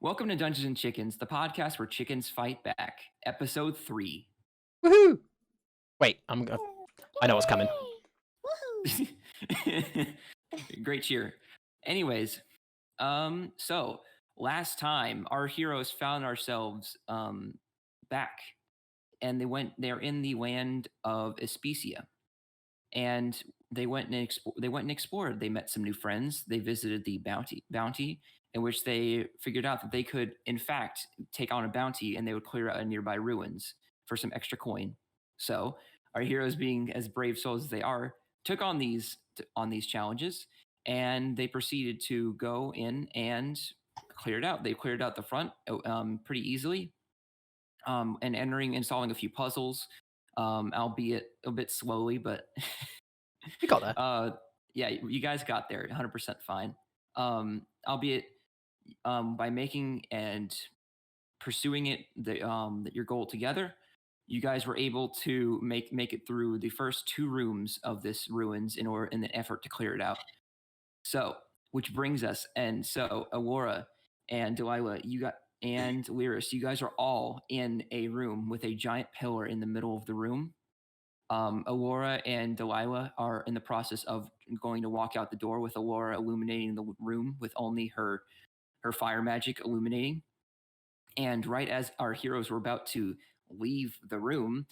Welcome to Dungeons and Chickens, the podcast where chickens fight back. Episode 3. Woohoo! Wait, I know what's coming. Great cheer. Anyways, so last time our heroes found ourselves back, and they're in the land of Especia, and they went and explored. They met some new friends. They visited the bounty, in which they figured out that they could, in fact, take on a bounty, and they would clear out nearby ruins for some extra coin. So our heroes, being as brave souls as they are, took on these challenges, and they proceeded to go in and clear it out. They cleared out the front pretty easily, and entering and solving a few puzzles, albeit a bit slowly, but We got there. yeah, you guys got there 100% fine. Albeit by making and pursuing your goal together, you guys were able to make it through the first 2 rooms of this ruins in an effort to clear it out. So, which brings us, and so Aurora and Delilah, and Lyris, you guys are all in a room with a giant pillar in the middle of the room. Aurora and Delilah are in the process of going to walk out the door, with Aurora illuminating the room with only her fire magic illuminating. And right as our heroes were about to leave the room,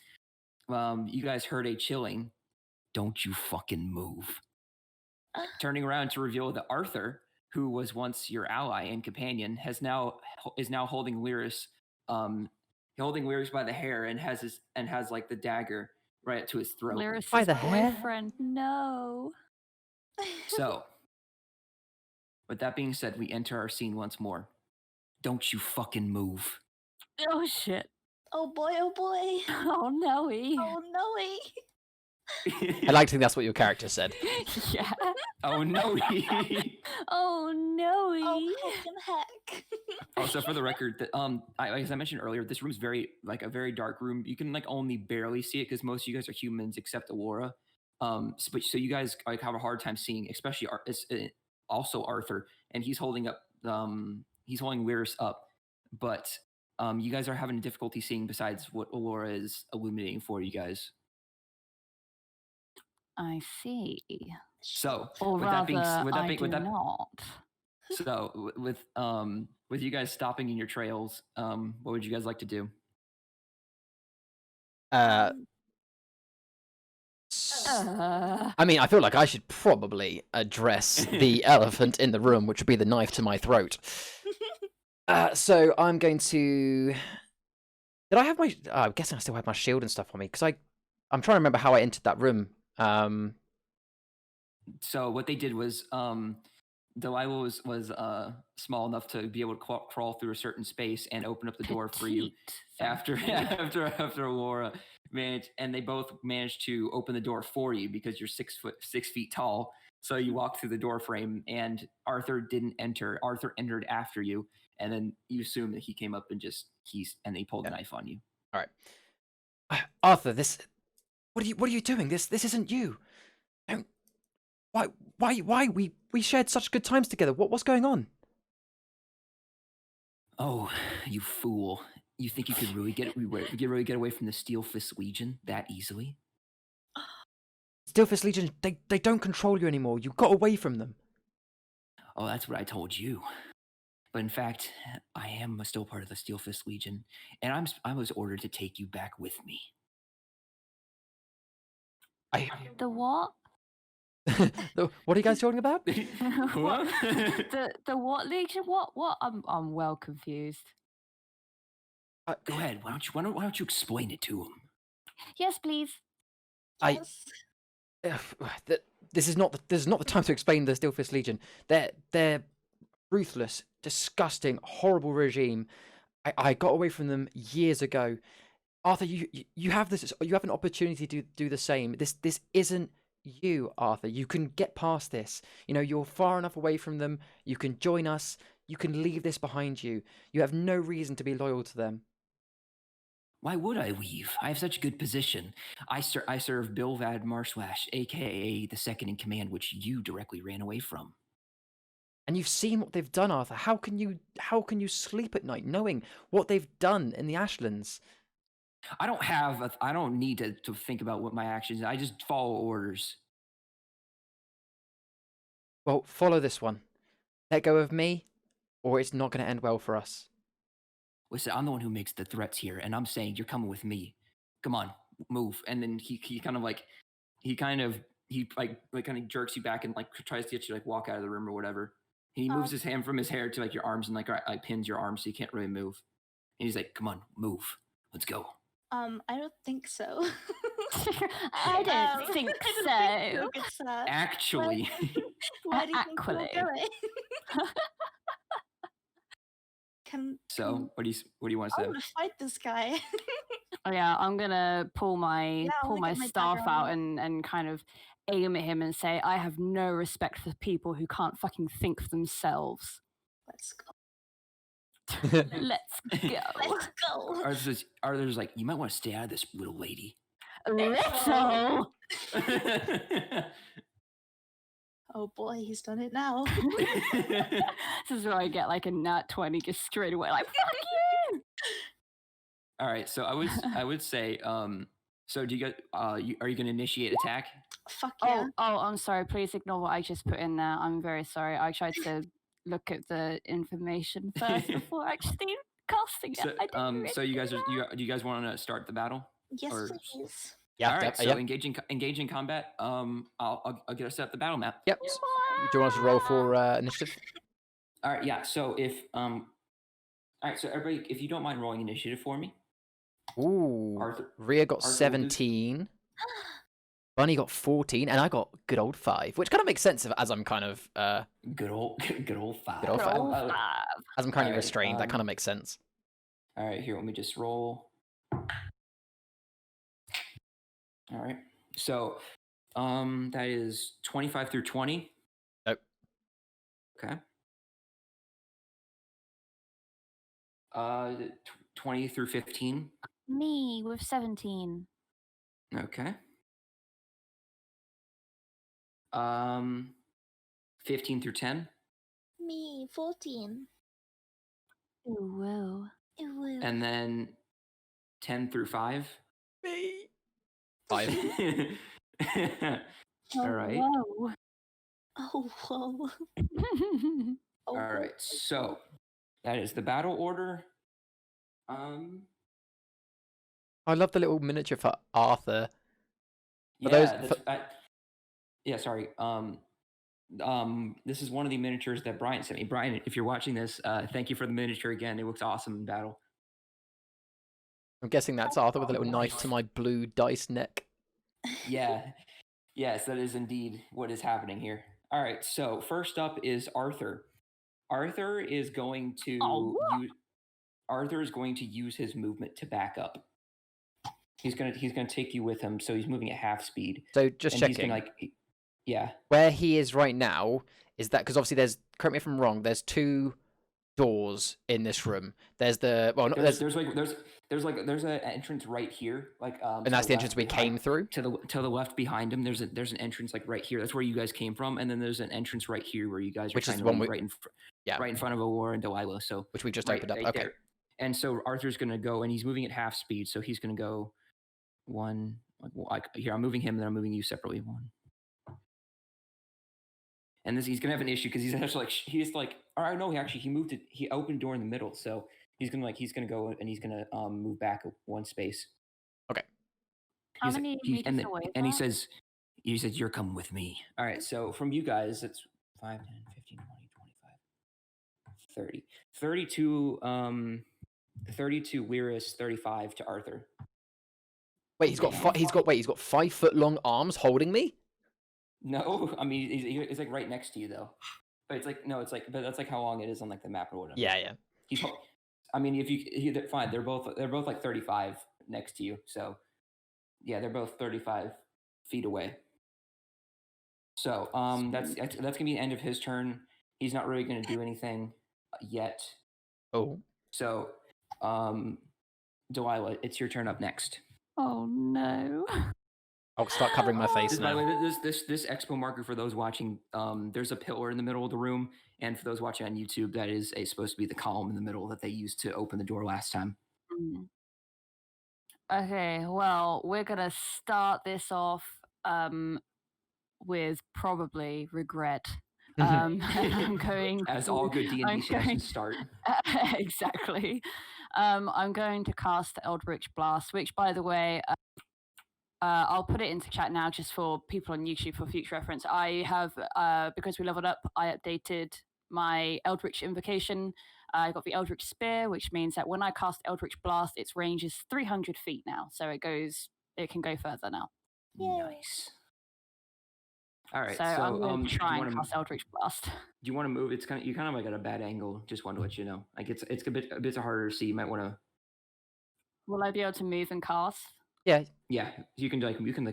you guys heard a chilling, "Don't you fucking move." Turning around to reveal that Arthur, who was once your ally and companion, is now holding Lyris, by the hair, and has like the dagger right to his throat. Lyris' By the hair? boyfriend. No. So, with that being said, we enter our scene once more. "Don't you fucking move." Oh shit. Oh boy, oh boy. Oh no. Oh no. I like to think that's what your character said. Yeah. Oh no. Oh no. Oh fucking heck. Also, for the record, that as I mentioned earlier, this room's a very dark room. You can only barely see it because most of you guys are humans except Aurora. So you guys have a hard time seeing, especially also Arthur, and he's holding Lyris up, but you guys are having difficulty seeing besides what Aurora is illuminating for you guys. I see. So Or with that being rather, I do that, not. so with you guys stopping in your trails, what would you guys like to do? I mean, I feel like I should probably address the elephant in the room, which would be the knife to my throat. So I'm going to... Did I have my... I'm guessing I still have my shield and stuff on me, because I'm trying to remember how I entered that room. So what they did was, Delilah was small enough to be able to crawl through a certain space and open up the door for you. After Aurora managed, and they both managed to open the door for you because you're 6 feet tall. So you walk through the door frame, and Arthur didn't enter. Arthur entered after you, and then you assume that he came up and he pulled a knife on you. All right, Arthur, what are you doing? This isn't you. Why? We shared such good times together. What's going on? Oh, you fool! You think you could really get away from the Steel Fist Legion that easily? Steel Fist Legion, they don't control you anymore. You got away from them. Oh, that's what I told you. But in fact, I am still part of the Steel Fist Legion, and I was ordered to take you back with me. The what? What are you guys talking about? What? The what Legion? What? I'm well confused. Go ahead. Why don't you explain it to him? Yes, please. Yes. This is not the time to explain the Steel Fist Legion. They're ruthless, disgusting, horrible regime. I got away from them years ago. Arthur, you have an opportunity to do the same. This isn't you, Arthur. You can get past this. You're far enough away from them. You can join us. You can leave this behind you. You have no reason to be loyal to them. Why would I leave? I have such a good position. I serve Bilvad Marslash, a.k.a. the second in command, which you directly ran away from. And you've seen what they've done, Arthur. How can you sleep at night knowing what they've done in the Ashlands? I don't need to think about what my actions. I just follow orders. Well, follow this one. Let go of me, or it's not going to end well for us. Listen, I'm the one who makes the threats here, and I'm saying you're coming with me. Come on, move. And then he kind of jerks you back and like tries to get you to like walk out of the room or whatever. And he moves his hand from his hair to like your arms and like pins your arms so you can't really move. And he's like, "Come on, move. Let's go." I don't think so. I don't think so. Good sir. Actually, Why do you think we're Actually. going? so what do you want to I say? want to fight this guy. Oh yeah, I'm gonna pull my Yeah, I'll get my staff dagger out out. and kind of aim at him and say, I have no respect for people who can't fucking think for themselves. Let's go. Let's go. Let's go. Arthur's like, you might want to stay out of this, little lady. Little. Oh boy, he's done it now. This is where I get like a nat 20 just straight away, like, fuck you! All right, so I would say, so do you guys, are you going to initiate attack? Fuck yeah. Oh, I'm sorry. Please ignore what I just put in there. I'm very sorry. I tried to look at the information first before actually casting it. So, I didn't really so you do guys that. do you guys want to start the battle? Yes, or- please. Yeah. All right, so yeah. engage in combat. I'll get us at the battle map. Yep. Do you want us to roll for initiative? All right, yeah. So all right, so everybody, if you don't mind rolling initiative for me. Ooh. Arthur, Rhea got Arthur will do- 17. Bunny got 14, and I got good old 5, which kind of makes sense as I'm kind of good old 5. Good old five. Roll Oh, 5. as I'm currently Alright, restrained. That kind of makes sense. All right, here, let me just roll. All right, so that is 25 through 20. Nope. Okay. 20 through 15. Me with 17. Okay. 15 through 10. Me, 14. Ooh, whoa. Ew. And then 10 through 5. Me. 5. All right. Whoa. Oh, whoa. Oh, Oh, All right. So that is the battle order. I love the little miniature for Arthur. For Yeah. those- Yeah. Sorry. This is one of the miniatures that Brian sent me. Brian, if you're watching this, thank you for the miniature again. It looks awesome in battle. I'm guessing that's Arthur with a little knife to my blue dice neck. Yeah. Yes, that is indeed what is happening here. All right. So first up is Arthur. Arthur is going to use his movement to back up. He's gonna take you with him, so he's moving at half speed. So just And checking. he's gonna yeah. Where he is right now is that because obviously there's, correct me if I'm wrong, there's 2 doors in this room. There's the There's an entrance right here, like and that's the entrance we came through. to the left behind him. There's an entrance like right here. That's where you guys came from, and then there's an entrance right here where you guys are Which is trying the to one leave we- right in front of Aurora and Delilah. So Which we just right- opened up. right Okay. there. And so Arthur's gonna go, and he's moving at half speed. So he's gonna go one. Here, I'm moving him, and then I'm moving you separately. 1. And he's gonna have an issue because he's actually or no, he moved it. He opened door in the middle, so he's gonna go and he's gonna move back 1 space. Okay. How many meters away is and he that? says you're coming with me. All right, so from you guys it's 5, 10, 15, 20, 25, 30. 32 Lyris, 35 to Arthur. Wait, he's got 5 foot long arms holding me? No, I mean he's like right next to you though. But but that's like how long it is on like the map or whatever. Yeah. I mean, fine, they're both like 35 next to you. So yeah, they're both 35 feet away. So that's gonna be the end of his turn. He's not really gonna do anything yet. Oh. So Delilah, it's your turn up next. Oh no. I'll start covering my face By the now. way, this expo marker for those watching, there's a pillar in the middle of the room, and for those watching on YouTube, that is supposed to be the column in the middle that they used to open the door last time. Mm. Okay, well, we're gonna start this off with probably regret. And I'm going As to, all good I'm D&D going- sessions start. exactly. I'm going to cast Eldritch Blast, which, by the way, I'll put it into chat now just for people on YouTube for future reference. I have, because we leveled up, I updated my Eldritch Invocation. I got the Eldritch Spear, which means that when I cast Eldritch Blast, its range is 300 feet now. So it can go further now. Yay. Nice. All right, So I'm going to do try you and want cast Eldritch Blast. Do you want to move? It's kind of like at a bad angle. Just wanted to let you know. Like it's a bit harder to see. You might want to. Will I be able to move and cast? Yeah. Yeah, you can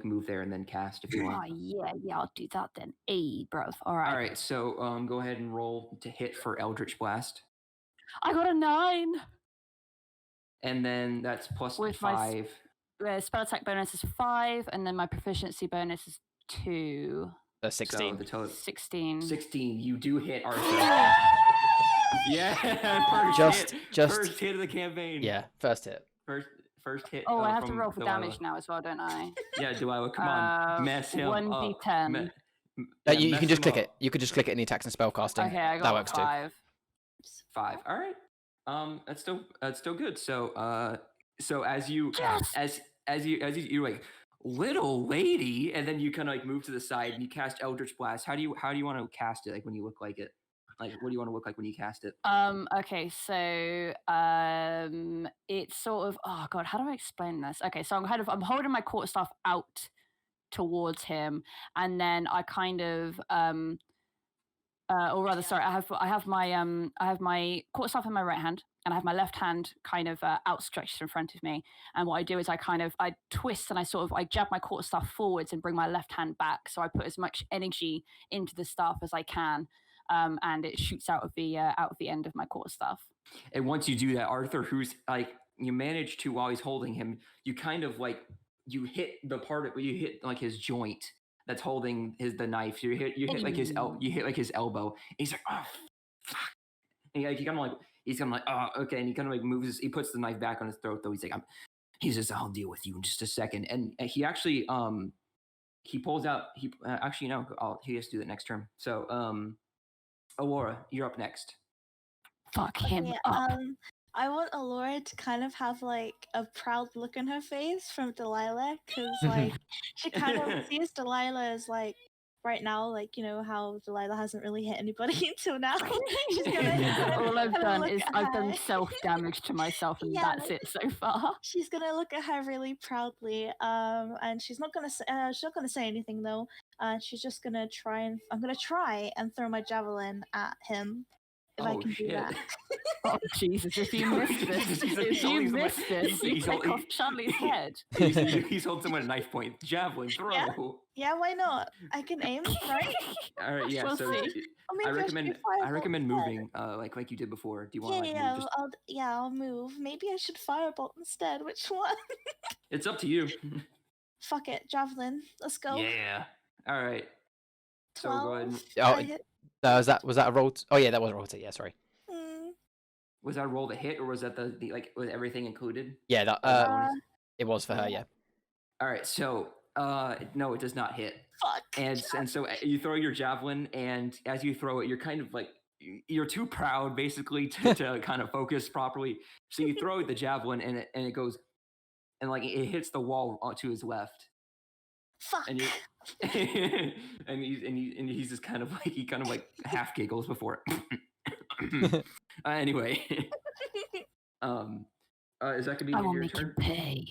move there and then cast if you want. Oh, yeah, I'll do that then. Hey, bruv. All right. All right, so go ahead and roll to hit for Eldritch Blast, I got a 9. and then that's plus With my 5. The spell attack bonus is 5, and then my proficiency bonus is 2. The 16. So the total 16. 16. You do hit Arthur. Yeah, first hit of the campaign. Yeah, first hit. First hit. Oh, I have to from roll for Delilah. damage now as well, don't I? Yeah, Delilah, come on, mess him 1d10. up. You can just click it. You could just click it in the attacks and spell casting. Okay, I got that works 5. 5. All right. That's still good. So as you Yes! as you're like, little lady, and then you kind of like move to the side and you cast Eldritch Blast. How do you want to cast it? Like when you look like it. Like what do you want to look like when you cast it? Okay, so it's sort of, oh god, how do I explain this? Okay, so I'm holding my quarterstaff out towards him, and then I kind of or rather, sorry, I have my quarterstaff in my right hand, and I have my left hand kind of outstretched in front of me. And what I do is I twist and I jab my quarterstaff forwards and bring my left hand back. So I put as much energy into the staff as I can, and it shoots out of the end of my quarterstaff. And once you do that, Arthur, who's like, you manage to, while he's holding him, you kind of like, you hit the part of, you hit like his joint that's holding the knife. You hit like his elbow. And he's like, oh, fuck. And he's kind of like, oh, okay. And he kind of like moves. He puts the knife back on his throat. Though he's like, he says, I'll deal with you in just a second. And he actually, he pulls out. He actually no, he has to do that next turn. So, Aurora, you're up next. Fuck him Okay, up. I want Alora to kind of have like a proud look on her face from Delilah, because like she kind of sees Delilah as like right now, like, you know how Delilah hasn't really hit anybody until now. She's gonna All I've kinda done look is at I've done her. self-damage to myself, and Yeah. that's it so far. She's gonna look at her really proudly, and she's not gonna say anything though. She's just gonna I'm gonna try and throw my javelin at him if I can do that. Oh Jesus! If you missed this, you take off Charlie's head. He's holding someone at knife point. Javelin, throw. Yeah, why not? I can aim, right? All right, yeah. We'll so see. Or maybe I recommend moving, like you did before. Do you want to move? I'll move. Maybe I should firebolt instead. Which one? It's up to you. Fuck it, javelin. Let's go. Yeah. All right. So go ahead. 12. Oh, was that a roll? Oh yeah, that was a roll. Yeah, sorry. Was that a roll to hit, or was that the like was everything included? Yeah, that it was for her. Yeah. All right. So no, it does not hit. Fuck. And so you throw your javelin, and as you throw it, you're kind of like, you're too proud basically to kind of focus properly. So you throw the javelin, and it goes, and like it hits the wall to his left. Fuck. And you and he's just kind of like half giggles before. Anyway, is that gonna be I will your make turn? you pay.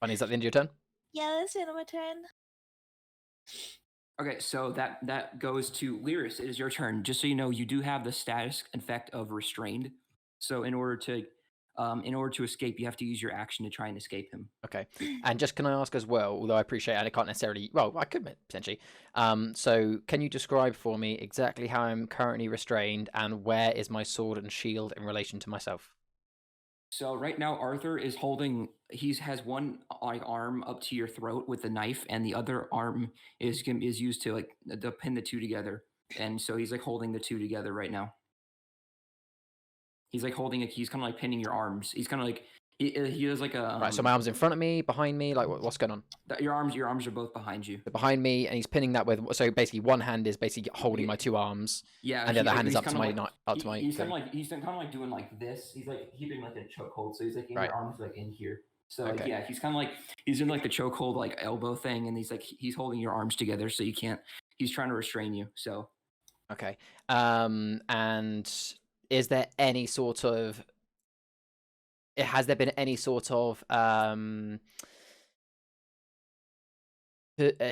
Bunny, is that the end of your turn? Yeah, that's the end of my turn. Okay, so that goes to Lyris. It is your turn. Just so you know, you do have the status effect of restrained. So in order to escape, you have to use your action to try and escape him. Okay. And just can I ask as well, although I appreciate and I can't necessarily, well, I could potentially. So can you describe for me exactly how I'm currently restrained and where is my sword and shield in relation to myself? So right now, Arthur is holding. He has one like arm up to your throat with the knife, and the other arm is used to like to pin the two together. And so he's like holding the two together right now. He's like holding it. He's kind of like pinning your arms. He's kind of like he does like a. Right, so my arm's in front of me, behind me. Like, what's going on? Your arms are both behind you. They're behind me, and he's pinning that with. So basically, one hand is basically holding my two arms. Yeah, and the other hand is he's up to kinda my like- up to my. He's thing. kind of like doing like this. He's like keeping like a chokehold. So he's like in Right. your arms like in here. So like, Okay. yeah, he's kind of like he's in like the chokehold like elbow thing, and he's holding your arms together so you can't. He's trying to restrain you. So Okay. And is there any sort of? Has there been any sort of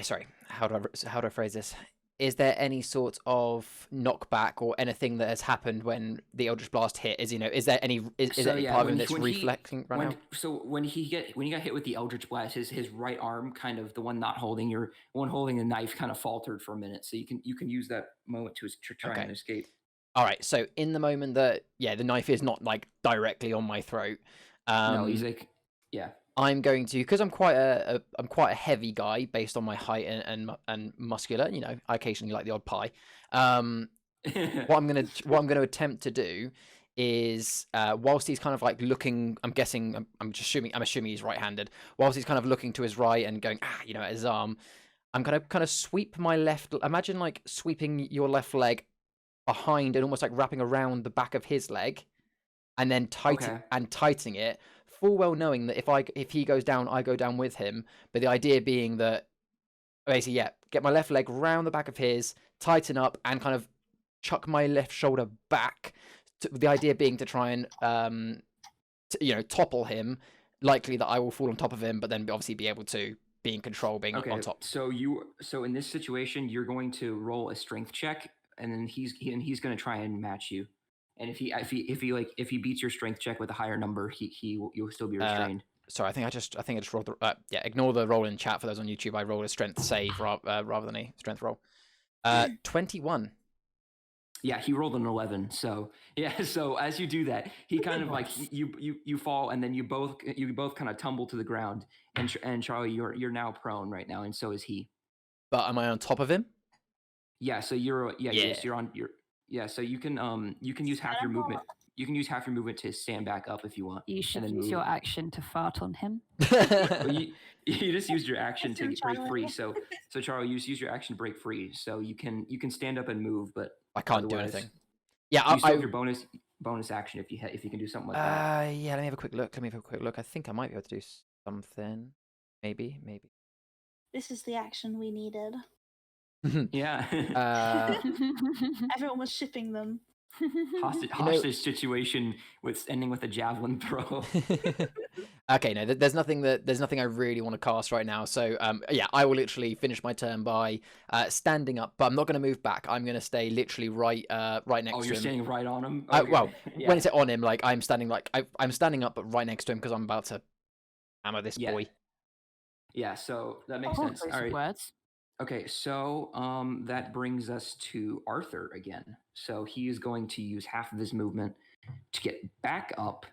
sorry, how do I phrase this? Is there any sort of knockback or anything that has happened when the Eldritch Blast hit? Is there any is So, there any yeah, part of him when that's he- reflecting right now? So when he got hit with the Eldritch Blast, his right arm, kind of the one not holding one holding the knife, kind of faltered for a minute. So you can use that moment to try Okay. and escape. All right. So in the moment that the knife is not like directly on my throat. No, he's like yeah. I'm going to, because I'm quite a heavy guy based on my height and muscular. You know, I occasionally like the odd pie. What I'm gonna attempt to do is, whilst he's kind of like looking, I'm assuming he's right-handed. Whilst he's kind of looking to his right and going at his arm, I'm gonna kind of sweep my left. Imagine like sweeping your left leg behind and almost like wrapping around the back of his leg, and then tightening it. Full well knowing that if he goes down, I go down with him. But the idea being that basically, get my left leg round the back of his, tighten up, and kind of chuck my left shoulder back. The idea being to try and topple him. Likely that I will fall on top of him, but then obviously be able to be in control, being on top. So in this situation, you're going to roll a strength check, and then he's going to try and match you. And if he beats your strength check with a higher number, you'll still be restrained. Sorry, I think I just rolled the ignore the roll in chat for those on YouTube. I rolled a strength save rather than a strength roll. 21. Yeah, he rolled an 11. So yeah, so as you do that, he kind of like you fall, and then you both kind of tumble to the ground. And Charlie, you're now prone right now, and so is he. But am I on top of him? Yeah. So yes, you're on your. Yeah, so you can use half your movement. You can use half your movement to stand back up if you want. You should and then use your action to fart on him. Well, you just used your action to break free. So Charlie, you use your action to break free. So you can stand up and move, but I can't do anything. Yeah, you still have your bonus action if you can do something like that. Yeah. Let me have a quick look. I think I might be able to do something. Maybe. This is the action we needed. Yeah. Everyone was shipping them. Hostage situation ending with a javelin throw. Okay, no, there's nothing I really want to cast right now. So I will literally finish my turn by standing up, but I'm not going to move back. I'm going to stay literally right next to him. Oh, you're standing right on him. Okay. Well, yeah. When it's on him, like I'm standing up, but right next to him because I'm about to hammer this boy. Yeah, so that makes sense. All right. Words. Okay, so that brings us to Arthur again. So he is going to use half of his movement to get back up,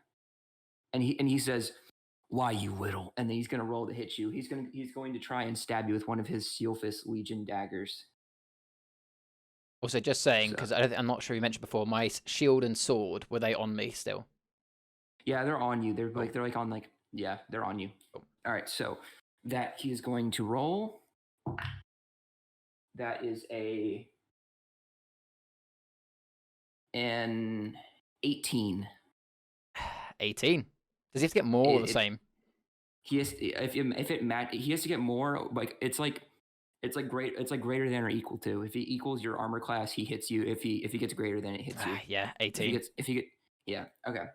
and he says, "Why, you whittle?" And then he's going to roll to hit you. He's going to try and stab you with one of his Sealfist Legion daggers. Also, just saying, because I'm not sure you mentioned before, my shield and sword, were they on me still? Yeah, they're on you. They're on you. Cool. All right, so that he is going to roll. That is an 18. 18. Does he have to get more or the same? He has he has to get more. Like it's like greater than or equal to. If he equals your armor class, he hits you. If he gets greater than, it hits you. Yeah, 18. Okay.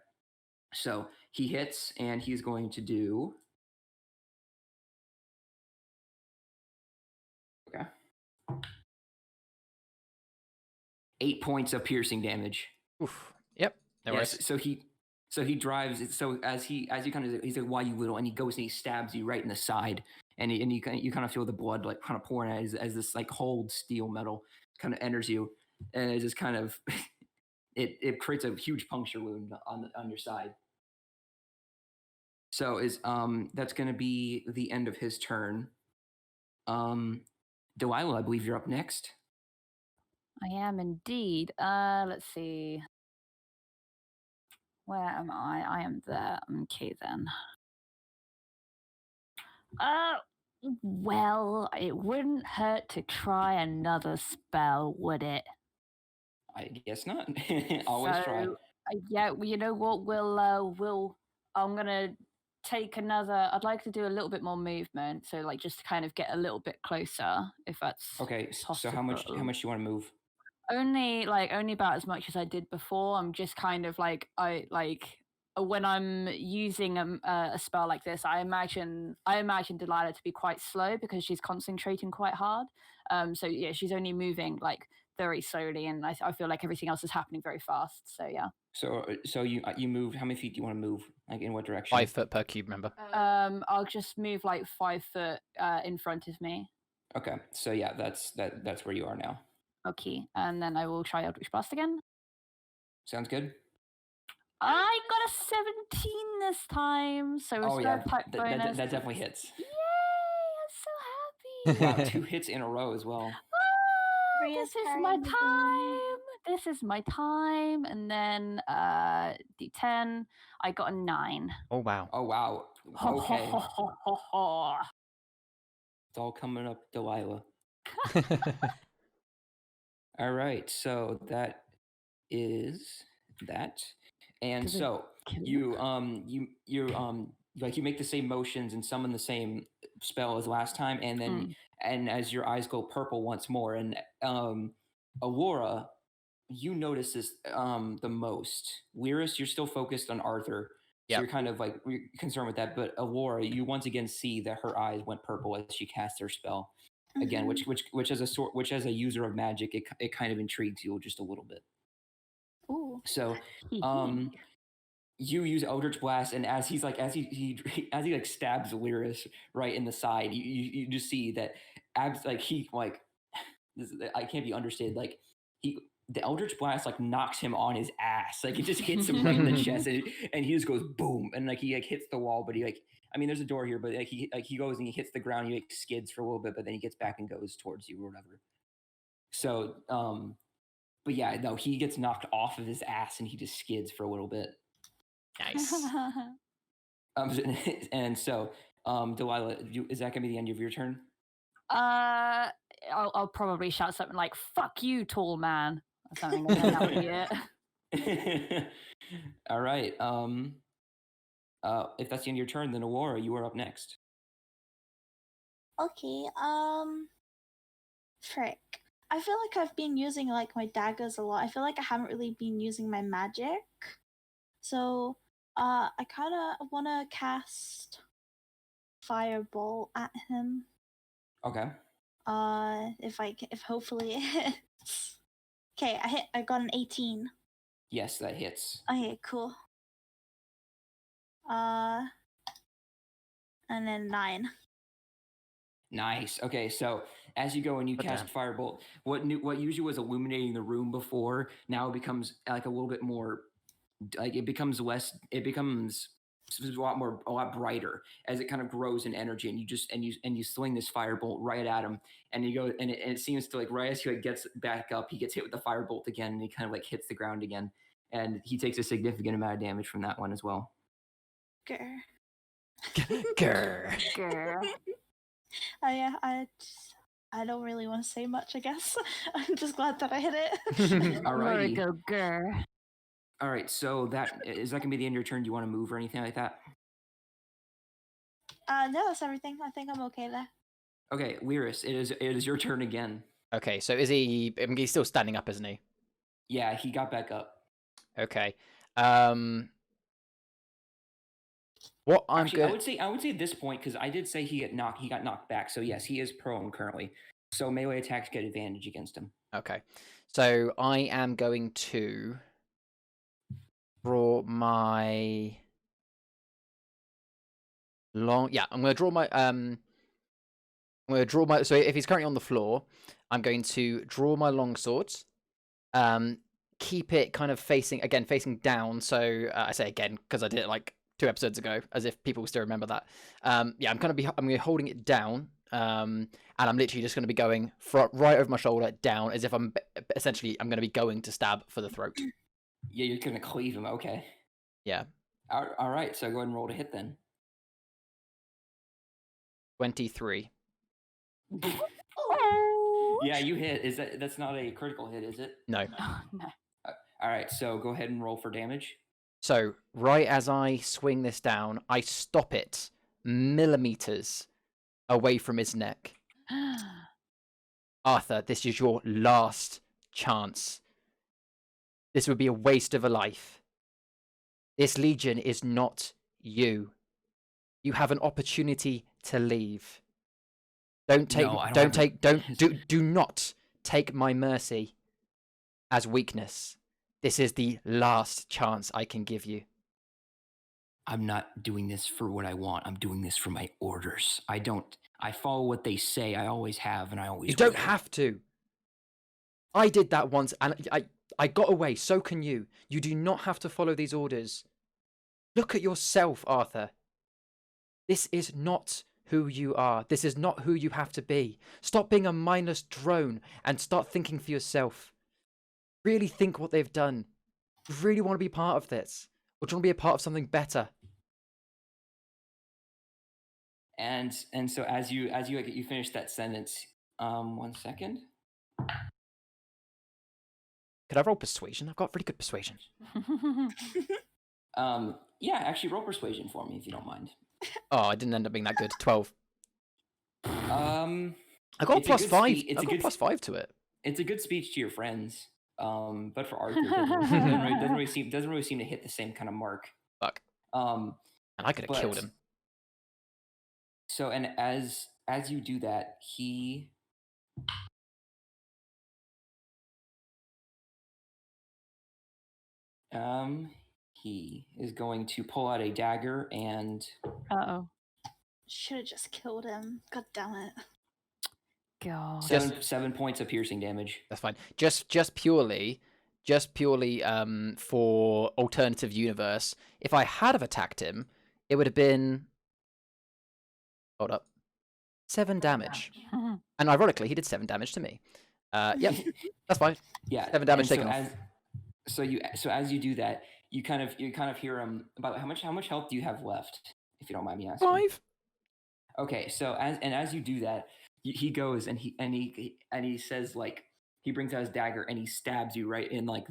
So he hits, and he's going to do. Okay. 8 points of piercing damage. Oof. Yep. No worries. So he drives. So as he kind of, he's like, "Why, you little?" And he goes and he stabs you right in the side, and you kind of feel the blood like kind of pouring out as this like cold steel metal kind of enters you, and it just kind of it creates a huge puncture wound on your side. So that's going to be the end of his turn. Delilah, I believe you're up next. I am indeed. Let's see. Where am I? I am there. Okay, then. Well, it wouldn't hurt to try another spell, would it? I guess not. Always try. Yeah, well, you know what? I'm gonna take another. I'd like to do a little bit more movement, so like just to kind of get a little bit closer, if that's Okay. So how much do you want to move? Only about as much as I did before. I'm just kind of like when I'm using a spell like this, I imagine Delilah to be quite slow because she's concentrating quite hard. So yeah, she's only moving like very slowly, and I feel like everything else is happening very fast. So yeah. So you move. How many feet do you want to move? Like in what direction? 5 foot per cube, remember? I'll just move like 5 foot in front of me. Okay. So yeah, that's where you are now. Okay, and then I will try Eldritch Blast again. Sounds good. I got a 17 this time, so it's type bonus. That definitely hits. Yay! I'm so happy. Wow, 2 hits in a row as well. This is my time. This is my time. And then D10, I got a 9. Oh, wow. Oh, wow. Okay. It's all coming up, Delilah. All right, so that is that. And so you make the same motions and summon the same spell as last time, and then and as your eyes go purple once more, and Aurora, you notice this the most. Lyris, you're still focused on Arthur, so you're kind of like concerned with that. But Aurora, you once again see that her eyes went purple as she cast her spell again, which as a user of magic, it kind of intrigues you just a little bit. Ooh. So you use Eldritch Blast, and as he like stabs Lyris right in the side, you just see that I can't be understated, like the Eldritch Blast like knocks him on his ass, like it just hits him right in the chest, and he just goes boom, and like he like hits the wall, but he like, I mean there's a door here, but like he goes and he hits the ground, he like skids for a little bit, but then he gets back and goes towards you or whatever. So but yeah, no, he gets knocked off of his ass and he just skids for a little bit. Nice. And so, Delilah, is that gonna be the end of your turn? I'll probably shout something like "fuck you, tall man" or something, and then that'll be it. All right. If that's the end of your turn, then Aurora, you are up next. Okay. Frick. I feel like I've been using like my daggers a lot. I feel like I haven't really been using my magic. So, I kind of want to cast Firebolt at him. Okay. If hopefully it hits. Okay, I got an 18. Yes, that hits. Okay, cool. And then 9. Nice. Okay, so as you go and you cast Firebolt, what usually was illuminating the room before, now it becomes like a little bit more, like it becomes a lot brighter as it kind of grows in energy, and you sling this Firebolt right at him, and you go, and it seems to like right as he like gets back up, he gets hit with the Firebolt again, and he kind of like hits the ground again, and he takes a significant amount of damage from that one as well. Grr. Yeah, I don't really want to say much, I guess. I'm just glad that I hit it. Alrighty. Go grr. All right, so that gonna be the end of your turn? Do you want to move or anything like that? No, that's everything. I think I'm okay there. Okay, Lyris, it is your turn again. Okay, so is he? I mean, he's still standing up, isn't he? Yeah, he got back up. Okay. Actually, I would say at this point, because I did say he got knocked back. So yes, he is prone currently. So melee attacks get advantage against him. Okay. So I am going to draw my long. Yeah, I'm going to draw my. So if he's currently on the floor, I'm going to draw my longswords. Keep it kind of facing down. So I say again because I did it like 2 episodes ago, as if people still remember that. Yeah, I'm gonna be holding it down, and I'm literally just gonna be going right over my shoulder down, as if I'm gonna be going to stab for the throat. Yeah, you're gonna cleave him. Okay. Yeah. All right. So go ahead and roll to hit then. 23. Yeah, you hit. That's not a critical hit, is it? No. No. All right. So go ahead and roll for damage. So right as I swing this down, I stop it millimeters away from his neck. Arthur, this is your last chance. This would be a waste of a life. This legion is not you. You have an opportunity to leave. Do not take my mercy as weakness. This is the last chance I can give you. I'm not doing this for what I want. I'm doing this for my orders. I follow what they say. I always have, and I always You don't will. have to. I did that once, and I got away. So can you. You do not have to follow these orders. Look at yourself, Arthur. This is not who you are. This is not who you have to be. Stop being a mindless drone and start thinking for yourself. Really think what they've done. You really want to be part of this, or do you want to be a part of something better? And so as you finish that sentence, 1 second. Could I roll persuasion? I've got really good persuasion. Yeah, actually roll persuasion for me if you don't mind. Oh, I didn't end up being that good. 12. I got plus 5. I got plus 5 to it. It's a good speech to your friends. But for Arthur, it doesn't really seem to hit the same kind of mark. Fuck. And I could have killed him. So, and as you do that, he is going to pull out a dagger and. Uh-oh. Should have just killed him. God damn it. God. 7 points of piercing damage. That's fine. Just purely for alternative universe. If I had have attacked him, it would have been. Hold up. 7 damage. And ironically, he did 7 damage to me. Yep, that's fine. Yeah, 7 damage taken off. So as you do that, you kind of hear him about how much health do you have left, if you don't mind me asking. 5. Okay, so as you do that, he goes and he says, like, he brings out his dagger and he stabs you right in like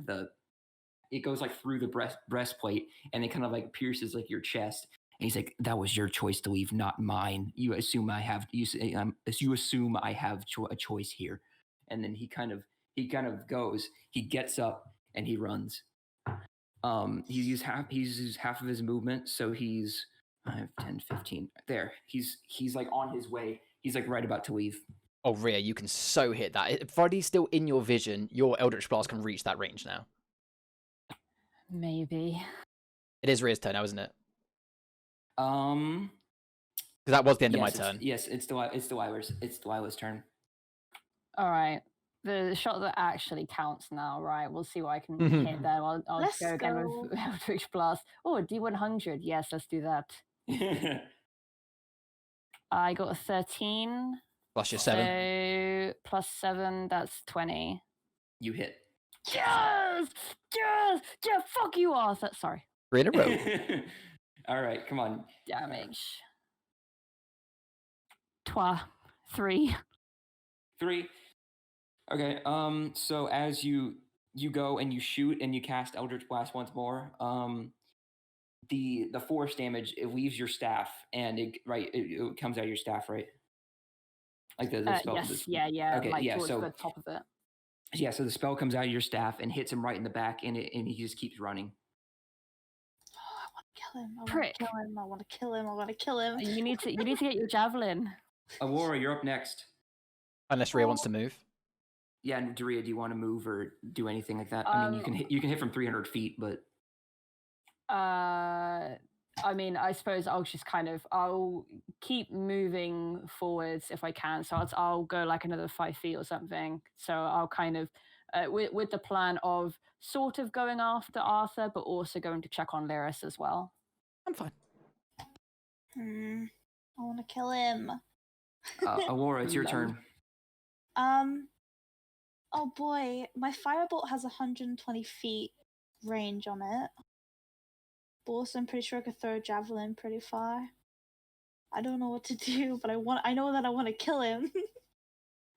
it goes like through the breastplate and it kind of like pierces like your chest. And he's like, "That was your choice to leave, not mine. You assume I have a choice here." And then he kind of goes. He gets up and he runs. He's used half of his movement, so he's 5, 10, 15. There. He's like on his way. He's like right about to leave. Oh, Rhea, you can so hit that. If Freddy's still in your vision, your Eldritch Blast can reach that range now. Maybe. It is Rhea's turn now, isn't it? Because that was the end of my turn. Yes, it's Delilah's turn. All right. The shot that actually counts now, right? We'll see what I can hit there. I'll Let's go again with Eldritch Blast. Oh, D100. Yes, let's do that. I got a 13. Plus your 7. So plus 7, that's 20. You hit. Yes! Fuck you, Arthur. Sorry. 3 in a row. All right, come on. Damage. 3. 3. Okay. So as you go and you shoot and you cast Eldritch Blast once more, the force damage, it leaves your staff and it comes out of your staff, right? Like the spell. Yes. Yeah. Okay. Like Yeah. towards So the top of it. Yeah. So the spell comes out of your staff and hits him right in the back, and he just keeps running. Kill him. Prick. I want to kill him. You need to get your javelin. Aurora, you're up next. Unless Rhea wants to move. Yeah, and Daria, do you want to move or do anything like that? I mean, you can hit from 300 feet, but. I mean, I suppose I'll keep moving forwards if I can. So I'll go like another 5 feet or something. So I'll kind of, with the plan of sort of going after Arthur, but also going to check on Lyris as well. I'm fine. I want to kill him. Alora, it's your No. turn. Oh boy, my firebolt has 120 feet range on it. But also, I'm pretty sure I could throw a javelin pretty far. I don't know what to do, but I know that I want to kill him.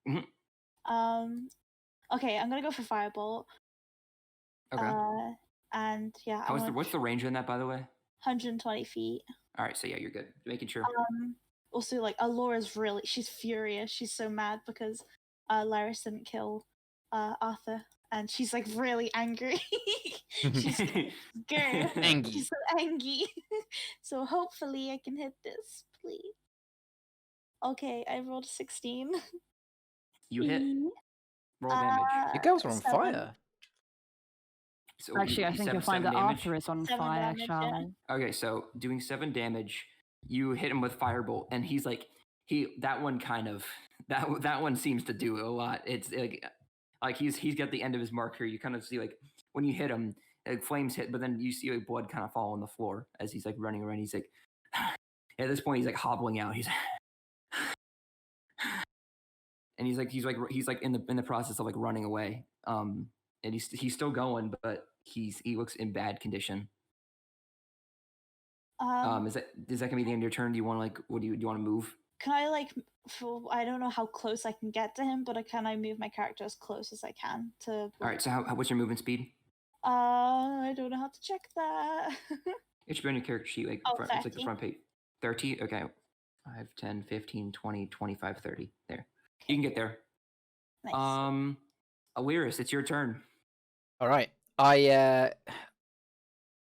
Mhm. Okay, I'm gonna go for firebolt. Okay. And yeah, What's the range on that, by the way? 120 feet. All right, so yeah, you're good. Making sure. Also, like, Alora's she's furious. She's so mad because Lyris didn't kill Arthur, and she's like really angry. She's scared. Angry. She's so angry. So hopefully I can hit this, please. Okay, I rolled 16. You hit. Roll damage. You girls are on 7. fire. So Actually, I think you'll find that damage? Arthur is on 7 fire, damage, yeah. Charlie. Okay, so doing 7 damage, you hit him with firebolt, and he's like, that one seems to do a lot. It's like he's got the end of his marker. You kind of see like when you hit him, like flames hit, but then you see like blood kind of fall on the floor as he's like running around. He's like, at this point, he's like hobbling out. He's and he's like in the process of like running away. And he's still going, but he looks in bad condition. Is that gonna be the end of your turn? Do you want to like do you want to move? Can I like? I don't know how close I can get to him, but can I move my character as close as I can to? All right. So what's your movement speed? I don't know how to check that. It should be on your character sheet, like Oh, it's like the 30. front page. 30. Okay. 5, 10, 15, 20, 25, 30. There. You can get there. Nice. Aliris, it's your turn. All right. I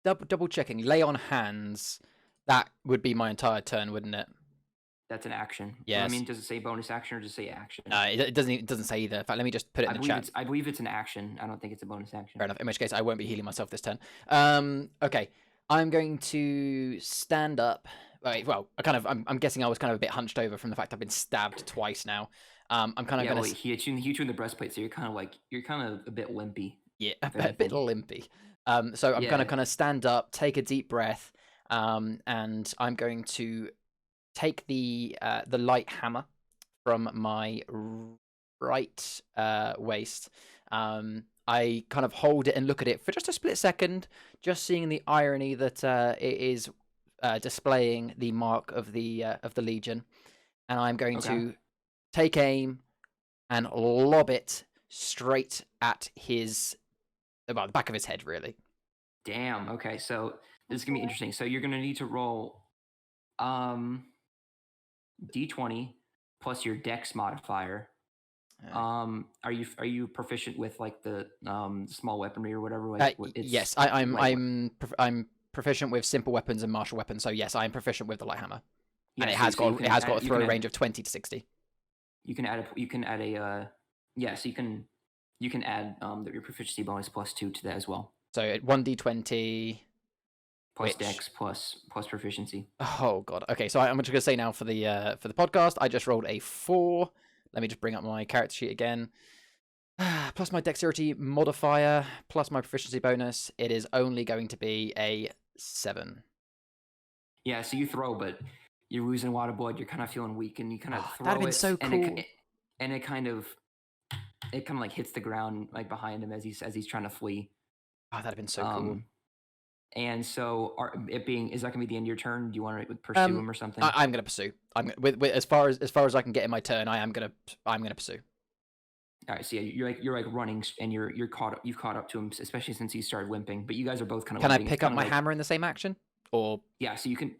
double checking. Lay on hands. That would be my entire turn, wouldn't it? That's an action. Yes. I mean, does it say bonus action or does it say action? It doesn't say either. In fact, let me just put it in the chat. I believe it's an action. I don't think it's a bonus action. Fair enough. In which case, I won't be healing myself this turn. Okay. I'm going to stand up. Wait, well, I'm guessing I was kind of a bit hunched over from the fact I've been stabbed twice now. I'm kind of going to. He hit you in the breastplate, so you're kind of a bit limpy. Yeah, a bit limpy. So I'm gonna kind of stand up, take a deep breath, and I'm going to take the light hammer from my right waist. I kind of hold it and look at it for just a split second, just seeing the irony that it is displaying the mark of the Legion, and I'm going to take aim and lob it straight at his the back of his head, really. Damn. Okay, so this is gonna be interesting. So you're gonna need to roll D20 plus your Dex modifier. Are you proficient with like the small weaponry or whatever? Like, yes, I'm proficient with simple weapons and martial weapons. So yes, I am proficient with the light hammer, and it has got a throw range of 20 to 60. You can add so you can add your proficiency bonus +2 to that as well. So 1d20 plus Dex plus proficiency. Oh god. Okay, so I'm just gonna say now for the podcast, I just rolled a 4. Let me just bring up my character sheet again. Plus my dexterity modifier, plus my proficiency bonus, it is only going to be a 7. Yeah, so you throw, but you're losing a lot of blood. You're kind of feeling weak, and you kind of throw that'd have been so cool. And it kind of like hits the ground like behind him as he's trying to flee. Oh, that'd have been so cool. And so, is that gonna be the end of your turn? Do you want to pursue him or something? I'm gonna pursue. With as far as I can get in my turn, I'm gonna pursue. All right, so yeah, you're like running, and you've caught up to him, especially since he started limping. But you guys are both kind of. Can I pick up my hammer in the same action, or? Yeah, so you can.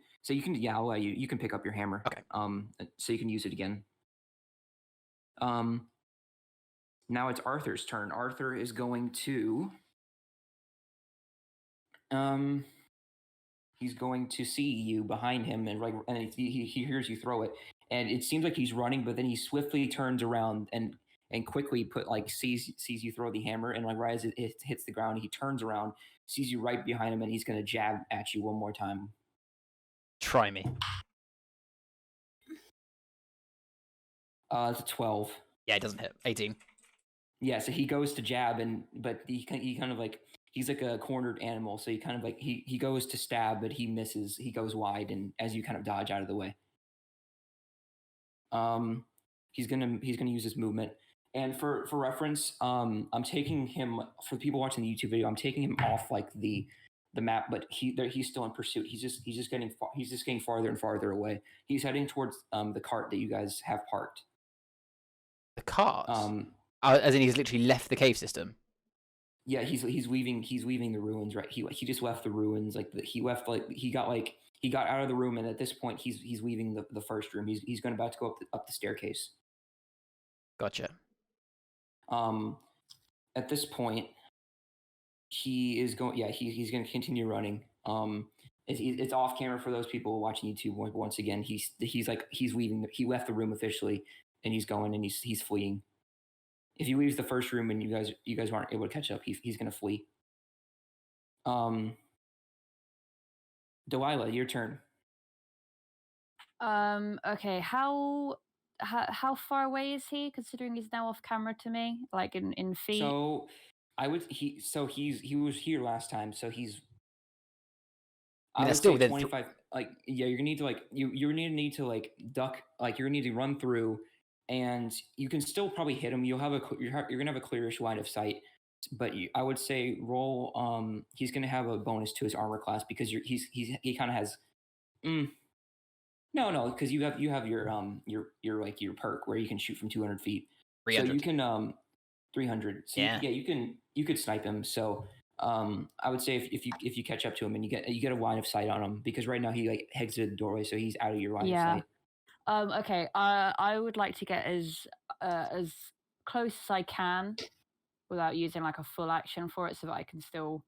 Yeah, I'll allow you. You can pick up your hammer. Okay. So you can use it again. Now it's Arthur's turn. Arthur is going to. He's going to see you behind him, and he hears you throw it, and it seems like he's running, but then he swiftly turns around and quickly sees you throw the hammer, and like right as it hits the ground, he turns around, sees you right behind him, and he's gonna jab at you one more time. Try me. It's a 12. Yeah, it doesn't hit. 18. Yeah, so he goes to jab, but he kind of like he's like a cornered animal, so he kind of like he goes to stab, but he misses. He goes wide, and as you kind of dodge out of the way, he's gonna use his movement. And for reference, I'm taking him, for the people watching the YouTube video, I'm taking him off like the map, but he's still in pursuit. He's just getting farther and farther away. He's heading towards the cart that you guys have parked. The cart? As in he's literally left the cave system. Yeah, he's leaving the ruins, right? He just left the ruins, he got out of the room, and at this point he's leaving the first room. He's about to go up the staircase. Gotcha. At this point, he is going. Yeah, he's going to continue running. It's off camera for those people watching YouTube. Once again, he's leaving. He left the room officially, and he's going, and he's fleeing. If he leaves the first room and you guys aren't able to catch up, he's going to flee. Delilah, your turn. Okay. How far away is he, considering he's now off camera to me, like in feet? So he was here last time, so he's. I would still say within 25. You're gonna need to you're gonna need to duck. You're gonna need to run through, and you can still probably hit him. You're gonna have a clearish line of sight, but I would say roll. He's gonna have a bonus to his armor class because he kind of has. No, because you have your perk where you can shoot from 200 feet. 300. So you can 300. So yeah, you could snipe him. So I would say if you catch up to him and you get a line of sight on him, because right now he exited the doorway, so he's out of your line of sight. Okay. I would like to get as close as I can without using a full action for it, so that I can still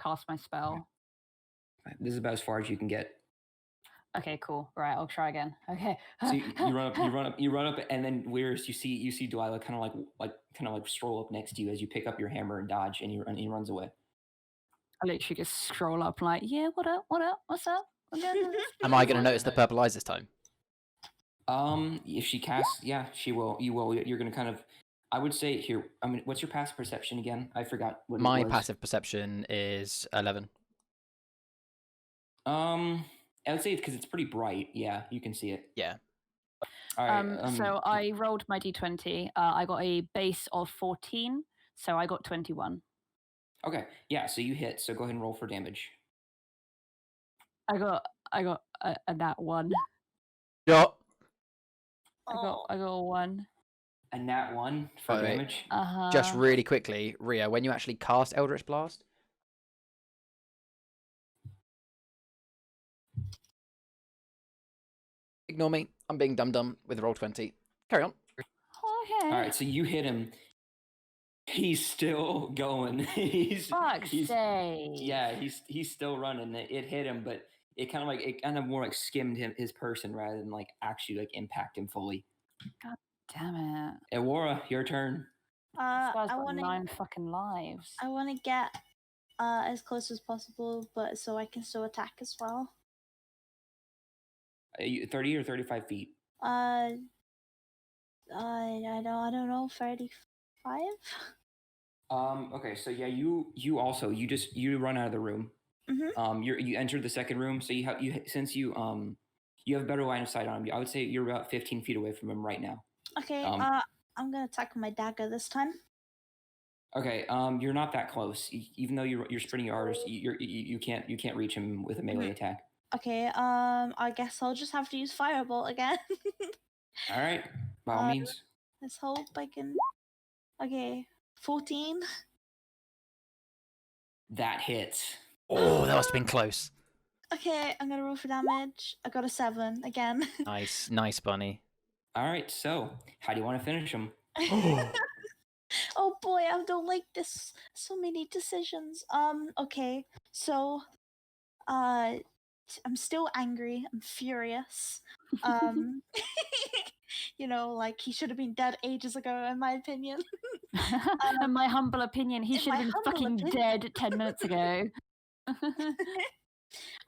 cast my spell. This is about as far as you can get. Okay, cool. Right, I'll try again. Okay. So you run up, and then Weirs, you see Delilah kind of stroll up next to you as you pick up your hammer and dodge, and he runs away. I literally just scroll up yeah, what up, what's up? Am I going to notice the purple eyes this time? If she casts, yeah, she will. You will. You're going to kind of. I would say here. I mean, what's your passive perception again? I forgot what My it was. passive perception is 11. I would say because it's pretty bright. Yeah, you can see it. Yeah. All right. So I rolled my d20. I got a base of 14, so I got 21. Okay. Yeah. So you hit. So go ahead and roll for damage. I got a nat 1. Yeah. I got a 1. A nat 1 for damage. Just really quickly, Rhea, when you actually cast Eldritch Blast. Ignore me. I'm being dumb with roll 20. Carry on. Okay. All right, so you hit him. He's still going. he's sake. Yeah, he's still running. It hit him, but it kind of more skimmed his person rather than actually impact him fully. God damn it. Aurora, your turn. I want 9 fucking lives. I want to get as close as possible, but so I can still attack as well. 30 or 35 feet? I don't know, 35? Okay, so yeah, you run out of the room. Mm-hmm. You entered the second room, so you have a better line of sight on him. I would say you're about 15 feet away from him right now. Okay, I'm gonna attack with my dagger this time. Okay, you're not that close. Even though you're sprinting your hardest, you can't reach him with a melee attack. Okay, I guess I'll just have to use Firebolt again. All right, by all means. Let's hope I can. Okay, 14. That hits. Oh, that must have been close. Okay, I'm gonna roll for damage. I got a 7 again. Nice, Bunny. All right, so how do you want to finish him? Oh boy, I don't like this. So many decisions. Okay, so, I'm still angry. I'm furious. He should have been dead ages ago, in my opinion. In my humble opinion, he should have been fucking dead 10 minutes ago.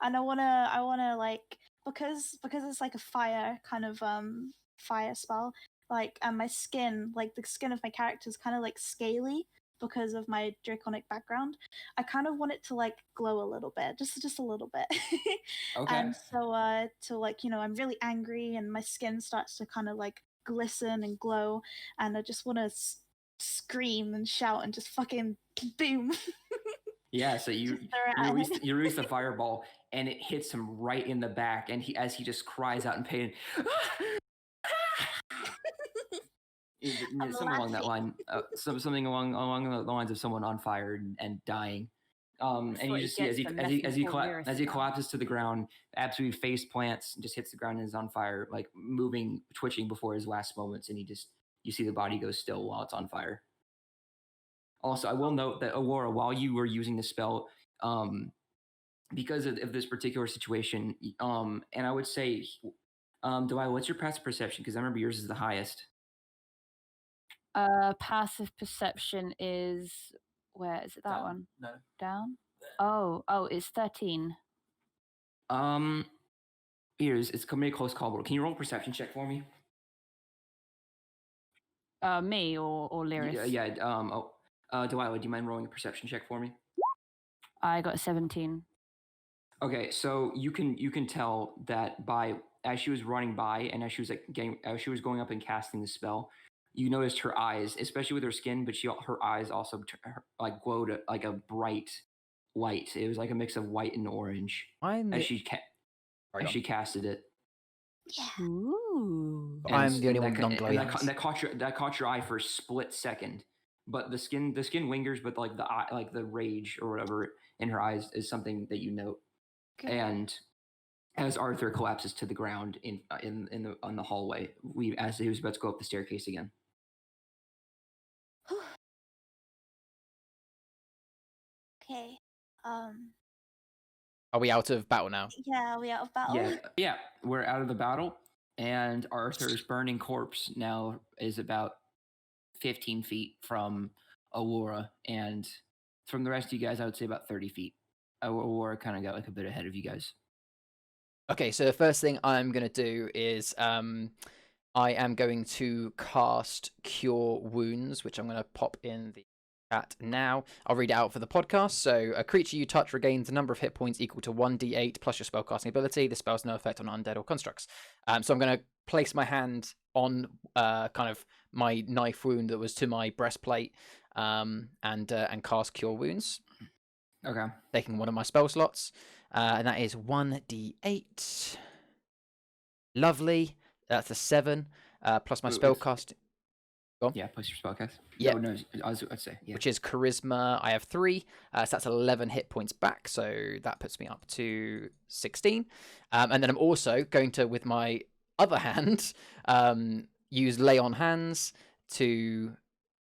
And I wanna because it's a fire kind of fire spell. My skin, the skin of my character is kind of scaly. because of my draconic background, I kind of want it to like glow a little bit, just a little bit. Okay. And so to like, I'm really angry and my skin starts to kind of like glisten and glow, and I just want to scream and shout and just fucking boom. Yeah, so you Just throw it at him. you release the fireball, and it hits him right in the back, and as he just cries out in pain. I'm Something along that laughing. line, something along the lines of someone on fire and dying. And Before you he just see gets the message as he down. collapses to the ground, absolutely face plants, and just hits the ground and is on fire, like moving, twitching before his last moments, and you see the body go still while it's on fire. Also, I will note that Aurora, while you were using the spell, because of this particular situation, and I would say, Delilah, what's your passive perception? Because I remember yours is the highest. Passive perception is where is it? That Down. one? No. Down? Oh, it's 13. It's coming a close call, bro. Can you roll a perception check for me? Me or Lyris? Yeah. Delilah, do you mind rolling a perception check for me? I got 17. Okay, so you can tell that as she was running by and as she was as she was going up and casting the spell, you noticed her eyes, especially with her skin, but her eyes also like glowed like a bright light. It was like a mix of white and orange as she casted it. Yeah. Ooh. I'm the only one with non-glowing eyes. That caught your eye for a split second, but the skin lingers, but like the eye, like the rage or whatever in her eyes is something that you note. Good. And as Arthur collapses to the ground on the hallway, as he was about to go up the staircase again. Okay. Are we out of battle now? Yeah, are we out of battle? Yeah, we're out of the battle, and Arthur's burning corpse now is about 15 feet from Aurora, and from the rest of you guys, I would say about 30 feet. Aurora kind of got like a bit ahead of you guys. Okay, so the first thing I'm going to do is I am going to cast Cure Wounds, which I'm going to pop in the chat now. I'll read it out for the podcast. So, a creature you touch regains a number of hit points equal to 1d8 plus your spellcasting ability. The spell has no effect on undead or constructs. So I'm going to place my hand on kind of my knife wound that was to my breastplate and cast Cure Wounds. Okay. Taking one of my spell slots. And that is 1d8. Lovely. That's a 7. Plus my spellcast. Yeah, plus your spellcast. Yeah. No, I'd say. Yeah. Which is charisma. I have 3. So that's 11 hit points back. So that puts me up to 16. And then I'm also going to, with my other hand, use lay on hands to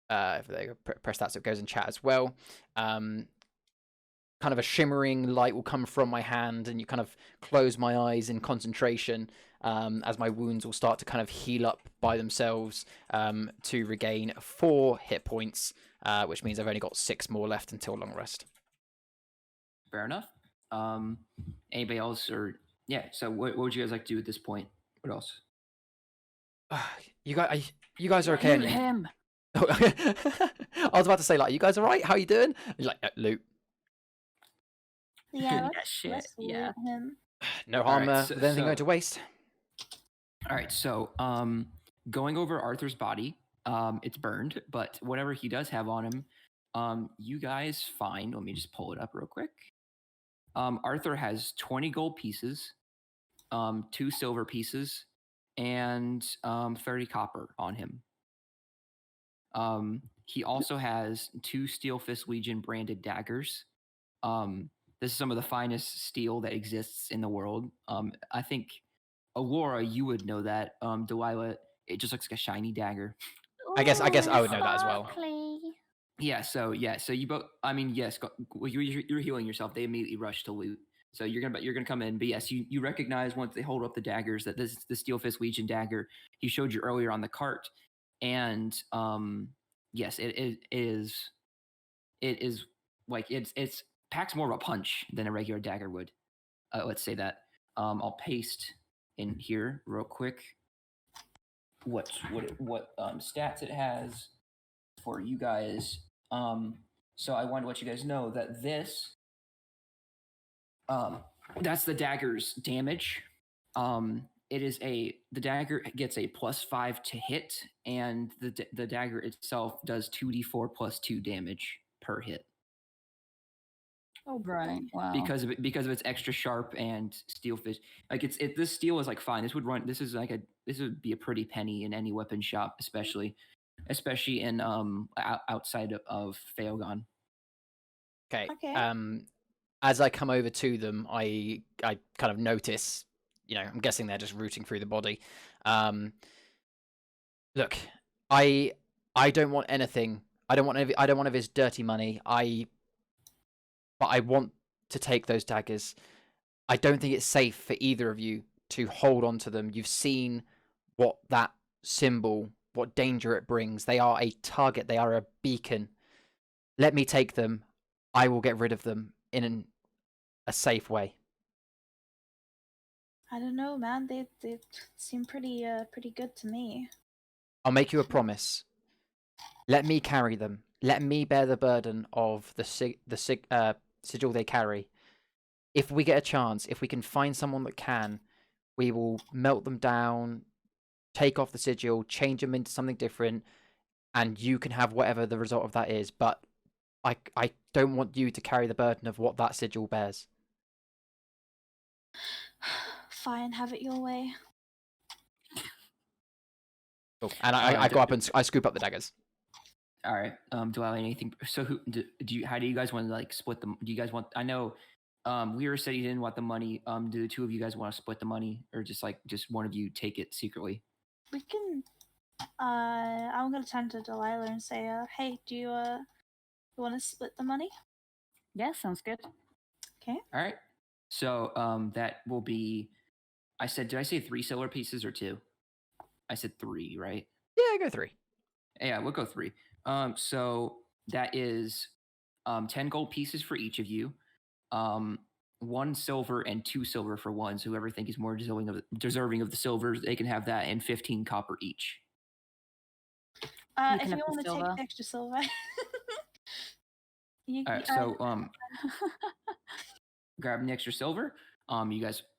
press that so it goes in chat as well. Kind of a shimmering light will come from my hand, and you kind of close my eyes in concentration as my wounds will start to kind of heal up by themselves to regain 4 hit points, which means I've only got 6 more left until long rest. Fair enough. Anybody else? So what would you guys like to do at this point? What else? You guys are okay? Loot him. I was about to say, like, you guys all right? How you doing? You're like, loot. Yeah, Let's loot him. No harm right, with anything going to waste. All right, so going over Arthur's body, it's burned, but whatever he does have on him, you guys find. Let me just pull it up real quick. Arthur has 20 gold pieces, 2 silver pieces, and 30 copper on him. He also has 2 Steel Fist Legion branded daggers. This is some of the finest steel that exists in the world. I think, Aurora, you would know that. Delilah, it just looks like a shiny dagger. I guess I would know that as well. Yeah, so you both. I mean, yes, you're healing yourself. They immediately rush to loot. So you're gonna come in, but yes, you recognize once they hold up the daggers that this is the Steel Fist Legion dagger he showed you earlier on the cart, and yes, it is like it's packs more of a punch than a regular dagger would. Let's say that. I'll paste in here real quick what stats it has for you guys. So I wanted to let you guys know that this, that's the dagger's damage. The dagger gets a +5 to hit, and the dagger itself does 2d4 + 2 damage per hit. Oh, right. Wow. Because of its extra sharp and steel fish. Like this steel is like fine. This would be a pretty penny in any weapon shop, especially in outside of Phaelgon. Okay. Okay. As I come over to them, I kind of notice, I'm guessing they're just rooting through the body. Look, I don't want anything. I don't want any of his dirty money. But I want to take those daggers. I don't think it's safe for either of you to hold on to them. You've seen what that symbol, what danger it brings. They are a target. They are a beacon. Let me take them. I will get rid of them in a safe way. I don't know, man. They seem pretty good to me. I'll make you a promise. Let me carry them. Let me bear the burden of the sigil they carry. If we get a chance, if we can find someone that can, we will melt them down, take off the sigil, change them into something different, and you can have whatever the result of that is. But I don't want you to carry the burden of what that sigil bears. Fine, have it your way. Cool. And I go up and I scoop up the daggers. All right. Do I have anything? So how do you guys want to like split them? Do you guys want? I know, Weir said he didn't want the money. Do the two of you guys want to split the money, or just one of you take it secretly? We can. I'm gonna turn to Delilah and say, "Hey, do you want to split the money?" Yeah, sounds good. Okay. All right. So that will be. Did I say 3 silver pieces or 2? I said 3, right? Yeah, go 3. Yeah, we'll go 3. So that is 10 gold pieces for each of you. 1 silver and 2 silver for one. So whoever think is more deserving of the silver, they can have that, and 15 copper each. If you want to take the extra silver. All right, so grab the extra silver.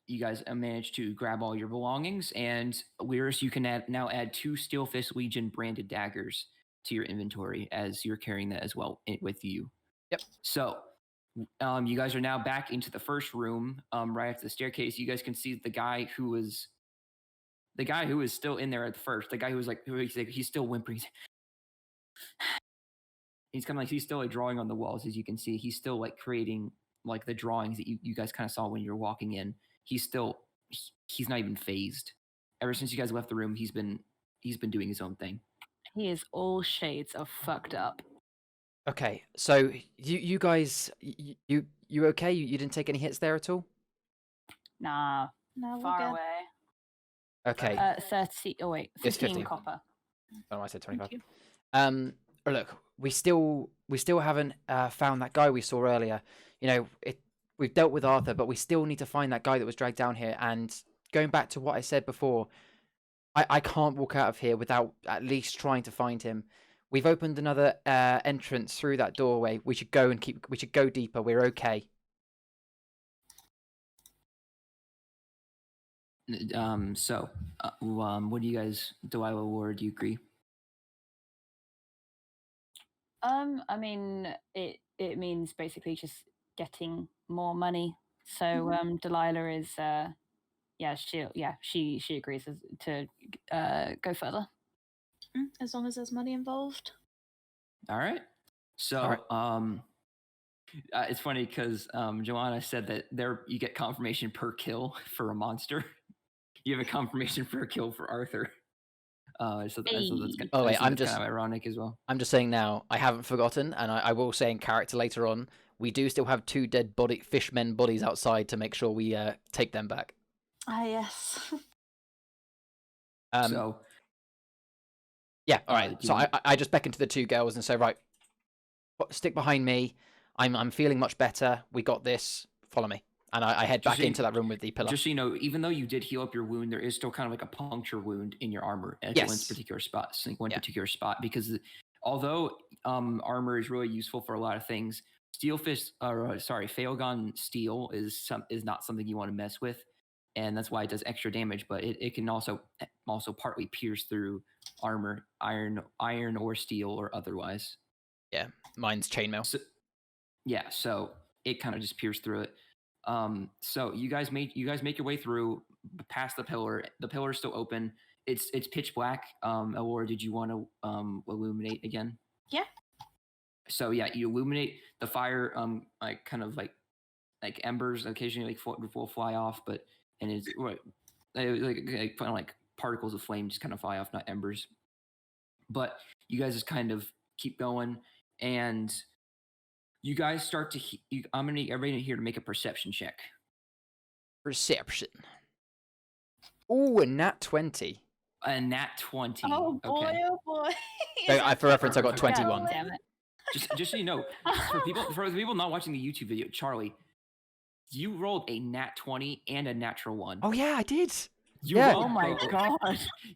You guys managed to grab all your belongings, and Lyris, you can now add 2 Steelfist Legion branded daggers to your inventory as you're carrying that as well with you. Yep. So you guys are now back into the first room, right after the staircase. You guys can see the guy who was still in there at first. The guy he's still whimpering. He's kind of he's still drawing on the walls, as you can see. He's still creating the drawings that you guys kind of saw when you were walking in. He's not even phased. Ever since you guys left the room, he's been doing his own thing. He is all shades of fucked up. Okay, so you guys, you okay? You didn't take any hits there at all? Nah, No, we're far good. away. Okay. 30. Oh wait, It's 15 copper. Oh, I said 25. Thank you. Look, we still haven't found that guy we saw earlier. We've dealt with Arthur, but we still need to find that guy that was dragged down here. And going back to what I said before, I can't walk out of here without at least trying to find him. We've opened another entrance through that doorway. We should go we should go deeper. We're okay. So, what do you guys, Delilah, Ward, do you agree? I mean, it means basically just getting more money. So, Delilah is, she agrees to go further. As long as there's money involved. All right. So, it's funny because Joanna said that you get confirmation per kill for a monster. You have a confirmation for a kill for Arthur. That's kind of ironic as well. I'm just saying now, I haven't forgotten, and I will say in character later on, we do still have 2 dead fishmen bodies outside to make sure we take them back. Ah, yes. So, yeah, all right. So I just beckon to the 2 girls and say, right, stick behind me. I'm feeling much better. We got this. Follow me. And I head back into that room with the pillar. Just so you know, even though you did heal up your wound, there is still kind of a puncture wound in your armor at one particular spot. Particular spot, because although armor is really useful for a lot of things, Failgun Steel is not something you want to mess with, and that's why it does extra damage. But it can also partly pierce through armor, iron or steel or otherwise. Yeah, mine's chainmail. So it kind of just pierced through it. So you guys make your way through past the pillar. The pillar is still open. It's pitch black. Or did you want to illuminate again? Yeah. So yeah, you illuminate the fire. Like kind of like embers occasionally will fly off, but it's like kind of like particles of flame just kind of fly off, not embers. But you guys just kind of keep going, and you guys start to. I'm gonna need everybody here to make a perception check. Perception. Ooh, a nat 20. A nat 20. Oh boy, okay. oh boy. For reference, I got Perfect. 21. Damn it. Just so you know, for the people not watching the YouTube video, Charlie, you rolled a nat 20 and a natural 1. Oh yeah, I did. Yeah. Oh my god.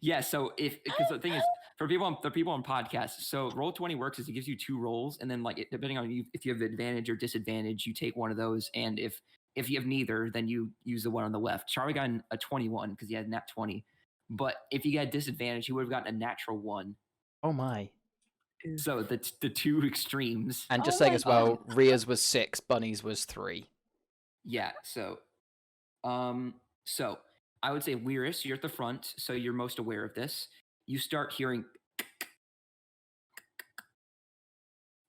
Yeah. So because the thing is, for people on podcasts, so roll 20 works is it gives you 2 rolls, and then like depending on if you have advantage or disadvantage, you take one of those, and if you have neither, then you use the one on the left. Charlie got a 21 because he had nat 20, but if he got disadvantage, he would have gotten a natural 1. Oh my. So the 2 extremes. And just Oh saying my as well, God. Ria's was 6, Bunny's was 3. Yeah. So I would say Lyris, you're at the front, so you're most aware of this. You start hearing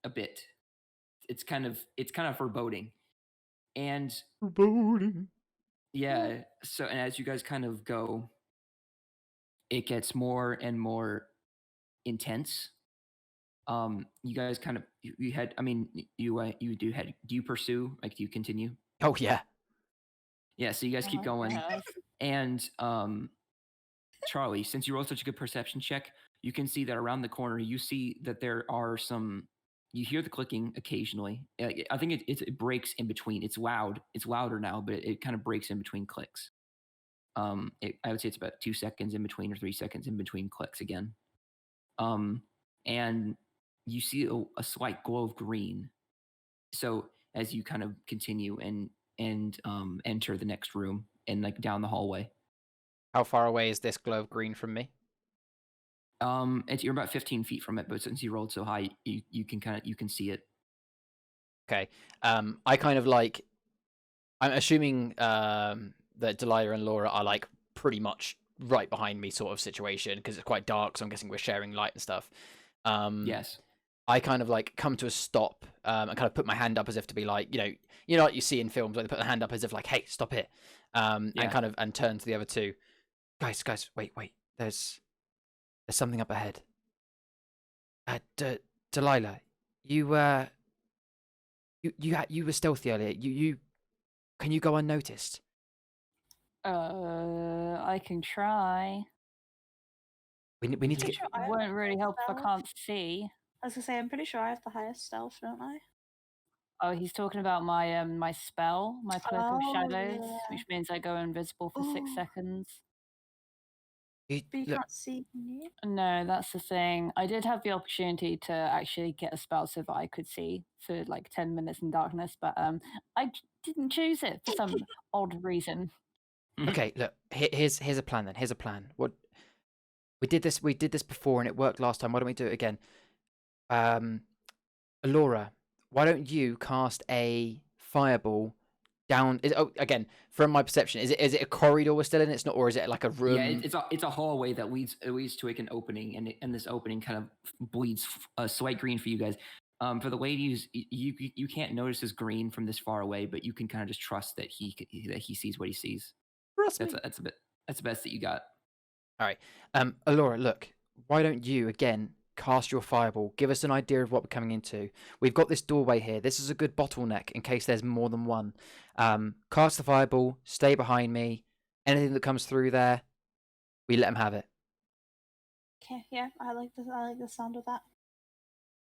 a bit. It's kind of foreboding. And Foreboding. yeah, so and as you guys kind of go, it gets more and more intense. You guys kind of you had do you pursue, like do you continue? Oh yeah. Yeah, so you guys keep going. Yes. And Charlie, since you rolled such a good perception check, you can see that around the corner, you see that there are some. You hear the clicking occasionally. I think it breaks in between. It's loud. It's louder now, but it kind of breaks in between clicks. I would say it's about 2 seconds in between or 3 seconds in between clicks again. And you see a slight glow of green. So as you kind of continue and enter the next room and like down the hallway. How far away is this glow of green from me? You're about 15 feet from it, but since you rolled so high, you can see it. Okay. I kind of like. I'm assuming that Delilah and Laura are like pretty much right behind me, sort of situation, because it's quite dark. So I'm guessing we're sharing light and stuff. Yes. I kind of like come to a stop and kind of put my hand up as if to be like, you know what you see in films where they put their hand up as if like, hey, stop it, and kind of turn to the other two. Guys, wait, there's something up ahead. Delilah, you were stealthy earlier. You can you go unnoticed? I can try. We need to get. Sure, I It won't have really help if I stealth. can't see. I was gonna say, I'm pretty sure I have the highest stealth, don't I? Oh, he's talking about my my spell, my cloak of Oh, shadows, yeah. which means I go invisible for 6 Ooh. seconds. You, But you look, can't see me. No, that's the thing. I did have the opportunity to actually get a spell so that I could see for like 10 minutes in darkness, but didn't choose it for some odd reason. okay, look. Here's a plan then. Here's a plan. What we did this before and it worked last time. Why don't we do it again? Laura, why don't you cast a fireball down? Again, from my perception, is it a corridor we're still in? It's not, or is it like a room? Yeah, it's a hallway that leads to like an opening, and this opening kind of bleeds a slight green for you guys. For the ladies, you can't notice this green from this far away, but you can kind of just trust that he sees what he sees. Trust me. That's the best that you got. All right. Laura, look. Why don't you again cast your fireball? Give us an idea of what we're coming into. We've got this doorway here. This is a good bottleneck in case there's more than one. Cast the fireball. Stay behind me. Anything that comes through there, we let him have it. Okay, yeah, I like the sound of that.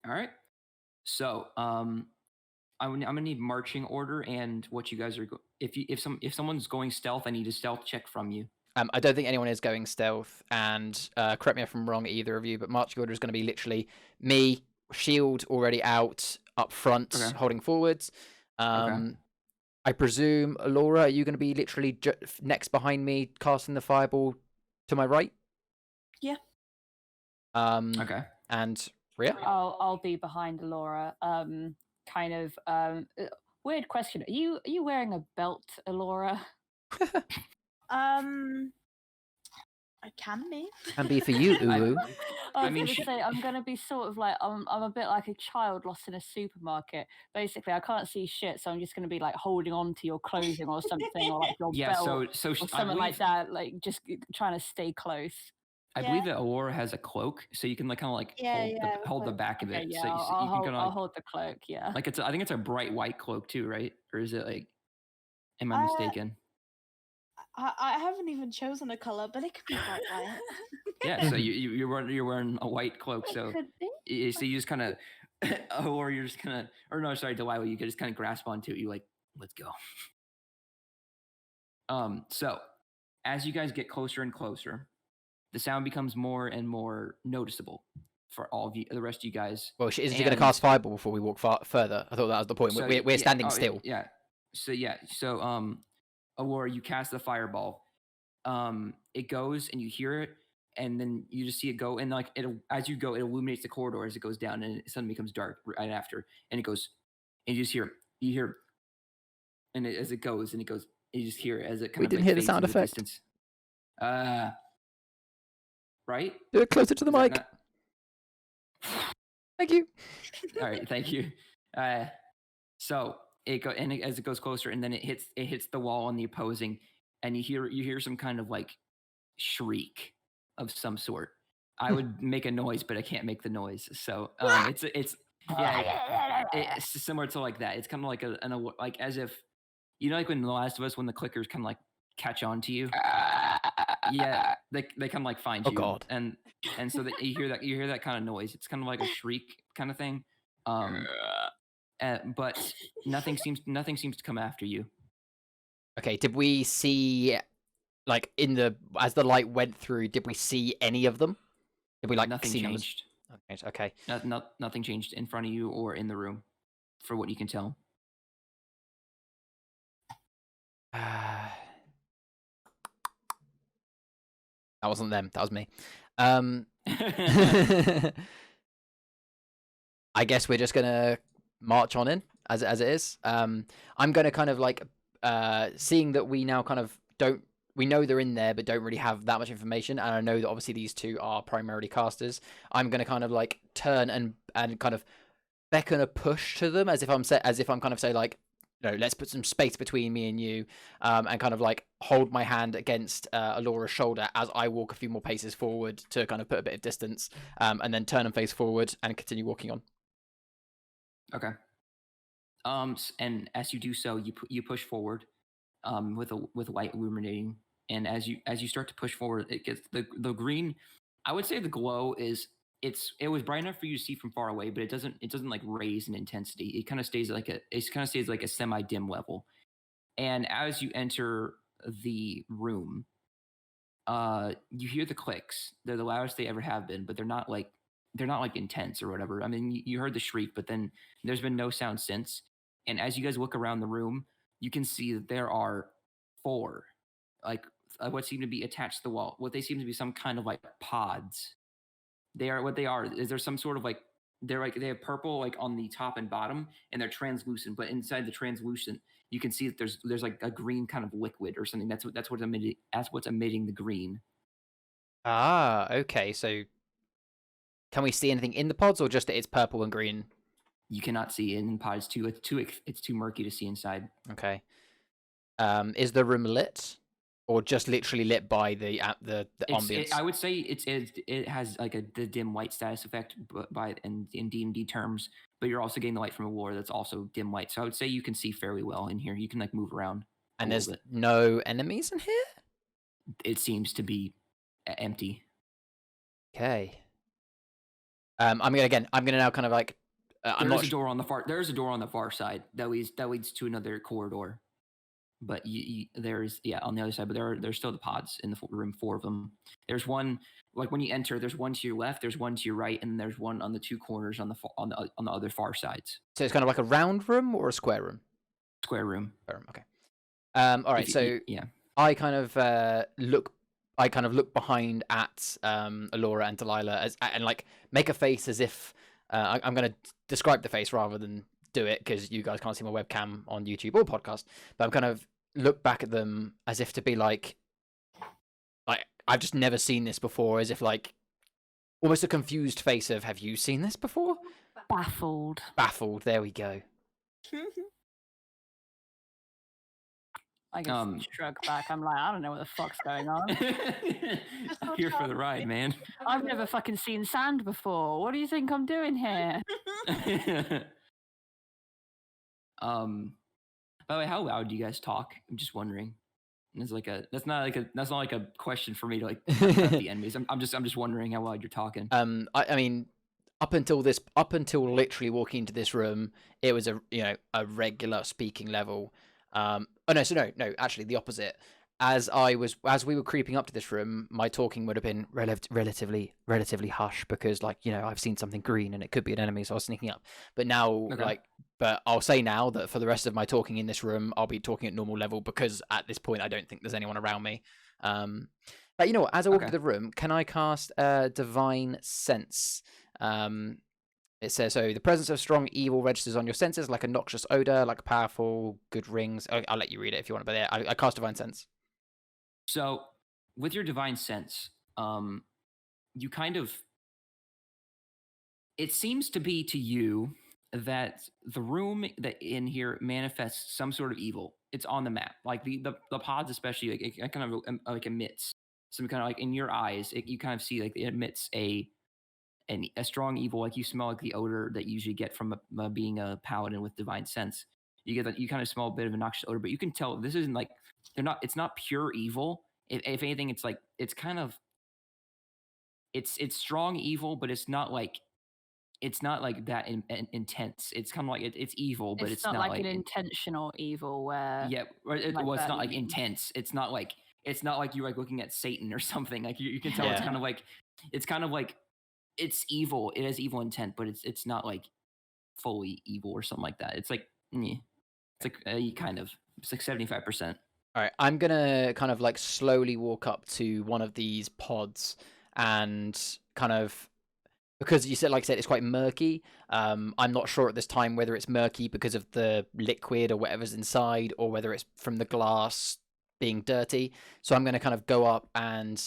All right. So, I'm gonna need marching order and what you guys are. If someone's going stealth, I need a stealth check from you. I don't think anyone is going stealth, and correct me if I'm wrong, either of you, but marching order is going to be literally me, shield already out, up front, Okay. holding forwards. I presume, Laura, are you going to be literally next behind me, casting the fireball to my right? Yeah. Okay. And Rhea? I'll be behind Laura. Weird question. Are you wearing a belt, Laura? I can be. Can be for you, Uwu. I was going to say, I'm going to be sort of like, I'm a bit like a child lost in a supermarket. Basically, I can't see shit, so I'm just going to be like holding on to your clothing or something, or like your belt so or something like that, like just trying to stay close. I believe that Aurora has a cloak, so you can like kind of like hold the back of it. Yeah, so you I'll, can I'll hold the cloak. Yeah. Like I think it's a bright white cloak too, right? Or is it like? Am I mistaken? I haven't even chosen a color, but it could be bright white. Yeah, so you're wearing a white cloak, so you just kind of, or you're just kind of, or no, sorry, Delilah, you could just kind of grasp onto it. You like, let's go. So as you guys get closer and closer, the sound becomes more and more noticeable for all of you, the rest of you guys. Well, isn't she going to cast fireball before we walk further? I thought that was the point. So, we're standing still. Yeah. So Aurora, you cast the fireball. It goes and you hear it, and then you just see it go, and like as you go, it illuminates the corridor as it goes down, and it suddenly becomes dark right after, and it goes, and you just hear, and as it goes, and it goes, you just hear it as it kind we of didn't like hear the sound effect. Distance. Right? Do it closer to the mic. Thank you. All right, thank you. So as it goes closer, and then it hits the wall on the opposing, and you hear some kind of like shriek of some sort. I would make a noise, but I can't make the noise. So it's similar to like that. It's kind of like like as if, you know, like when The Last of Us, when the clickers kind of like catch on to you. Yeah, they kind of like find you. God. And so that you hear that kind of noise. It's kind of like a shriek kind of thing. But nothing seems to come after you. Okay, did we see, like, as the light went through, did we see any of them? Did we like nothing see changed? Okay. Nothing changed in front of you or in the room, for what you can tell. That wasn't them. That was me. I guess we're just gonna march on in as it is. I'm gonna kind of like seeing that we now kind of we know they're in there, but don't really have that much information. And I know that obviously these two are primarily casters. I'm gonna kind of like turn and kind of beckon a push to them as if I'm kind of say like, no, let's put some space between me and you, and kind of like hold my hand against Alora's shoulder as I walk a few more paces forward to kind of put a bit of distance, and then turn and face forward and continue walking on. Okay. And as you do so, you push forward, with light illuminating, and as you start to push forward, it gets the green. I would say the glow is it was bright enough for you to see from far away, but it doesn't like raise in intensity. It kind of stays like a semi dim level. And as you enter the room, you hear the clicks. They're the loudest they ever have been, but they're not like intense or whatever. I mean, you heard the shriek, but then there's been no sound since. And as you guys look around the room, you can see that there are 4, like what seem to be attached to the wall. What they seem to be some kind of like pods. They are is there some sort of like, they have purple like on the top and bottom, and they're translucent, but inside the translucent you can see that there's like a green kind of liquid or something. That's what's emitting the green. Ah, okay. So can we see anything in the pods, or just that it's purple and green? You cannot see in pods too. It's too murky to see inside. Okay. Is the room lit, or just literally lit by the ambience? I would say it has like the dim light status effect, by in D&D terms. But you're also getting the light from a war that's also dim light. So I would say you can see fairly well in here. You can like move around. And there's no enemies in here? It seems to be empty. Okay. I'm gonna now kind of like. There's a door on the far side that leads to another corridor. but there's on the other side, but there's still the pods in the room, 4 of them. There's one like when you enter, there's one to your left, there's one to your right, and there's one on the 2 corners on the other far sides. So it's kind of like a round room or a square room? Square room. Square room. Okay. All right. So yeah, I kind of look behind at Alora and Delilah and like make a face as if I'm going to describe the face rather than do it because you guys can't see my webcam on YouTube or podcast. But I'm kind of look back at them as if to be like I've just never seen this before, as if like almost a confused face of have you seen this before? Baffled. Baffled. There we go. I just shrug back. I'm like, I don't know what the fuck's going on. I'm here for the ride, man. I've never fucking seen sand before. What do you think I'm doing here? By the way, how loud do you guys talk? I'm just wondering. It's like that's not like a question for me to like the enemies. I'm just wondering how loud you're talking. I mean, up until literally walking into this room, it was a regular speaking level. No, actually the opposite. As we were creeping up to this room, my talking would have been relatively hush because I've seen something green and it could be an enemy, so I was sneaking up. But now but I'll say now that for the rest of my talking in this room, I'll be talking at normal level because at this point I don't think there's anyone around me. But you know what? As I walk into the room, can I cast Divine Sense? It says, so the presence of strong evil registers on your senses like a noxious odor, like powerful good rings. I'll let you read it if you want, but yeah, I cast Divine Sense. So with your Divine Sense, you kind of, it seems to be to you that the room that in here manifests some sort of evil. It's on the map, like the pods especially, like it kind of like emits some kind of like in your eyes. You kind of see like it emits a strong evil, like you smell like the odor that you usually get from being a paladin with Divine Sense. You get that you kind of smell a bit of a noxious odor, but you can tell this isn't like it's not pure evil. If anything, it's like it's kind of it's strong evil, but it's not like that intense. It's kind of like it's evil, but it's not like an intentional evil where it's not like intense. It's not like you're like looking at Satan or something. Like you can tell it's kind of like it's evil. It has evil intent, but it's not like fully evil or something like that. It's like it's like it's like 75%. All right, I'm gonna kind of like slowly walk up to one of these pods and kind of, because you said, like I said, it's quite murky. I'm not sure at this time whether it's murky because of the liquid or whatever's inside, or whether it's from the glass being dirty. So I'm going to kind of go up and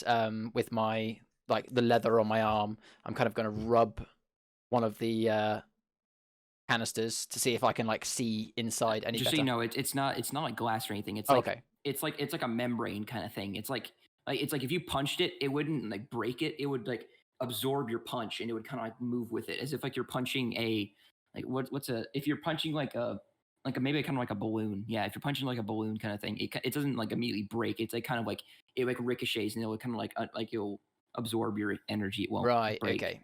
with my the leather on my arm, I'm kind of going to rub one of the canisters to see if I can see inside any. Just better. So you know, it's not like glass or anything. It's okay. It's like a membrane kind of thing. It's like if you punched it, it wouldn't like break it. It would like absorb your punch and it would kind of like move with it, as if like you're punching a if you're punching maybe kind of like a balloon. Yeah, if you're punching like a balloon kind of thing, it doesn't like immediately break. It's like kind of like it like ricochets and it'll kind of like you'll absorb your energy. It won't break. Okay.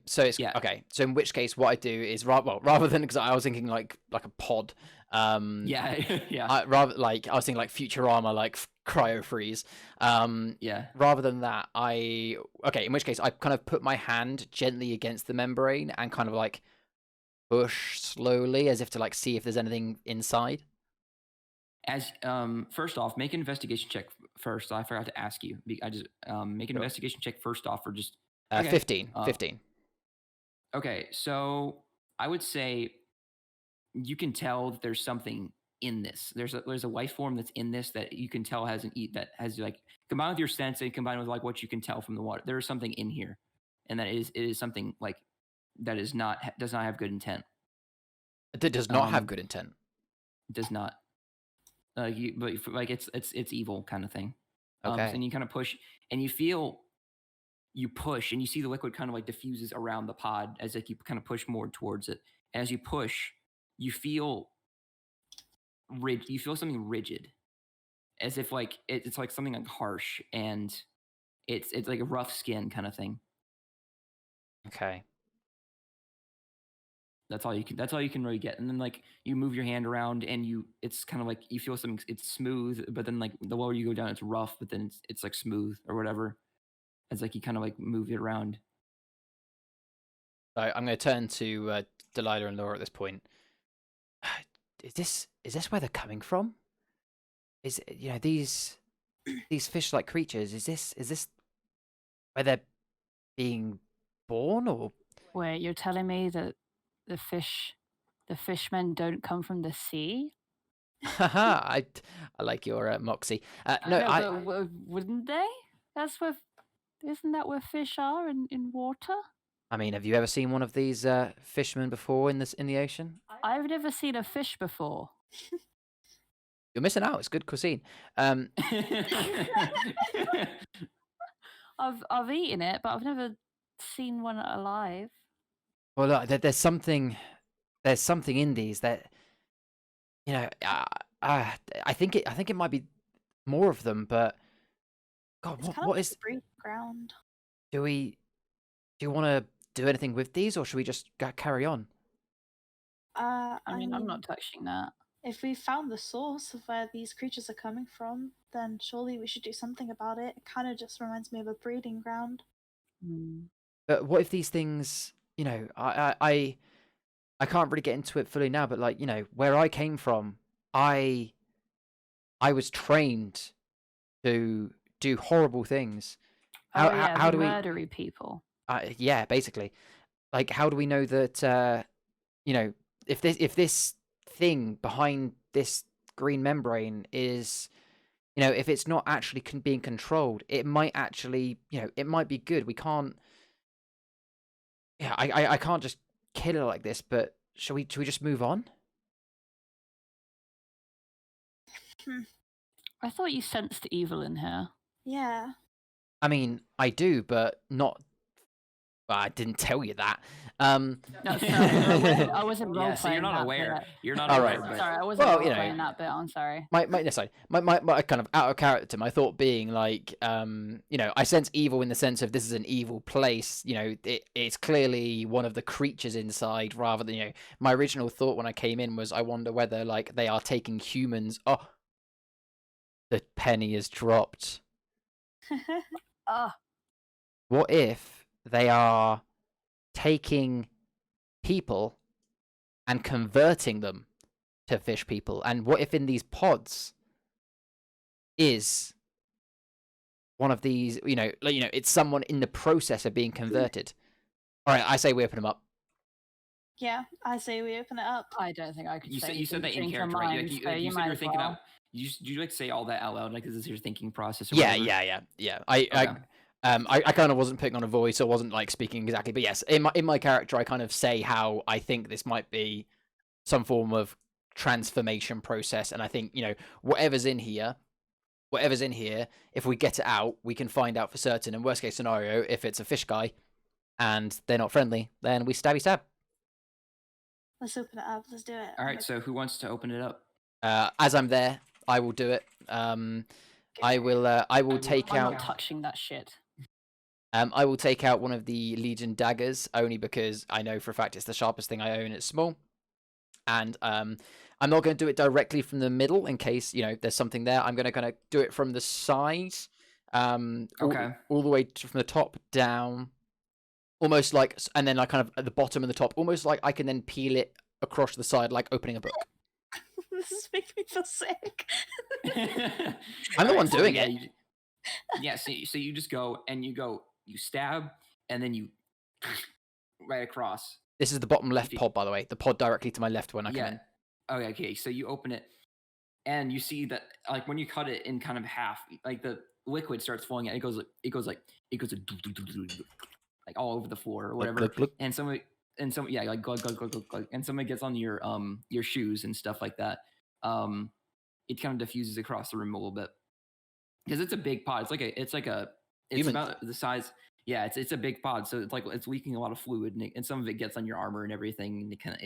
So it's okay. So in which case, what I do is rather than, because I was thinking like a pod. Yeah. Rather I was thinking like Futurama, like cryo freeze. Rather than that, in which case I kind of put my hand gently against the membrane and kind of like push slowly as if to like see if there's anything inside. As first off, make an investigation check first. I forgot to ask you. I just make an investigation check first off, or just 15. Okay, so I would say you can tell that there's something in this. There's a life form that's in this that you can tell that has like combined with your sense and combined with like what you can tell from the water. There is something in here, and that it is something like that does not have good intent. It does not have good intent. It does not. But like it's evil kind of thing. Okay. And you kind of push, and you push, and you see the liquid kind of like diffuses around the pod as like you kind of push more towards it. And as you push, you feel something rigid, as if like it's like something like harsh, and it's like a rough skin kind of thing. Okay. That's all you can. That's all you can really get. And then like you move your hand around, and it's kind of like you feel something. It's smooth, but then like the lower you go down, it's rough. But then it's like smooth or whatever. It's like you kind of like move it around. So I'm going to turn to Delilah and Laura at this point. Is this where they're coming from? Is these fish-like creatures? Is this where they're being born, or? Wait, you're telling me that the fishmen don't come from the sea? Haha, I like your moxie. No, but wouldn't they? Isn't that where fish are in water? I mean, have you ever seen one of these fishermen before in the ocean? I've never seen a fish before. You're missing out. It's good cuisine. I've eaten it, but I've never seen one alive. Well, look, there's something in these that I think it might be more of them, but God, what is breed ground? Do you want to do anything with these, or should we just carry on? I mean, I'm not touching that. If we found the source of where these creatures are coming from, then surely we should do something about it. It kind of just reminds me of a breeding ground. But what if these things, I can't really get into it fully now, but like, where I came from, I was trained to do horrible things. How do we murdery people? Yeah, basically. Like, how do we know that if this thing behind this green membrane is, if it's not actually being controlled, it might actually, it might be good. We can't. Yeah, I can't just kill it like this. But should we just move on? I thought you sensed evil in here. Yeah. I mean, I do, but not. Well, I didn't tell you that. No, sorry, I wasn't role playing. So you're not aware. Bit. You're not All aware. right. But... Sorry, I wasn't role playing that bit. I'm sorry. My kind of out of character. My thought being like, I sense evil in the sense of this is an evil place. It's clearly one of the creatures inside, rather than My original thought when I came in was, I wonder whether like they are taking humans. Oh, the penny is dropped. What if they are taking people and converting them to fish people? And what if in these pods is one of these, it's someone in the process of being converted? All right, I say we open them up. Yeah, I say we open it up. I don't think I could. You said that in character, right? You said you were thinking out. You like say all that out loud, like this is your thinking process. Or Yeah. I kind of wasn't putting on a voice, or wasn't like speaking exactly, but yes, in my character, I kind of say how I think this might be some form of transformation process, and I think whatever's in here, if we get it out, we can find out for certain. And worst case scenario, if it's a fish guy and they're not friendly, then we stabby stab. Let's open it up. Let's do it. All right. So who wants to open it up? As I'm there, I will do it. I will take out. I'm not touching that shit. I will take out one of the Legion daggers, only because I know for a fact it's the sharpest thing I own. It's small, and I'm not going to do it directly from the middle in case there's something there. I'm going to kind of do it from the side, okay, all the way from the top down, almost like, and then like kind of at the bottom and the top, almost like I can then peel it across the side like opening a book. This is making me feel sick. I'm the one doing it. Yeah, so you just go and you stab, and then you right across. This is the bottom left pod, by the way. The pod directly to my left when I come in. Okay, so you open it, and you see that like when you cut it in kind of half, like the liquid starts flowing out. It goes like all over the floor or whatever. Glug, glug. And some yeah, like glug glug glug glug glug. And somebody gets on your shoes and stuff like that. It kind of diffuses across the room a little bit. Because it's a big pod. It's about the size. Yeah, it's a big pod, so it's leaking a lot of fluid, and some of it gets on your armor and everything, and it kind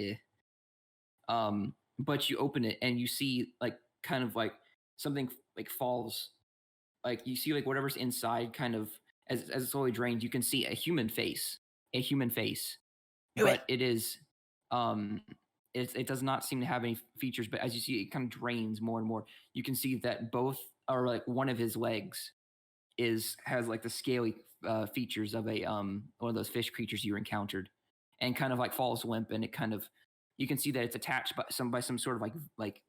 of But you open it and you see like kind of like something like falls, like you see like whatever's inside kind of as it slowly drains. You can see a human face, but it is it does not seem to have any features, but as you see, it kind of drains more and more. You can see that both, or like one of his legs has like the scaly features of a one of those fish creatures you encountered, and kind of like falls limp, and it kind of, you can see that it's attached by some sort of like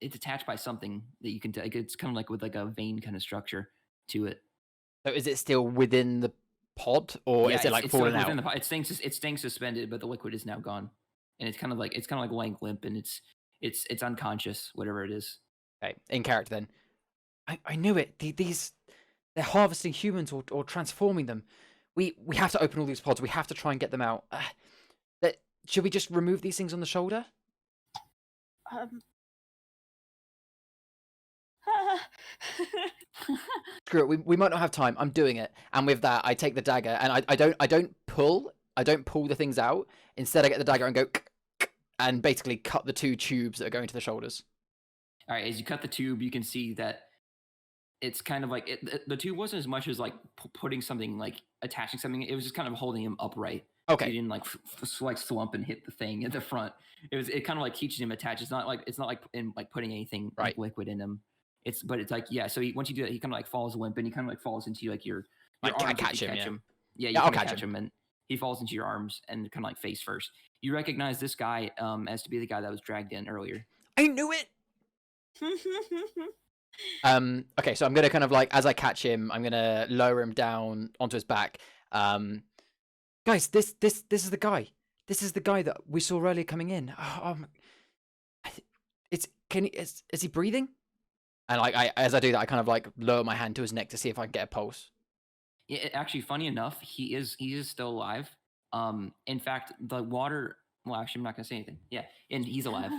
it's attached by something that you can like, it's kind of like with like a vein kind of structure to it. So is it still within the pod, or is it like it's falling still out? within the pod. It's staying suspended, but the liquid is now gone, and it's kind of like laying limp, and it's unconscious, whatever it is. Okay, in character then. I knew it. They're harvesting humans or transforming them. We have to open all these pods. We have to try and get them out. Should we just remove these things on the shoulder? Screw it. We might not have time. I'm doing it. And with that, I take the dagger, and I don't pull the things out. Instead, I get the dagger and go and basically cut the 2 tubes that are going to the shoulders. All right, as you cut the tube, you can see that it's kind of like the tube wasn't as much as like putting something, like attaching something. It was just kind of holding him upright. Okay. So he didn't like slump and hit the thing at the front. It kind of like keeps him attached. It's not like putting anything like liquid in him. It's like, yeah. So once you do that, he kind of like falls limp, and he kind of like falls into like your arms. I catch him. Yeah, you I'll catch him, and he falls into your arms and kind of like face first. You recognize this guy as to be the guy that was dragged in earlier. I knew it. Okay, so I'm gonna kind of like, as I catch him, I'm gonna lower him down onto his back. Guys, this is the guy. This is the guy that we saw earlier coming in. Is he breathing? And like as I do that, I kind of like lower my hand to his neck to see if I can get a pulse. Yeah, actually, funny enough, he is still alive. In fact, the water. Well, actually, I'm not gonna say anything. Yeah, and he's alive.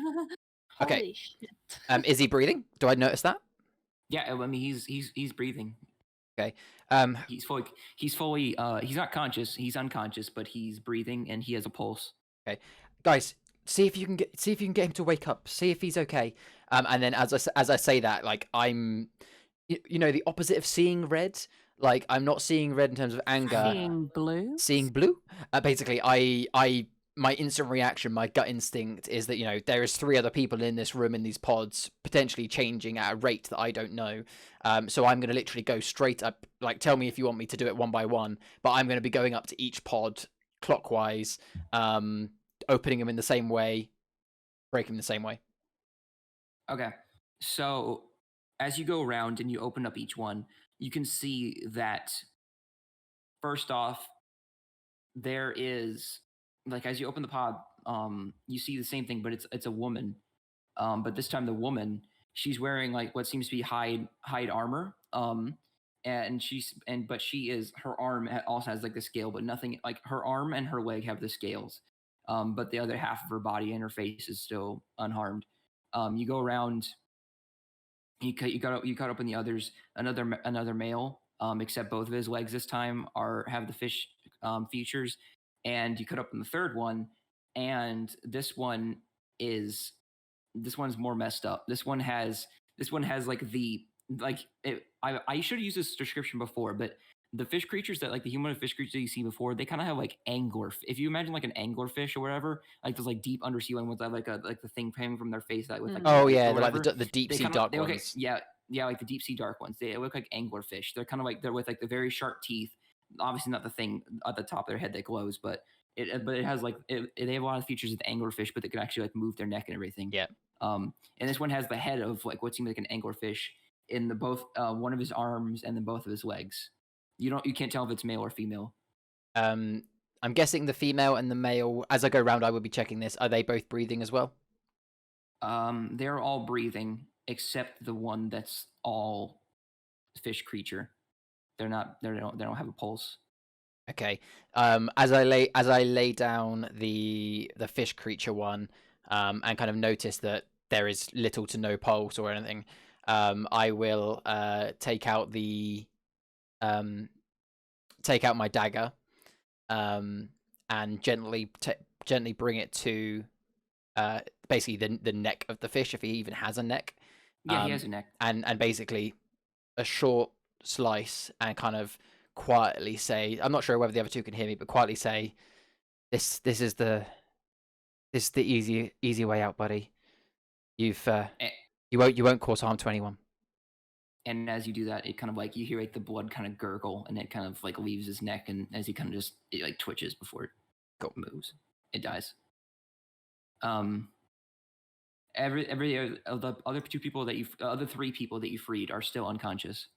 Okay. Holy shit. Is he breathing? Do I notice that? Yeah, I mean, he's breathing. Okay. He's fully he's not conscious. He's unconscious, but he's breathing and he has a pulse. Okay, guys, see if you can get him to wake up. See if he's okay. And then as I say that, like I'm, you know, the opposite of seeing red. Like I'm not seeing red in terms of anger. Seeing blue. Seeing blue. Basically, my instant reaction, my gut instinct is that, you know, there is 3 other people in this room in these pods, potentially changing at a rate that I don't know. So I'm going to literally go straight up, like, tell me if you want me to do it one by one, but I'm going to be going up to each pod clockwise, opening them in the same way, breaking them the same way. Okay. So as you go around and you open up each one, you can see that first off, there is, like, as you open the pod, you see the same thing, but it's a woman. But this time the woman, she's wearing like what seems to be hide armor. And but she is, her arm also has like the scale, but nothing, like her arm and her leg have the scales. But the other half of her body and her face is still unharmed. You go around, you cut open the others, another male, except both of his legs this time have the fish features. And you cut up in the third one, and this one's more messed up. This one has like I should have used this description before, but the fish creatures that, like the humanoid fish creatures that you see before, they kind of have like if you imagine like an anglerfish or whatever, like those like deep undersea ones with like the thing hanging from their face that with like like the deep sea dark ones. Like, like the deep sea dark ones. They look like anglerfish. They're kind of like, they're with like the very sharp teeth. Obviously not the thing at the top of their head that glows, but it has like they have a lot of features of the anglerfish, but they can actually like move their neck and everything. Yeah. And this one has the head of like what seems like an anglerfish in the both one of his arms and then both of his legs. You can't tell if it's male or female. I'm guessing the female and the male. As I go around, I will be checking this. Are they both breathing as well? They're all breathing except the one that's all fish creature. They don't have a pulse. Okay. As I lay down the fish creature one, and kind of notice that there is little to no pulse or anything, I will take out my dagger, and gently bring it to basically the neck of the fish, if he even has a neck. Yeah, he has a neck. And basically a short slice, and kind of quietly say, I'm not sure whether the other 2 can hear me, but quietly say, this is the It's the easy way out, buddy. You've Eh, you won't cause harm to anyone. And as you do that, it kind of like you hear like the blood kind of gurgle, and it kind of like leaves his neck, and as he kind of just it like twitches before it moves, it dies. Every of the other two people that other three people that you freed are still unconscious.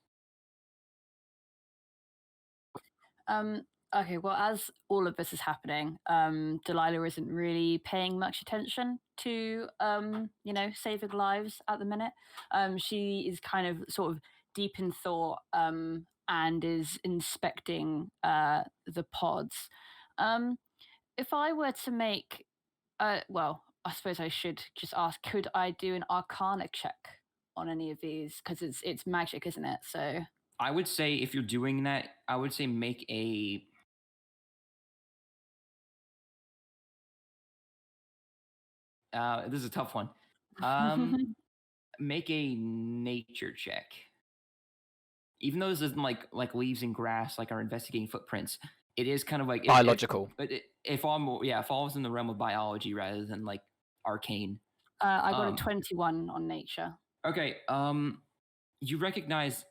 Okay, well, as all of this is happening, Delilah isn't really paying much attention to, saving lives at the minute. She is kind of sort of deep in thought, and is inspecting the pods. If I were to make, well, I suppose I should just ask, could I do an Arcana check on any of these? Because it's magic, isn't it? So I would say if you're doing that, I would say make a. This is a tough one. Make a nature check. Even though this isn't like leaves and grass, like our investigating footprints, it is kind of like Biological. It falls in the realm of biology rather than like arcane. I got a 21 on nature. Okay. You recognize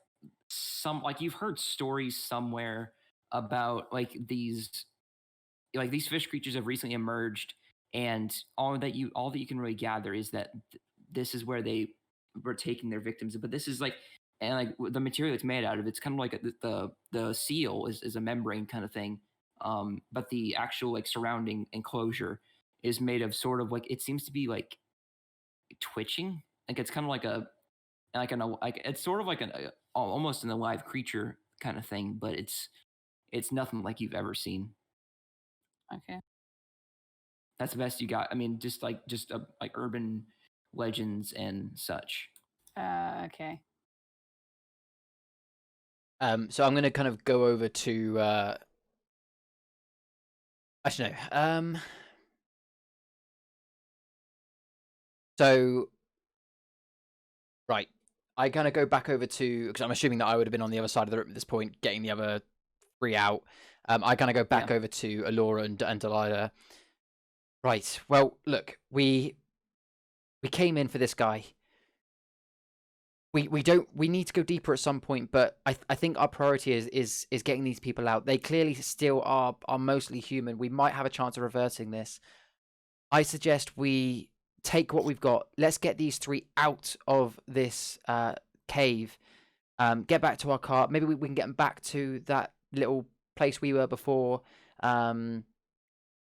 you've heard stories somewhere about these fish creatures have recently emerged, and all that you can really gather is that this is where they were taking their victims. But this is the material it's made out of, it's kind of like the seal is a membrane kind of thing, but the actual surrounding enclosure is made of sort of it seems to be twitching, it's kind of it's sort of almost an alive creature kind of thing, but it's nothing like you've ever seen. Okay. That's the best you got. I mean, just urban legends and such. Okay. So I'm going to kind of go over to. Actually, no. So, right. I kind of go back over to, because I'm assuming that I would have been on the other side of the room at this point, getting the other three out. I kind of go back over to Alora and Delilah. Right. Well, look, we came in for this guy. We need to go deeper at some point, but I think our priority is getting these people out. They clearly still are mostly human. We might have a chance of reversing this. I suggest we take what we've got. Let's get these three out of this cave. Get back to our car. Maybe we can get them back to that little place we were before. And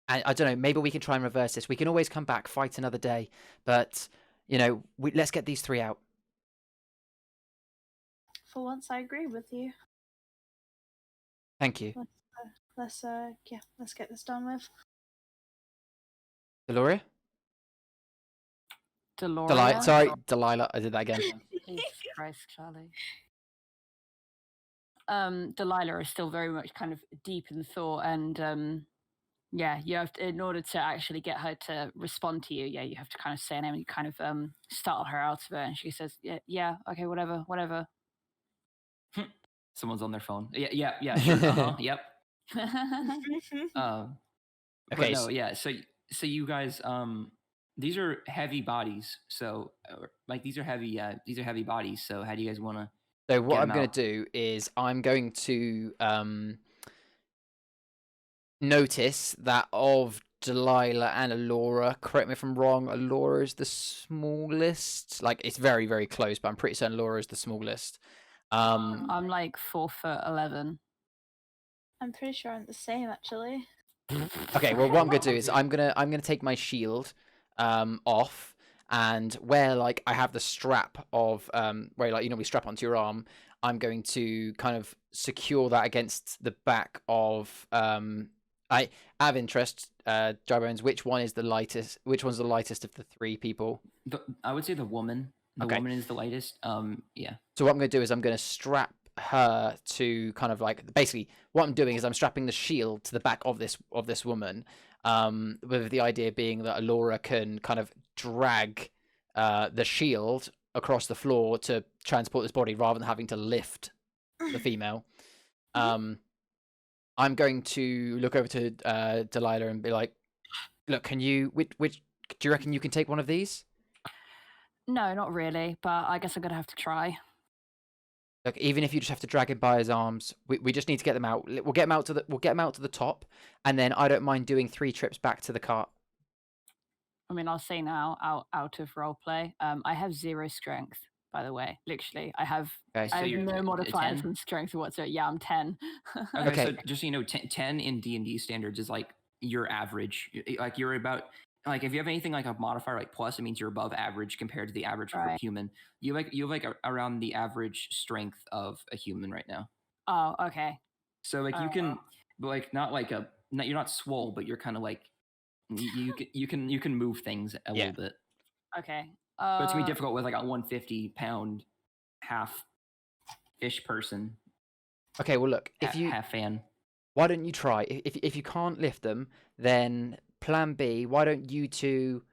I don't know. Maybe we can try and reverse this. We can always come back, fight another day. But let's get these three out. For once, I agree with you. Thank you. Let's get this done with. Deloria? Deloria? Sorry, Delilah. I did that again. Jesus Christ, Charlie. Delilah is still very much kind of deep in thought, and you have to, in order to actually get her to respond to you, you have to kind of say her name and you kind of startle her out of it, and she says, yeah, okay, whatever. Someone's on their phone. Yeah, sure. Yep. Okay. No, yeah. So you guys, these are heavy bodies. So these are heavy bodies. So how do you guys want to? So what I'm going to do is I'm going to notice that of Delilah and Alora. Correct me if I'm wrong. Alora is the smallest. It's very, very close, but I'm pretty certain Alora is the smallest. I'm 4'11". I'm pretty sure I'm the same, actually. Okay, well, what I'm gonna do is I'm gonna take my shield off, and where I have the strap of where we strap onto your arm, I'm going to kind of secure that against the back of I have interest, Drybones. Which one's the lightest of the three people? I would say the woman. The woman is the lightest. Yeah. So what I'm going to do is I'm going to strap her to kind of basically what I'm doing is I'm strapping the shield to the back of this woman, with the idea being that Alora can kind of drag the shield across the floor to transport this body rather than having to lift the female. I'm going to look over to Delilah and be like, look, can you? Which do you reckon you can take one of these? No, not really, but I guess I'm gonna have to try. Look, even if you just have to drag him by his arms, we just need to get them out. We'll get him out to the top, and then I don't mind doing 3 trips back to the cart. I mean, I'll say now, out of roleplay, I have 0 strength. By the way, literally, I have Okay. So I have you're no modifiers 10? on strength whatsoever. Yeah, I'm 10. Okay, so Okay. just so you know, 10 in D&D standards is like your average. Like you're about like if you have anything like a modifier like plus, it means you're above average compared to the average for a Right. human. You have like around the average strength of a human right now. Oh, okay. So like you Oh, can, but like not like you're not swole, but you're kind of like you can move things a Yeah. little bit. Okay. But it's gonna be difficult with like a 150-pound half fish person, Okay. Well, look, if you half fan. why don't you try? If you can't lift them, then plan B. Why don't you two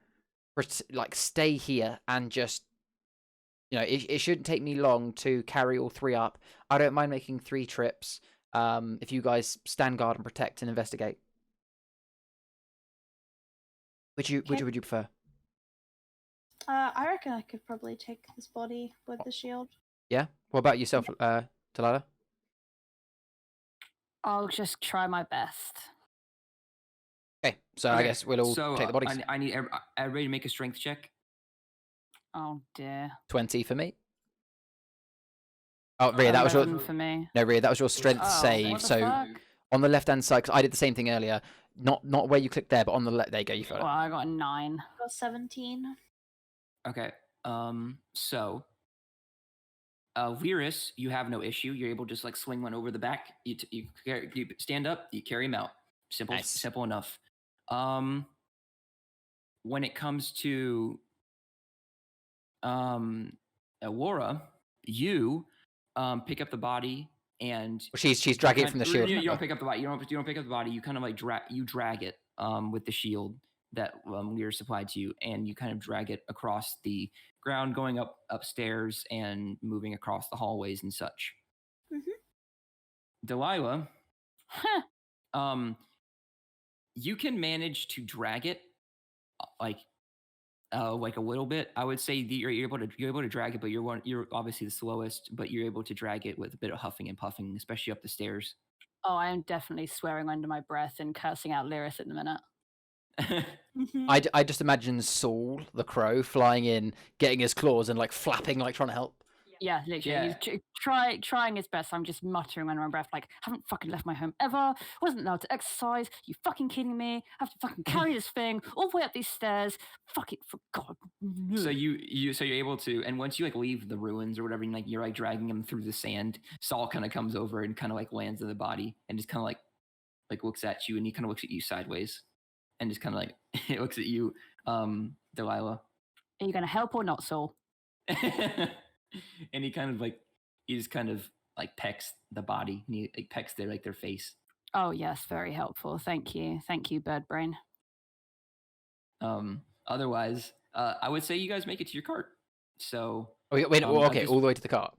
like stay here and just it shouldn't take me long to carry all 3 up. I don't mind making 3 trips. If you guys stand guard and protect and investigate, which would you prefer? I reckon I could probably take this body with the shield. Yeah. What about yourself, Delilah? I'll just try my best. Okay. So I Okay, guess we'll all so take the bodies. I need everybody to make a strength check. Oh dear. 20 for me. Oh, Rhea, that was your 11 for me. no, Rhea, that was your strength Oh, save. what the So fuck? on the left-hand side, because I did the same thing earlier. Not where you clicked there, but on the left. There you go. You got Well, it. I got a 9. Got 17. Okay. So Lyris, you have no issue. You're able to just like swing one over the back. You stand up. You carry him out. Nice. Simple enough. When it comes to Aurora, you pick up the body and Well, she's dragging it from the shield. You don't Okay. pick up the body. You don't pick up the body. You kind of like drag it with the shield that Lyris supplied to you, and you kind of drag it across the ground, going upstairs and moving across the hallways and such. Mhm. Delilah, you can manage to drag it like a little bit. I would say that you're able to drag it, but you're obviously the slowest, but you're able to drag it with a bit of huffing and puffing, especially up the stairs. Oh, I am definitely swearing under my breath and cursing out Lyris at the minute. Mhm. I just imagine Saul the crow flying in, getting his claws and like flapping, like trying to help. Yeah, literally. He's trying his best. I'm just muttering under my breath, like, haven't fucking left my home ever. Wasn't allowed to exercise. You fucking kidding me? I have to fucking carry this thing all the way up these stairs. Fuck it, for God. So you're able to, and once you like leave the ruins or whatever, and like you're like dragging him through the sand, Saul kind of comes over and kind of like lands in the body and just kind of like looks at you, and he kind of looks at you sideways and just kind of like it looks at you, Delilah. Are you going to help or not, Saul? And he just kind of like pecks the body, and he like pecks their face. Oh, yes, very helpful. Thank you, bird brain. Otherwise, I would say you guys make it to your cart. So Oh, wait, okay, all the way to the cart.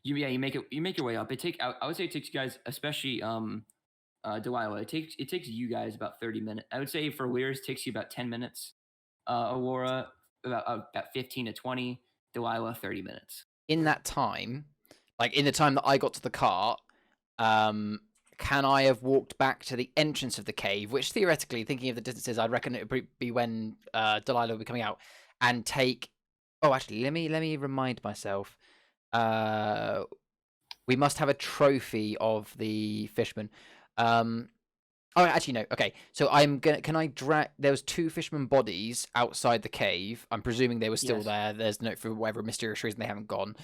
you make your way up. I would say it takes you guys, especially Delilah. It takes you guys about 30 minutes. I would say for Lyris it takes you about 10 minutes. Aurora about 15 to 20. Delilah 30 minutes. In that time, like in the time that I got to the cart, can I have walked back to the entrance of the cave, which theoretically, thinking of the distances, I'd reckon it would be when Delilah would be coming out, and take... Oh, actually, let me remind myself. We must have a trophy of the fishman. Oh, actually, no. Okay, so can I drag... There was 2 fisherman bodies outside the cave. I'm presuming they were still there. There's no... For whatever mysterious reason, they haven't gone.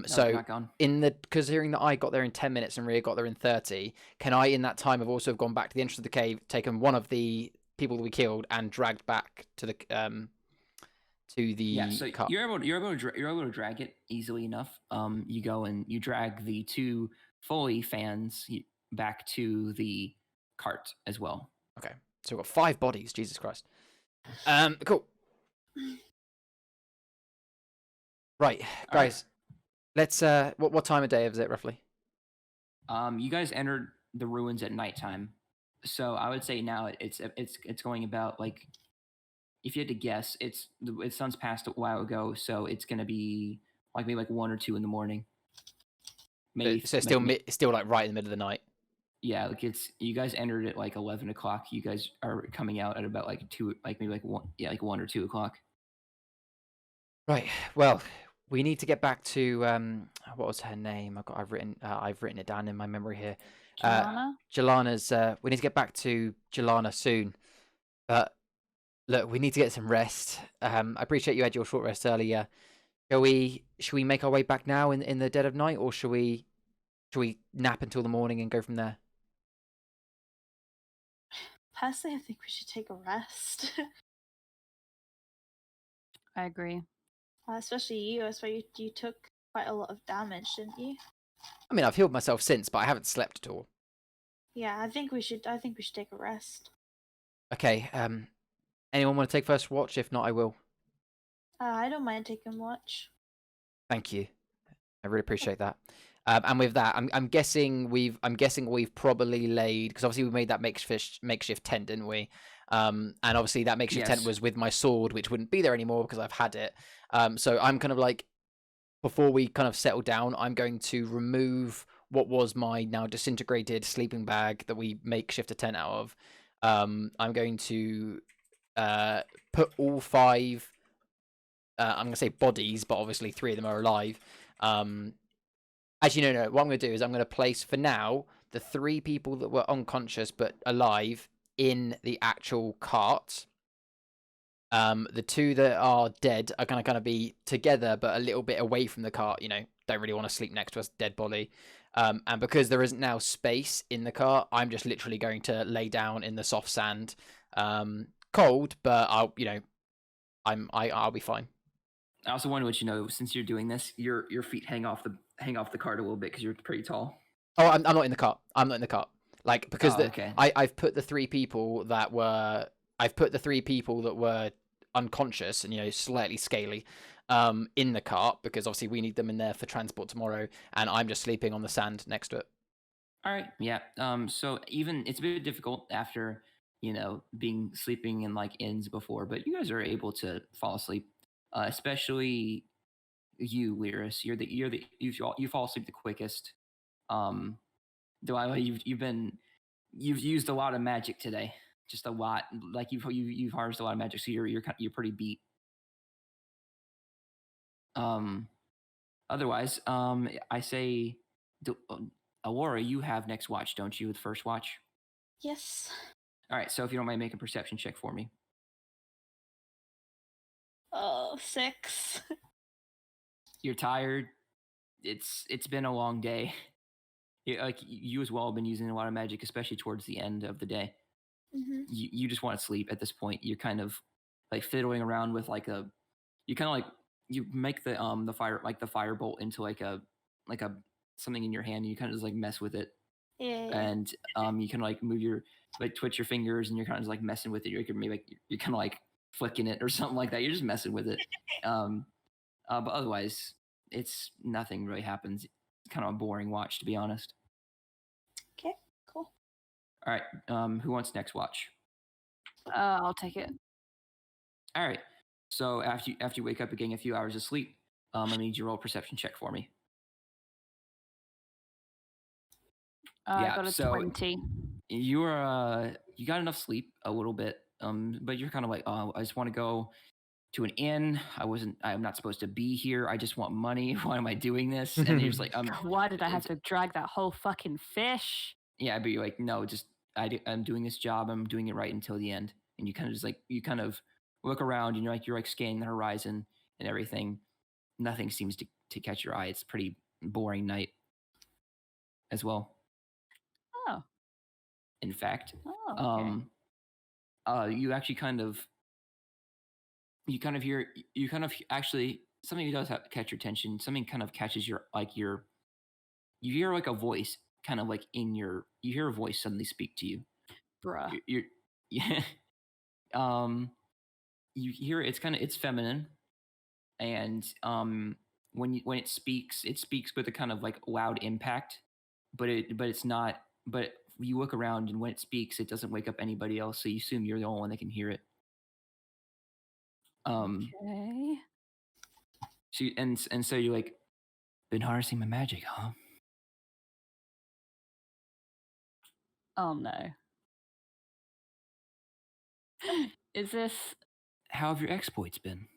So considering that I got there in 10 minutes and Rhea got there in 30, can I in that time have also gone back to the entrance of the cave, taken one of the people that we killed and dragged back to the so cart? you're able to drag it easily enough. You go and you drag the 2 Foley fans back to the cart as well. Okay, so we've got 5 bodies. Jesus Christ. Cool. Right, guys. Let's what time of day is it roughly? You guys entered the ruins at nighttime. So I would say now it's going about like, if you had to guess, the sun's passed a while ago, so it's gonna be like maybe like 1 or 2 in the morning. Maybe So it's still like right in the middle of the night. yeah, like you guys entered at like 11 o'clock. You guys are coming out at about like 2, like maybe like 1, yeah, like 1 or 2 o'clock. Right. Well, we need to get back to what was her name? I've written it down in my memory here. Jelana? Jelana's. We need to get back to Jelana soon. But look, we need to get some rest. I appreciate you had your short rest earlier. Should we make our way back now in the dead of night, or should we nap until the morning and go from there? Personally, I think we should take a rest. I agree. Especially you. I suppose you took quite a lot of damage, didn't you? I mean, I've healed myself since, but I haven't slept at all. Yeah, I think we should take a rest. Okay. Anyone want to take first watch? If not, I will. I don't mind taking watch. Thank you. I really appreciate that. And with that, I'm guessing we've probably laid, because obviously we made that makeshift tent, didn't we? And obviously that makeshift tent Yes. was with my sword, which wouldn't be there anymore because I've had it. So I'm kind of like, before we kind of settle down, I'm going to remove what was my now disintegrated sleeping bag that we makeshift a tent out of. I'm going to put all 5. I'm going to say bodies, but obviously 3 of them are alive. Actually, no. What I'm going to do is I'm going to place, for now, the 3 people that were unconscious but alive in the actual cart. The 2 that are dead are going to kind of be together, but a little bit away from the cart. Don't really want to sleep next to a dead body. And because there isn't now space in the cart, I'm just literally going to lay down in the soft sand. Cold, but I'll be fine. I also wanted to let you know, since you're doing this, your feet hang off the cart a little bit because you're pretty tall. Oh, I'm not in the cart. I'm not in the cart. Like, because okay. I've put the 3 people that were unconscious and slightly scaly in the cart, because obviously we need them in there for transport tomorrow, and I'm just sleeping on the sand next to it. All right, yeah. So even it's a bit difficult after sleeping in like inns before, but you guys are able to fall asleep. Especially you, Lyris. You fall asleep the quickest. Delilah, you've used a lot of magic today, just a lot. Like you've harvested a lot of magic, so you're pretty beat. Otherwise, I say, Alora, you have next watch, don't you? With first watch. Yes. All right. So if you don't mind, make a perception check for me. Oh, 6. You're tired. It's been a long day. Like you as well have been using a lot of magic, especially towards the end of the day. Mm-hmm. You just want to sleep at this point. You're kind of like fiddling around with you make the firebolt into like a something in your hand, and you kind of just like mess with it. Yeah. And you can like move twitch your fingers, and you're kind of just like messing with it. You're kind of like flicking it or something like that. You're just messing with it. But otherwise, it's nothing really happens. It's kind of a boring watch, to be honest. Okay, cool. All right. Who wants next watch? I'll take it. All right. So after you wake up and getting a few hours of sleep, I need you to roll a perception check for me. I got a 20. You got enough sleep a little bit, but you're kind of like, oh, I just want to go to an inn. I'm not supposed to be here. I just want money. Why am I doing this? And you're just like, why did I have to drag that whole fucking fish? Yeah, but you're like, no, just I'm doing this job. I'm doing it right until the end. And you kind of look around, and you're like scanning the horizon and everything. Nothing seems to catch your eye. It's a pretty boring night as well. Oh. In fact, okay. You actually actually something does catch your attention. Something kind of catches you hear like a voice kind of like you hear a voice suddenly speak to you. Bruh. Yeah. You hear it's feminine, and when it speaks with a kind of like loud impact, but it's not. But you look around, and when it speaks, it doesn't wake up anybody else. So you assume you're the only one that can hear it. Okay. So you're like, been harnessing my magic, huh? Oh no. Is this How have your exploits been?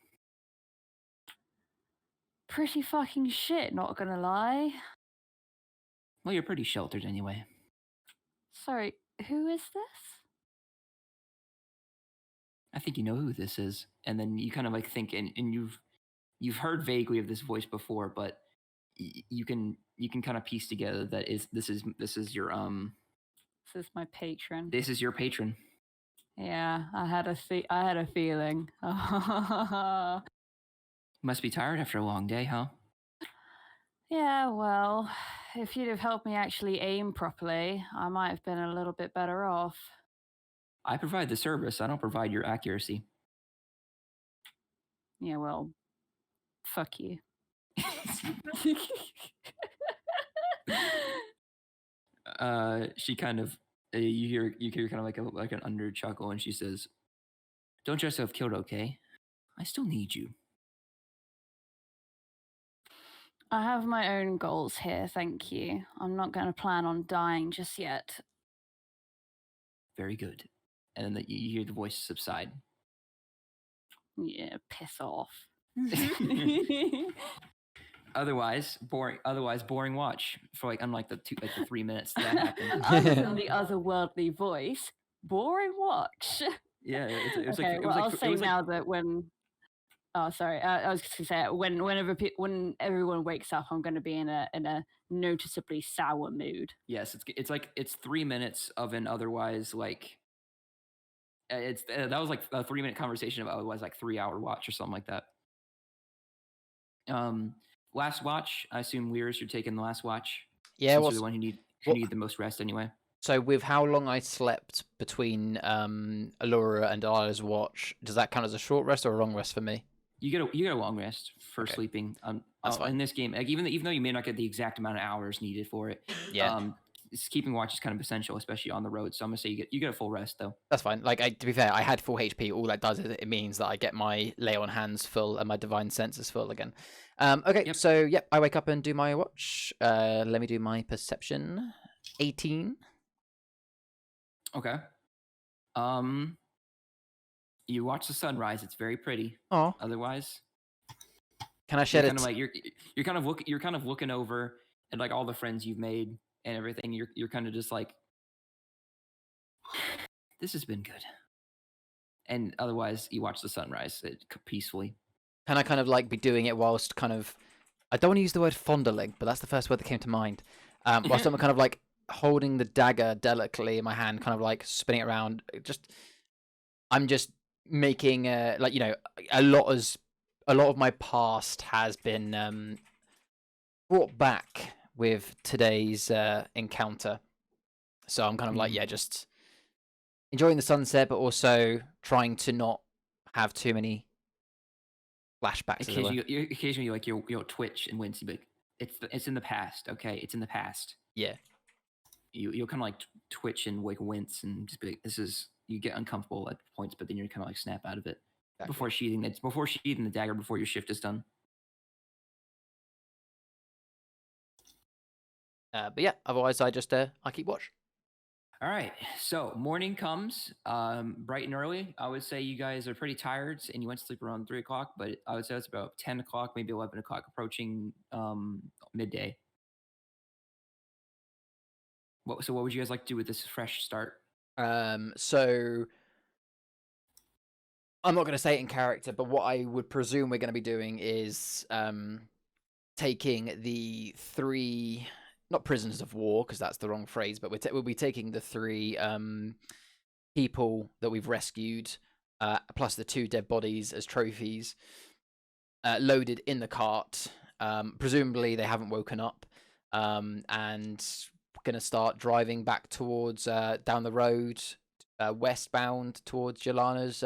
pretty fucking shit, not gonna lie? Well, you're pretty sheltered anyway. Sorry, who is this? I think you know who this is. And then you kind of like think, and you've heard vaguely of this voice before, but you can kind of piece together that this is your This is my patron. this is your patron. Yeah, I had a feeling. Must be tired after a long day, huh? Yeah, well, if you'd have helped me actually aim properly, I might have been a little bit better off. I provide the service. I don't provide your accuracy. Yeah, well, fuck you. She kind of you hear kind of like an under chuckle, and she says, "Don't get yourself killed, okay? I still need you." I have my own goals here, thank you. I'm not going to plan on dying just yet. Very good. And then you hear the voice subside. Yeah, piss off. Otherwise boring watch for like unlike the 3 minutes that happened. Other than the otherworldly voice, boring watch. Yeah, it was Okay, like well, I'll say now that when. Oh, sorry. I was just gonna say when everyone wakes up, I'm going to be in a noticeably sour mood. yes, it's 3 minutes of an otherwise like that was like a 3-minute conversation about otherwise like 3-hour watch or something like that. Last watch. I assume Weir's you're taking the last watch. Yeah, since you're the one who need the most rest anyway. So with how long I slept between Allura and Delilah's watch, does that count as a short rest or a long rest for me? You get a long rest for sleeping. That's fine. In this game, like even though you may not get the exact amount of hours needed for it, Yeah. Keeping watch is kind of essential, especially on the road. So I'm gonna say you get a full rest though. That's fine. Like to be fair, I had full HP. All that does is it means that I get my lay on hands full and my divine senses full again. Okay, Yep. so yep, I wake up and do my watch. Let me do my perception. 18. Okay. You watch the sunrise. It's very pretty. Oh. Otherwise, Can I shed you're it? kind of like you're kind of looking over at like all the friends you've made and everything. You're kind of just like, this has been good. And otherwise, you watch the sunrise peacefully. Can I kind of like be doing it whilst kind of, I don't want to use the word fondling, but that's the first word that came to mind. Whilst I'm kind of like holding the dagger delicately in my hand, kind of like spinning it around. I'm just making like, you know, a lot of my past has been brought back with today's encounter. So I'm kind of like, yeah, just enjoying the sunset, but also trying to not have too many flashbacks. Occasionally, like you'll twitch and wince. You'll be like, it's in the past. Okay, it's in the past. Yeah. You'll kind of like twitch and like wince and just be like, this is. You get uncomfortable at points, but then you're kind of like snap out of it before sheathing the dagger before your shift is done. But yeah, otherwise I just I keep watch. All right, so morning comes bright and early. I would say you guys are pretty tired, and you went to sleep around 3 o'clock. But I would say it's about 10 o'clock, maybe 11 o'clock, approaching midday. What would you guys like to do with this fresh start? So I'm not going to say it in character, but what I would presume we're going to be doing is taking the 3, not prisoners of war, because that's the wrong phrase, but we'll be taking the 3 people that we've rescued, plus the 2 dead bodies as trophies, loaded in the cart. Presumably they haven't woken up, and going to start driving back towards down the road, westbound towards Jelana's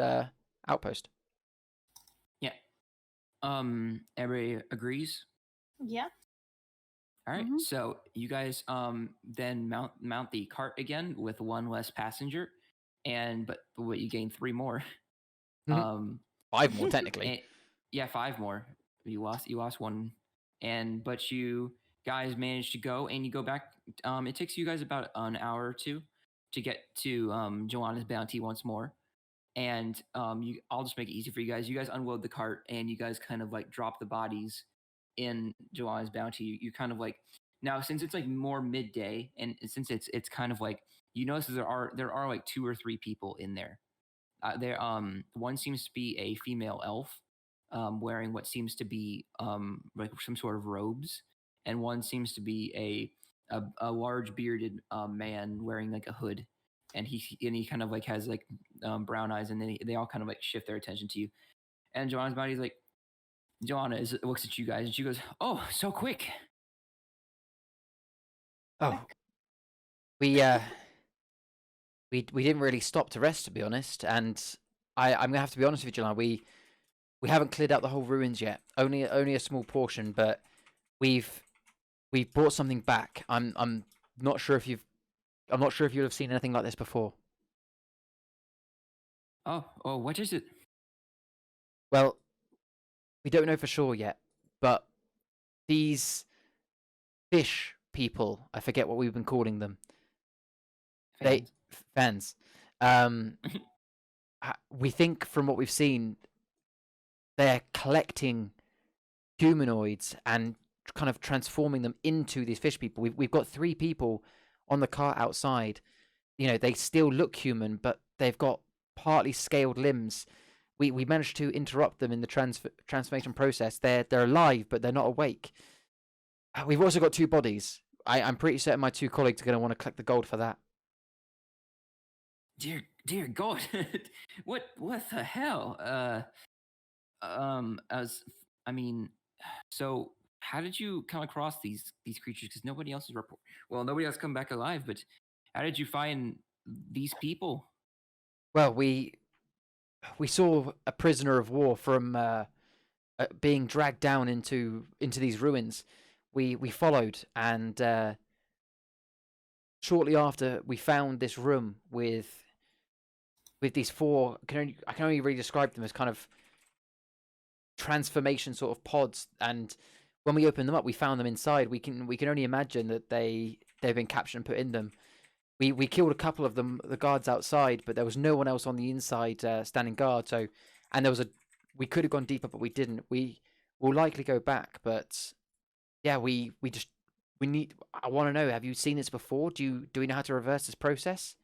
outpost. Yeah. Everybody agrees? Yeah. All right. Mhm. So you guys then mount the cart again with one less passenger, but what you gain 3 more. Mhm. Um 5 more technically. and, yeah, 5 more. You lost one, but you guys managed to go and you go back. It takes you guys about an hour or two to get to Joanna's bounty once more. And I'll just make it easy for you guys. You guys unload the cart and you guys kind of like drop the bodies in Joanna's bounty. You kind of like now, since it's like more midday and since it's kind of like you notice there are like 2 or 3 people in there. One seems to be a female elf, wearing what seems to be like some sort of robes, and one seems to be a large bearded man wearing like a hood, and he kind of like has like brown eyes, and then they all kind of like shift their attention to you. And Joanna's body's like, Joanna looks at you guys, and she goes, "Oh, so quick." Oh, we didn't really stop to rest, to be honest. And I'm gonna have to be honest with you, July. We haven't cleared out the whole ruins yet. Only a small portion, but we've brought something back. I'm not sure if you've seen anything like this before. Oh, what is it? Well, we don't know for sure yet, but these fish people, I forget what we've been calling them. Fans. Fans. We think from what we've seen, they're collecting humanoids and kind of transforming them into these fish people. We've got 3 people on the cart outside. You know, they still look human, but they've got partly scaled limbs. We managed to interrupt them in the transformation process. They're alive, but they're not awake. We've also got 2 bodies. I'm pretty certain my 2 colleagues are going to want to collect the gold for that. Dear God, what the hell? So how did you come across these creatures? Because nobody else is nobody else come back alive. But how did you find these people? Well, we saw a prisoner of war from being dragged down into these ruins. We followed, and shortly after, we found this room with these 4. I can only really describe them as kind of transformation sort of pods. And when we opened them up, we found them inside. We can only imagine that they've been captured and put in them. We killed a couple of them, the guards outside, but there was no one else on the inside standing guard. So, and we could have gone deeper, but we didn't. We will likely go back, but yeah, I want to know, have you seen this before? Do we know how to reverse this process?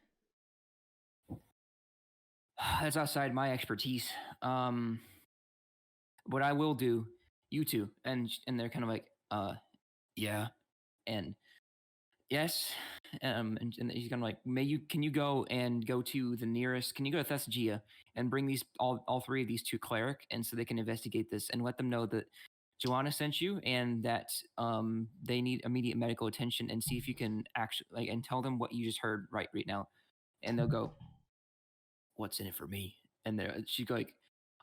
That's outside my expertise. What I will do, you two, and they're kind of like, yeah, and yes, and he's kind of like, can you go to the nearest? Can you go to Thessagia and bring these all 3 of these to cleric, and so they can investigate this and let them know that Joanna sent you and that they need immediate medical attention, and see if you can actually and tell them what you just heard right now, and they'll go, what's in it for me? And she's like,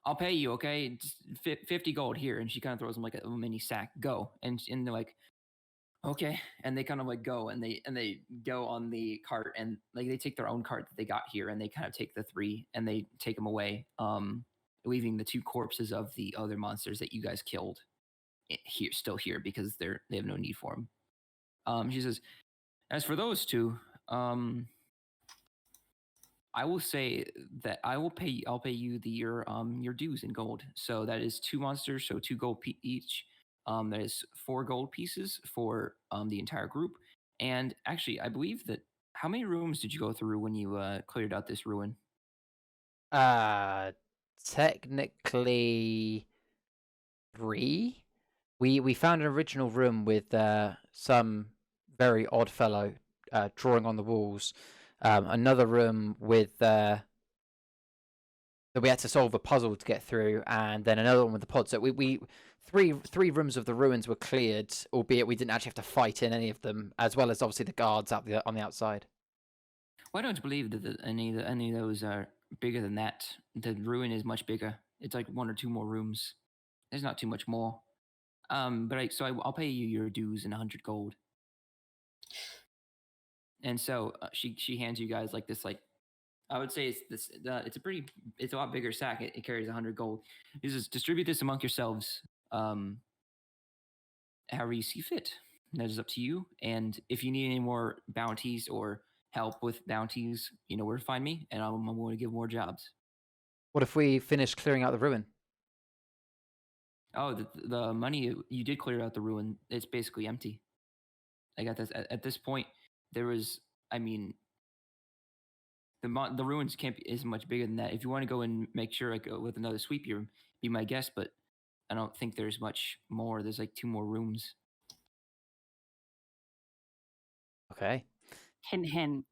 I'll pay you, okay? 50 gold here. And she kind of throws them like a mini sack. Go. And they're like, okay. And they kind of like go and they go on the cart, and like they take their own cart that they got here, and they kind of take the 3 and they take them away, leaving the 2 corpses of the other monsters that you guys killed still here because they have no need for them. She says, as for those 2, I will say that I'll pay you your dues in gold. So that is 2 monsters, so 2 gold each. That is 4 gold pieces for the entire group. And actually, I believe that how many rooms did you go through when you cleared out this ruin? Technically 3. We found an original room with some very odd fellow drawing on the walls. Another room with that we had to solve a puzzle to get through, and then another one with the pod. So we 3 rooms of the ruins were cleared, albeit we didn't actually have to fight in any of them, as well as obviously the guards on the outside. Well, I don't believe that any of those are bigger than that. The ruin is much bigger. It's like 1 or 2 more rooms. There's not too much more. I'll pay you your dues in 100 gold. And so she hands you guys like this, like, I would say it's a lot bigger sack. It carries 100 gold. You just distribute this among yourselves, however you see fit. That is up to you. And if you need any more bounties or help with bounties, you know where to find me, and I'm going to give more jobs. What if we finish clearing out the ruin? Oh, the money you did clear out the ruin. It's basically empty. I got this at this point. There was, I mean, the ruins can't be is much bigger than that. If you want to go and make sure, like, with another sweep, you be my guest. But I don't think there's much more. There's like 2 more rooms. Okay. Hint, hint.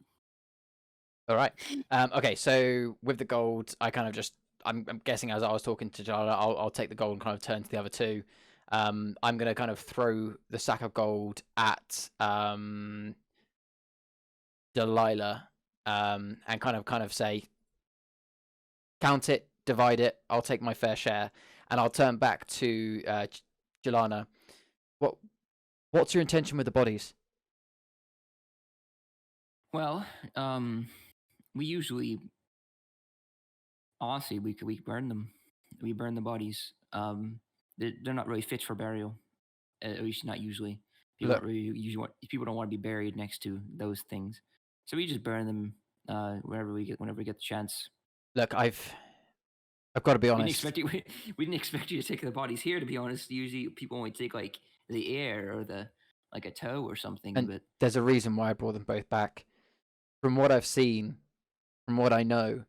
All right. Okay. So with the gold, I kind of just I'm guessing as I was talking to Jala, I'll take the gold and kind of turn to the other 2. I'm gonna kind of throw the sack of gold at Delilah, and kind of say, count it, divide it. I'll take my fair share, and I'll turn back to Jelana. What's your intention with the bodies? Well, we usually, honestly, we burn them. We burn the bodies. They're not really fit for burial. At least not usually. People don't want to be buried next to those things, so we just burn them whenever we get the chance. Look, I've got to be honest. We didn't expect you to take the bodies here. To be honest, usually people only take like the ear or like a toe or something. And but there's a reason why I brought them both back. From what I've seen, from what I know,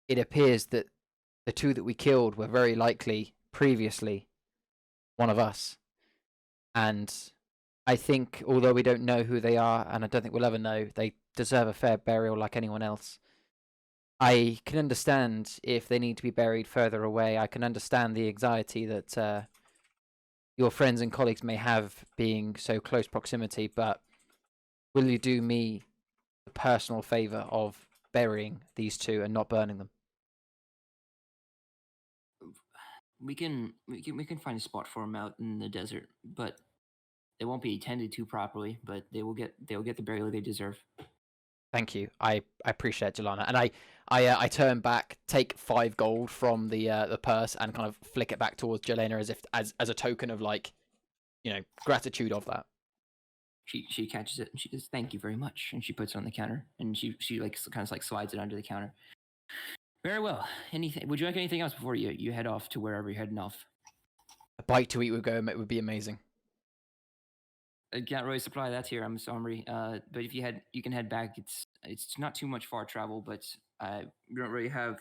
it appears that the 2 that we killed were very likely previously one of us. And I think, although we don't know who they are, and I don't think we'll ever know, they deserve a fair burial like anyone else. I can understand if they need to be buried further away. I can understand the anxiety that your friends and colleagues may have being so close proximity, but will you do me the personal favour of burying these 2 and not burning them? we can find a spot for them out in the desert, but they won't be tended to properly. But they'll get the burial they deserve. Thank you. I appreciate it, Jelana. And I turn back, take 5 gold from the purse, and kind of flick it back towards Jelena as a token of, like, you know, gratitude of that. She catches it and she says, "Thank you very much," and she puts it on the counter, and she like kind of like slides it under the counter. Very well. Anything? Would you like anything else before you head off to wherever you're heading off? A bite to eat would be amazing. I can't really supply that here. I'm sorry. But if you can head back. It's not too much far travel, but we don't really have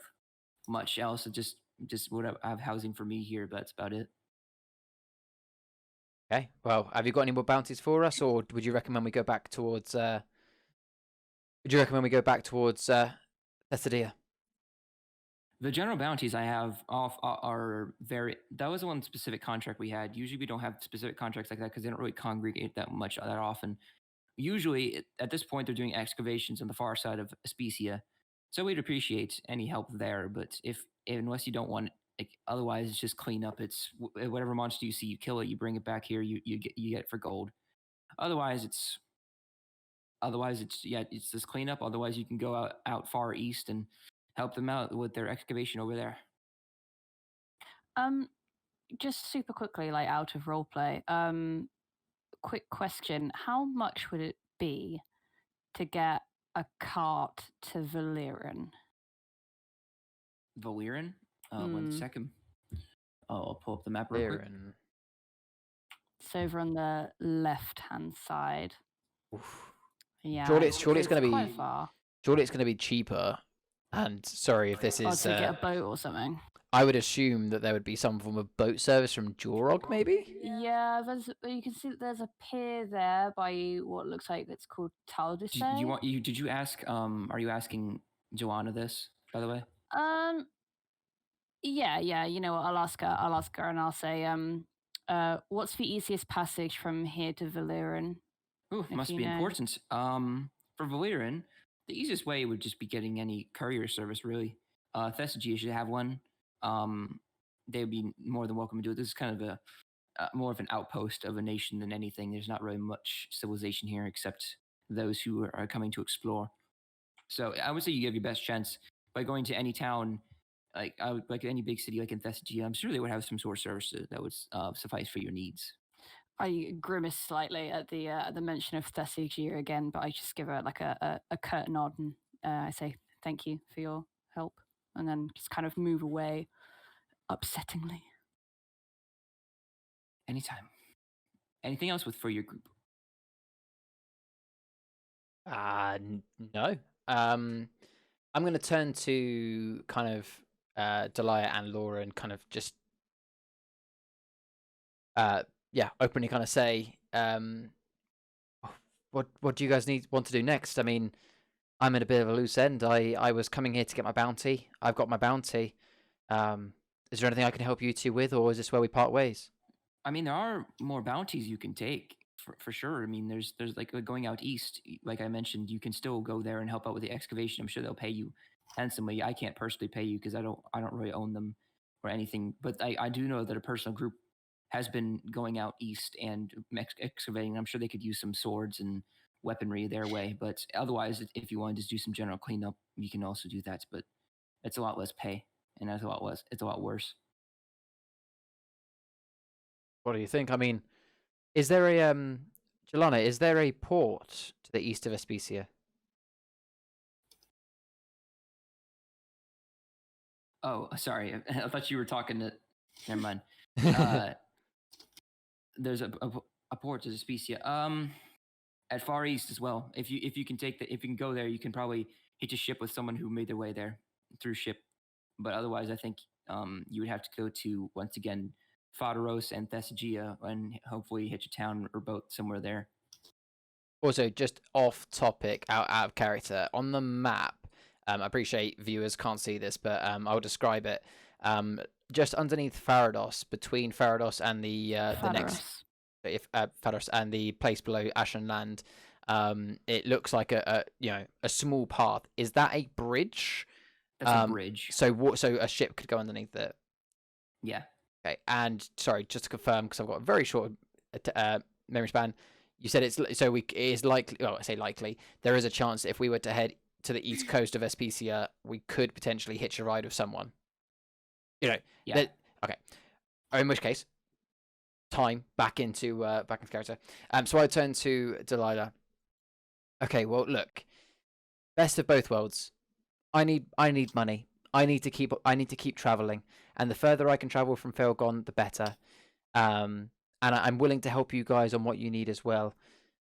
much else. Just what I have housing for me here, but that's about it. Okay. Well, have you got any more bounties for us, or would you recommend we go back towards? Thessadia? The general bounties I have off are very. That was the one specific contract we had. Usually we don't have specific contracts like that because they don't really congregate that often. Usually at this point they're doing excavations on the far side of Aspecia, so we'd appreciate any help there. But unless you don't want, like, otherwise it's just clean up. It's whatever monster you see, you kill it, you bring it back here, you get it for gold. Otherwise it's just cleanup. Otherwise you can go out far east and help them out with their excavation over there. Just super quickly, like out of roleplay. Quick question: how much would it be to get a cart to Valyrian? Valyrian? 1 second. I'll pull up the map real quick. It's over on the left-hand side. Oof. Yeah. Surely it's going to be quite far. Surely it's going to be cheaper. And sorry if this is. To get a boat or something. I would assume that there would be some form of boat service from Jorog, maybe. Yeah, you can see that there's a pier there by what looks like it's called Taldusay. Did you ask? Are you asking Joanna this, by the way? Yeah. You know what? I'll ask her, and I'll say, what's the easiest passage from here to Valyrian? Ooh, must be important. For Valyrian, the easiest way would just be getting any courier service, really. Thessagia should have one. They would be more than welcome to do it. This is kind of more of an outpost of a nation than anything. There's not really much civilization here except those who are coming to explore. So I would say you have your best chance by going to any town, like any big city, like in Thessagia. I'm sure they would have some sort of service that would suffice for your needs. I grimace slightly at the mention of Thessagia again, but I just give her like a curt nod and I say thank you for your help, and then just kind of move away, upsettingly. Anytime. Anything else for your group? No. I'm going to turn to kind of Delia and Laura and kind of just openly kind of say, what do you guys want to do next? I mean, I'm in a bit of a loose end. I was coming here to get my bounty. I've got my bounty. Is there anything I can help you two with, or is this where we part ways? I mean, there are more bounties you can take for sure. I mean, there's like going out east, like I mentioned, you can still go there and help out with the excavation. I'm sure they'll pay you handsomely. I can't personally pay you because I don't really own them or anything, but I do know that a personal group has been going out east and excavating. I'm sure they could use some swords and weaponry their way, but otherwise, if you wanted to do some general cleanup, you can also do that. But it's a lot less pay, and it's a lot worse. What do you think? I mean, is there a Jelana, is there a port to the east of Especia? Oh, sorry. I thought you were talking to. Never mind. There's a port to Especia. At Far East as well. If you can go there, you can probably hitch a ship with someone who made their way there through ship. But otherwise, I think you would have to go to, once again, Foderos and Thessagia and hopefully hitch a town or boat somewhere there. Also, just off topic, out of character, on the map, I appreciate viewers can't see this, but I'll describe it. Just underneath Farados, between Farados and the next, Farados and the place below Ashen Land, it looks like a small path. Is that a bridge? That's a bridge. So a ship could go underneath it. Yeah. Okay. And sorry, just to confirm, because I've got a very short memory span. You said it is likely. Well, I say likely. There is a chance that if we were to head to the east coast of Especia, we could potentially hitch a ride with someone. Yeah. Okay. In which case, back into character. So I turn to Delilah. Okay. Well, look. Best of both worlds. I need money. I need to keep traveling, and the further I can travel from Felgon, the better. And I'm willing to help you guys on what you need as well.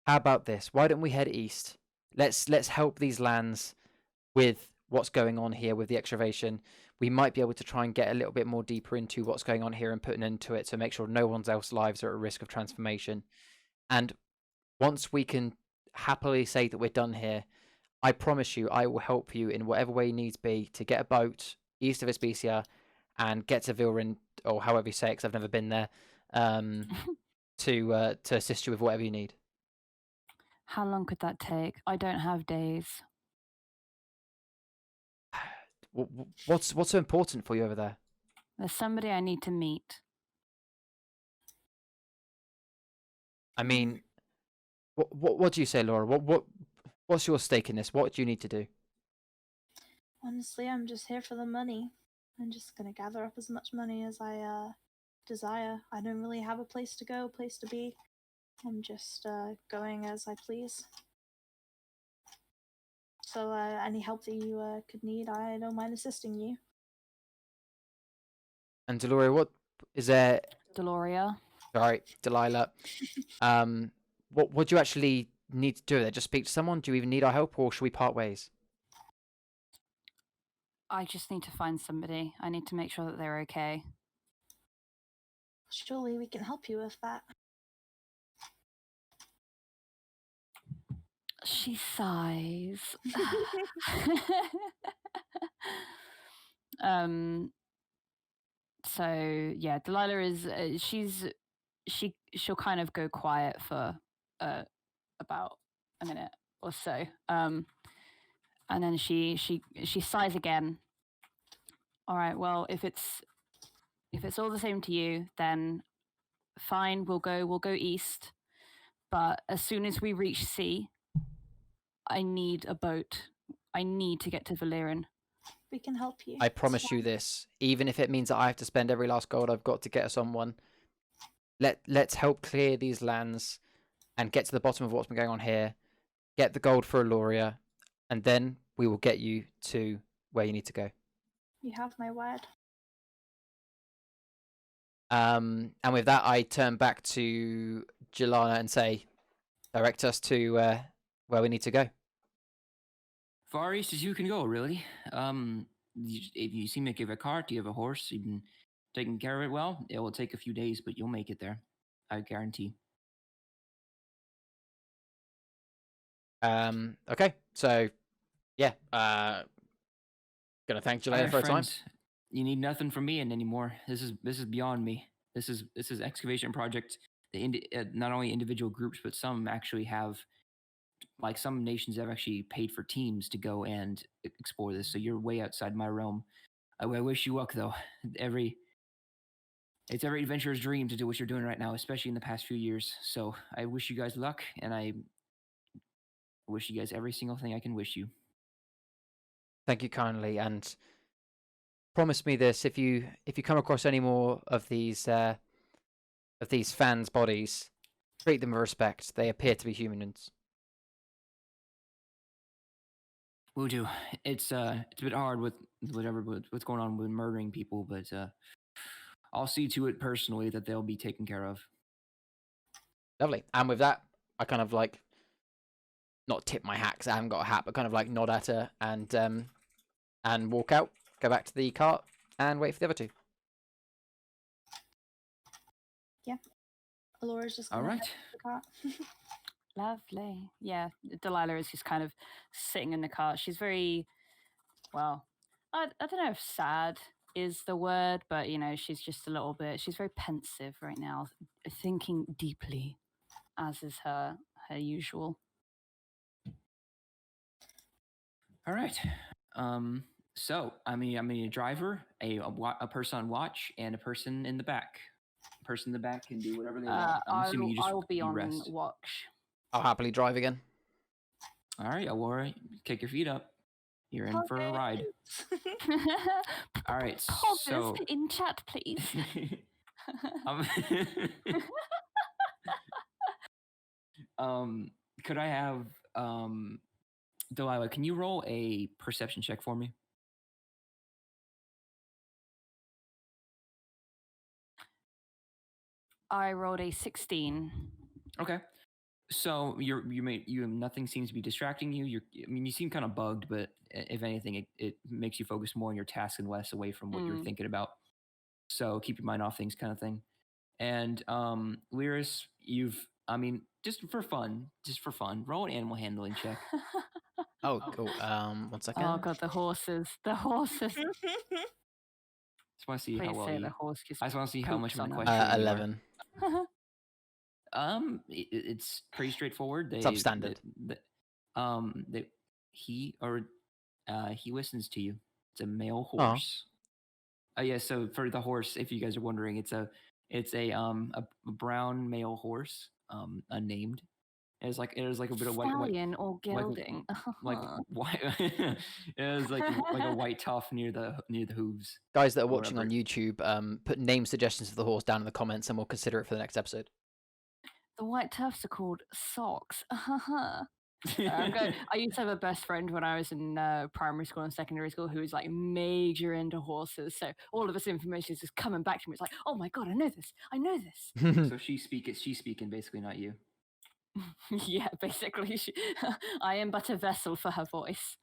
How about this? Why don't we head east? Let's help these lands with what's going on here with the excavation. We might be able to try and get a little bit more deeper into what's going on here and put an end to it to make sure no one's else's lives are at risk of transformation. And once we can happily say that we're done here, I promise you I will help you in whatever way needs be to get a boat east of Especia and get to Vilrin, or however you say it, because I've never been there, to assist you with whatever you need. How long could that take? I don't have days. What's so important for you over there? There's somebody I need to meet. I mean, what do you say, Laura? What's your stake in this? What do you need to do? Honestly, I'm just here for the money. I'm just gonna gather up as much money as I desire. I don't really have a place to go, place to be. I'm just going as I please. So any help that you could need, I don't mind assisting you. And Deloria, what is there? Deloria. Sorry, Delilah. What do you actually need to do there? Just speak to someone? Do you even need our help, or should we part ways? I just need to find somebody. I need to make sure that they're okay. Surely we can help you with that. She sighs. So yeah, Delilah is she'll kind of go quiet for about a minute or so, and then she sighs again. All right, well, if it's all the same to you, then fine, we'll go east. But as soon as we reach sea, I need a boat. I need to get to Valyrian. We can help you. I promise you this, even if it means that I have to spend every last gold I've got to get us on one. Let's help clear these lands and get to the bottom of what's been going on here. Get the gold for Aloria, and then we will get you to where you need to go. You have my word. And with that, I turn back to Jelana and say, direct us to where we need to go. Far east as you can go, really. If you seem like you have a cart, you have a horse, you've been taking care of it well, it will take a few days, but you'll make it there. I guarantee. Okay, so yeah, gonna thank Jelena for her time. You need nothing from me anymore. This is beyond me. This is excavation project. Not only individual groups, but some actually have, like some nations have actually paid for teams to go and explore this. So you're way outside my realm. I wish you luck, though. It's every adventurer's dream to do what you're doing right now, especially in the past few years. So I wish you guys luck, and I wish you guys every single thing I can wish you. Thank you kindly, and promise me this: if you come across any more of these fans' bodies, treat them with respect. They appear to be humans. Will do. It's a bit hard with what's going on with murdering people, but I'll see to it personally that they'll be taken care of. Lovely. And with that, I kind of like not tip my hat because I haven't got a hat, but kind of like nod at her and walk out, go back to the cart, and wait for the other two. Yeah. Alora's just all gonna right. head to the cart. Lovely. Yeah, Delilah is just kind of sitting in the cart. She's very, well, I don't know if sad is the word, but you know, she's just a little bit. She's very pensive right now, thinking deeply, as is her usual. All right. So I'm a driver, a person on watch, and a person in the back. The person in the back can do whatever they want. I'm assuming you just I will be on rest. watch. I'll happily drive again. All right, Alora, kick your feet up. You're in for a ride. All right, so in chat, please. Could I have Delilah? Can you roll a perception check for me? I rolled a 16. Okay. So nothing seems to be distracting you. You seem kind of bugged, but if anything, it makes you focus more on your task and less away from what you're thinking about. So keep your mind off things, kind of thing. And Lyris, just for fun, roll an animal handling check. Oh, cool. 1 second. Oh god, the horses. Just want to see how well you. I just want to see how much of an question. 11. It's pretty straightforward. Substandard. He listens to you. It's a male horse. Yeah. So for the horse, if you guys are wondering, it's a brown male horse, unnamed. It is like a bit of white or gelding. Like white. It is like a white tuft near the hooves. Guys that are watching on YouTube, put name suggestions for the horse down in the comments, and we'll consider it for the next episode. The white tufts are called socks. I used to have a best friend when I was in primary school and secondary school who was like major into horses. So all of this information is just coming back to me. It's like, oh my god, I know this. So she's speaking basically, not you. Yeah, basically. I am but a vessel for her voice.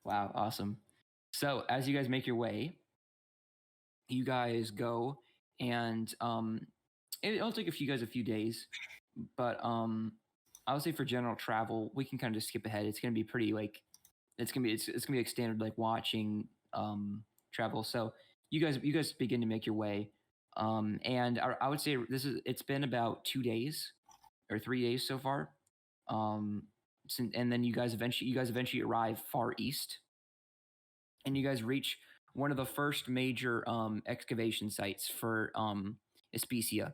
Wow, awesome. So as you guys make your way, you guys go, and it'll take you guys a few days, but I would say for general travel, we can kind of just skip ahead. It's gonna be pretty like it's gonna be like standard like watching travel. So you guys begin to make your way, and I would say it's been about 2 days or 3 days so far, and then you guys eventually arrive far east, and you guys reach one of the first major excavation sites for Especia.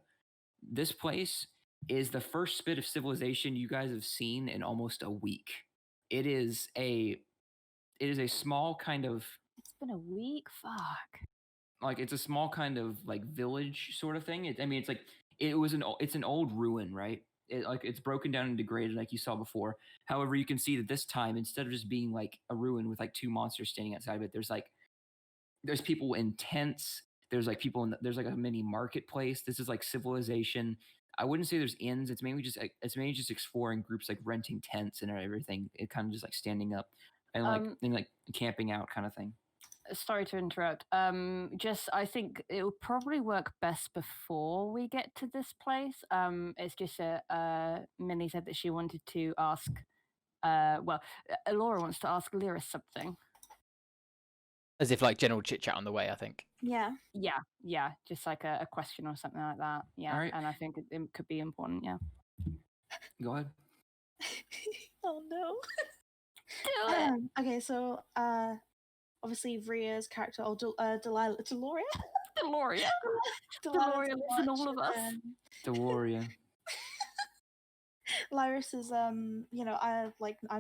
this place is the first bit of civilization you guys have seen in almost a week. It is a small kind of It's been a week. Fuck. like it's a small kind of like village sort of thing. I mean, it's like it's an old ruin, right? It's broken down and degraded, like you saw before. However, you can see that this time, instead of just being like a ruin with like two monsters standing outside of it, there's people in tents. There's like people there's like a mini marketplace. This is like civilization. I wouldn't say there's inns. It's mainly just exploring groups, like renting tents and everything. It kind of just like standing up and like camping out kind of thing. Sorry to interrupt. Just I think it will probably work best before we get to this place. It's just Minnie said that she wanted to ask. Laura wants to ask Lyris something. As if like general chit chat on the way, I think. Yeah. Yeah, just like a question or something like that. Yeah, All right. and I think it could be important. Yeah. Go ahead. Oh no. Do it. Okay, so obviously Vria's character, or Deloria. Deloria. Deloria lives in all of us. Deloria. Lyris is I'm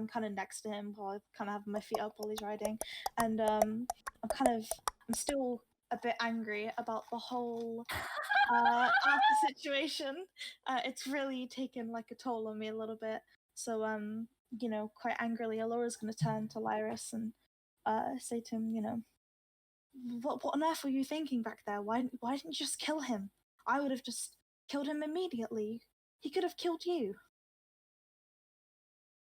kind of next to him while I kind of have my feet up while he's riding, and I'm still a bit angry about the whole Arthur situation. It's really taken like a toll on me a little bit. So quite angrily, Alora's going to turn to Lyris and say to him, what on earth were you thinking back there? Why didn't you just kill him? I would have just killed him immediately. He could have killed you.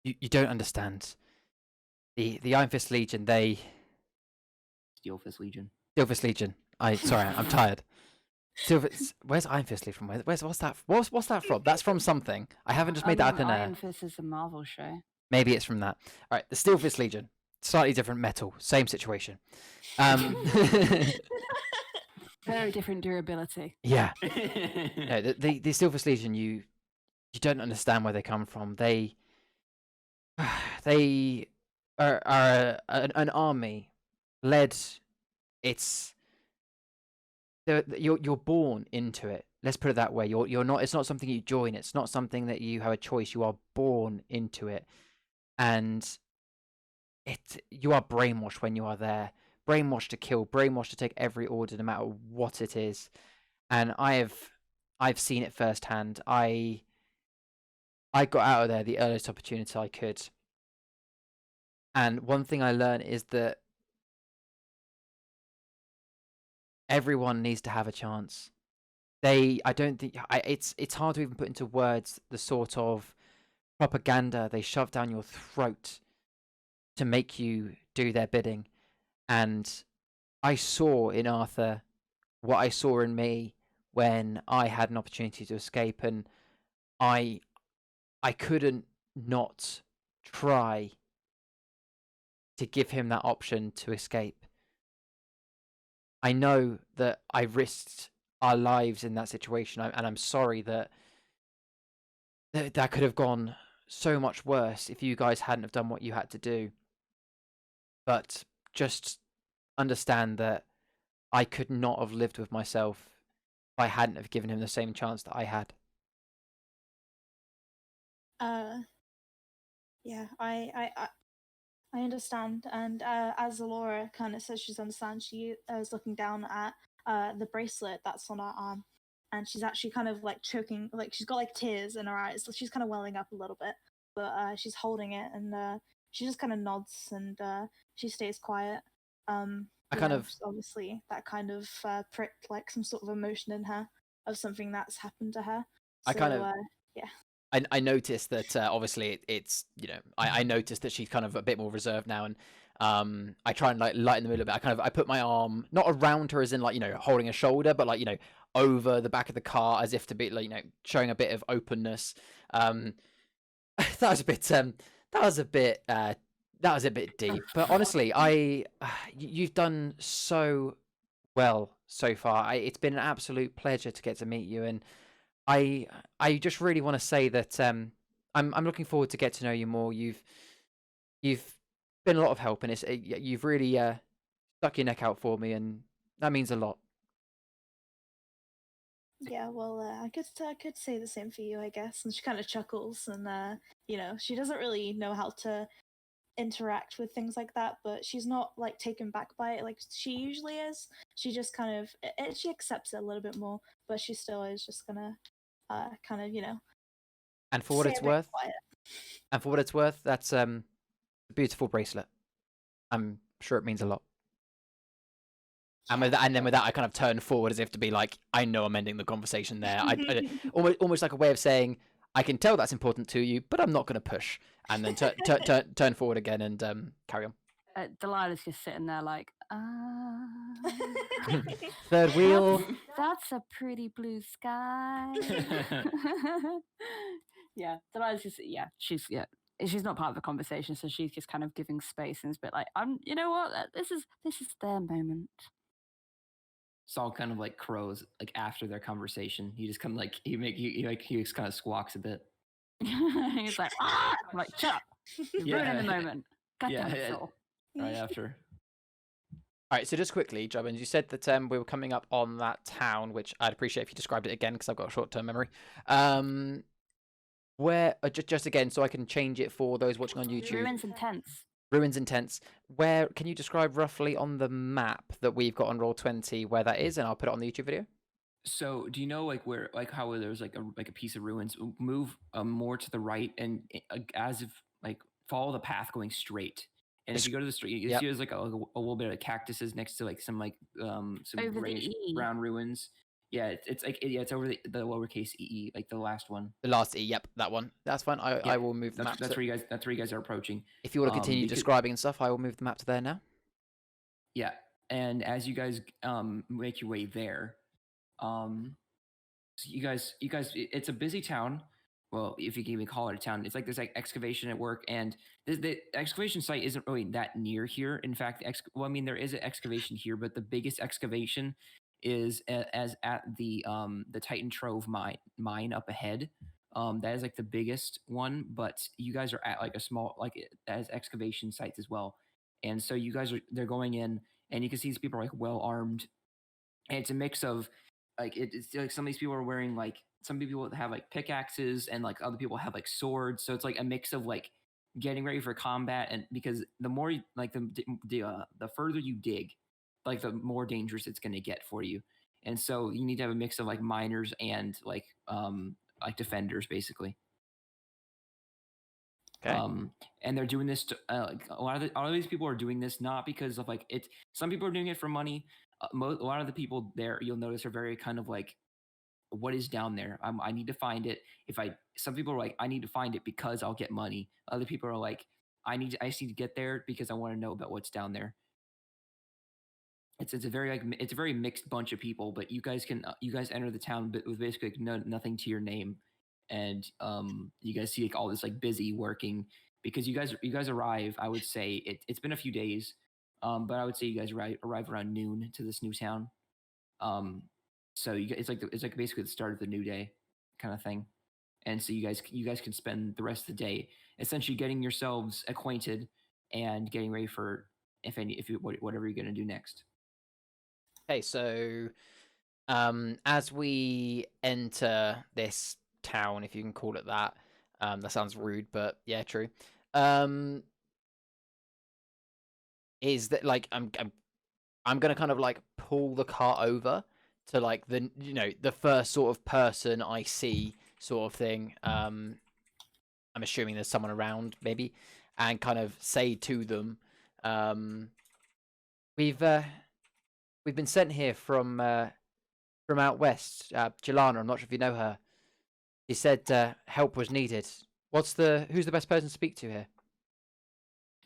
You don't understand. The Iron Fist Legion, they... Steel Fist Legion. Steel Fist Legion. Sorry, I'm tired. Where's Iron Fist Legion from? What's that? What's that from? That's from something. I haven't just made that up in Iron Fist is a Marvel show. Maybe it's from that. All right, the Steel Fist Legion, slightly different metal, same situation. Very different durability. Yeah. No, the Steel Fist Legion, you don't understand where they come from. They are an army led. You're born into it. Let's put it that way. You're not. It's not something you join. It's not something that you have a choice. You are born into it, and you are brainwashed when you are there. Brainwashed to kill. Brainwashed to take every order, no matter what it is. And I've seen it firsthand. I got out of there the earliest opportunity I could. And one thing I learned is that everyone needs to have a chance. I don't think it's hard to even put into words the sort of propaganda they shove down your throat to make you do their bidding. And I saw in Arthur what I saw in me when I had an opportunity to escape, and I couldn't not try to give him that option to escape. I know that I risked our lives in that situation, and I'm sorry that could have gone so much worse if you guys hadn't have done what you had to do. But just understand that I could not have lived with myself if I hadn't have given him the same chance that I had. Yeah, I understand, and as Laura kind of says she understands, she is looking down at the bracelet that's on her arm, and she's actually kind of like choking, like she's got like tears in her eyes, so she's kind of welling up a little bit, but she's holding it, and she just kind of nods, and she stays quiet. Obviously that kind of pricked like some sort of emotion in her of something that's happened to her. So, yeah. I noticed that obviously it's I noticed that she's kind of a bit more reserved now, and I try and like lighten the mood a bit. I put my arm not around her as in like holding her shoulder, but like over the back of the car as if to be like showing a bit of openness. That was a bit deep, but honestly, you've done so well so far. It's been an absolute pleasure to get to meet you, and I just really want to say that I'm looking forward to get to know you more. You've been a lot of help, and you've really stuck your neck out for me, and that means a lot. Yeah, well, I could say the same for you, I guess. And she kind of chuckles, and she doesn't really know how to interact with things like that, but she's not like taken back by it like she usually is. She just kind of she accepts it a little bit more, but she still is just gonna kind of And for what stay it's a bit worth, quiet. that's a beautiful bracelet. I'm sure it means a lot. And then with that, I kind of turn forward as if to be like, I know I'm ending the conversation there. I almost like a way of saying, I can tell that's important to you, but I'm not going to push. And then turn forward again and carry on. Delilah's just sitting there like, Third wheel. That's a pretty blue sky. Yeah, Delilah's just she's not part of the conversation, so she's just kind of giving space and it's a bit like, you know what, this is their moment. Saul kind of like crows like after their conversation. He just kind of like he just kind of squawks a bit. He's like, I'm like, shut up. You're ruining the moment. God damn it, Saul. Right after. All right, so just quickly, Jubbins, you said that we were coming up on that town, which I'd appreciate if you described it again because I've got a short-term memory. Where just again, so I can change it for those watching on YouTube. Ruins and tents. Ruins and tents. Where can you describe roughly on the map that we've got on Roll20 where that is, and I'll put it on the YouTube video. So, do you know like where, like how there's like a piece of ruins? Move more to the right, and as if like follow the path going straight. And if you go to the street, you see there's like a little bit of cactuses next to like some grayish brown ruins. Yeah, it's like it's over the lowercase e, like the last one. The last e, yep, that one. That's fine. I will move the map. That's where you guys are approaching. If you want to continue describing and stuff, I will move the map to there now. Yeah, and as you guys make your way there, so you guys, it's a busy town. Well, if you can even call it a town, it's like there's like excavation at work, and the excavation site isn't really that near here. In fact, there is an excavation here, but the biggest excavation is as at the Titan Trove mine up ahead. That is like the biggest one, but you guys are at like a small, like that has excavation sites as well. And so you guys they're going in, and you can see these people are like well armed, and it's a mix of like it's like some of these people are wearing like, some people have like pickaxes and like other people have like swords. So it's like a mix of like getting ready for combat, and because the more like the further you dig, like the more dangerous it's going to get for you. And so you need to have a mix of like miners and like defenders basically. Okay. And they're doing this to, like a lot of these people are doing this not because of like it's, some people are doing it for money. A lot of the people there, you'll notice, are very kind of like, what is down there? I need to find it. Some people are like, I need to find it because I'll get money. Other people are like, I just need to get there because I want to know about what's down there. It's a very mixed bunch of people, but you guys enter the town with basically like nothing to your name, and you guys see like all this like busy working because you guys arrive. I would say it's been a few days, but I would say you guys arrive around noon to this new town. So it's like basically the start of the new day kind of thing. And so you guys can spend the rest of the day essentially getting yourselves acquainted and getting ready for whatever you're going to do next. Okay, so as we enter this town, if you can call it that, that sounds rude, but yeah, true. Is that like I'm gonna kind of like pull the cart over to like the first sort of person I see, sort of thing. I'm assuming there's someone around maybe, and kind of say to them, we've been sent here from out west. Jelana, I'm not sure if you know her. She said help was needed. Who's the best person to speak to here?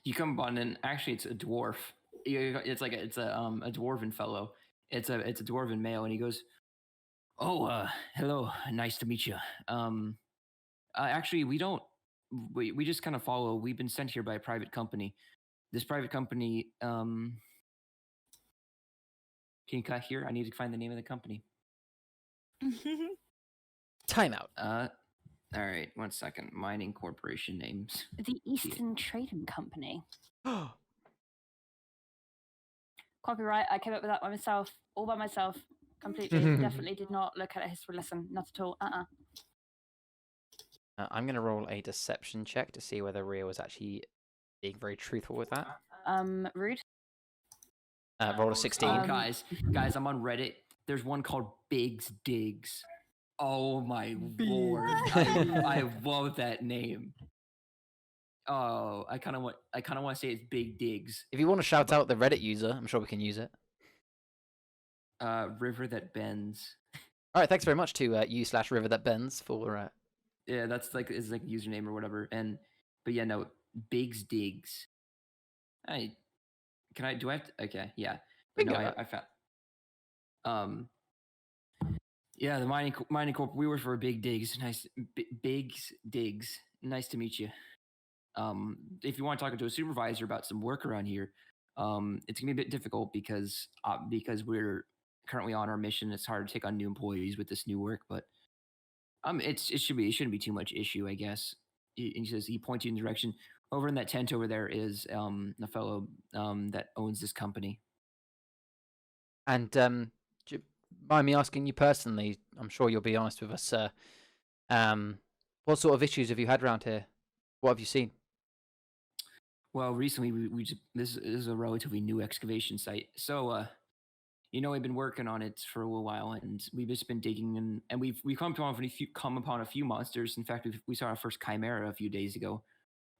You come on, and actually it's a dwarf. It's a dwarven fellow. It's a dwarven male, and he goes, "Oh, hello, nice to meet you. Actually, we just kind of follow. We've been sent here by a private company. This private company, can you cut here? I need to find the name of the company. Timeout. All right, 1 second. Mining corporation names. The Eastern Trading Company. Copyright. I came up with that by myself, all by myself. Completely, definitely did not look at a history lesson. Not at all. I'm going to roll a deception check to see whether Rhea was actually being very truthful with that. Rude. Roll a 16. Oh, guys, I'm on Reddit. There's one called Biggs Digs. Oh my lord, I love that name. Oh, I kind of want to say it's Big Digs. If you want to shout out the Reddit user, I'm sure we can use it. River that bends. All right, thanks very much to you/River that bends for. Yeah, that's like is like username or whatever. But yeah, no, Biggs Digs. Do I have to? Okay, yeah. But no, I found. Yeah, the mining corp. We work for Big Digs. Nice, Biggs Digs. Nice to meet you. If you want to talk to a supervisor about some work around here, it's gonna be a bit difficult because we're currently on our mission. It's hard to take on new employees with this new work, but it shouldn't be too much issue, I guess. He says he points you in the direction. Over in that tent over there is a fellow that owns this company. And do you mind me asking you personally? I'm sure you'll be honest with us, sir. What sort of issues have you had around here? What have you seen? Well, recently this is a relatively new excavation site, so we've been working on it for a little while, and we've just been digging, and we've come upon a few monsters. In fact, we saw our first chimera a few days ago.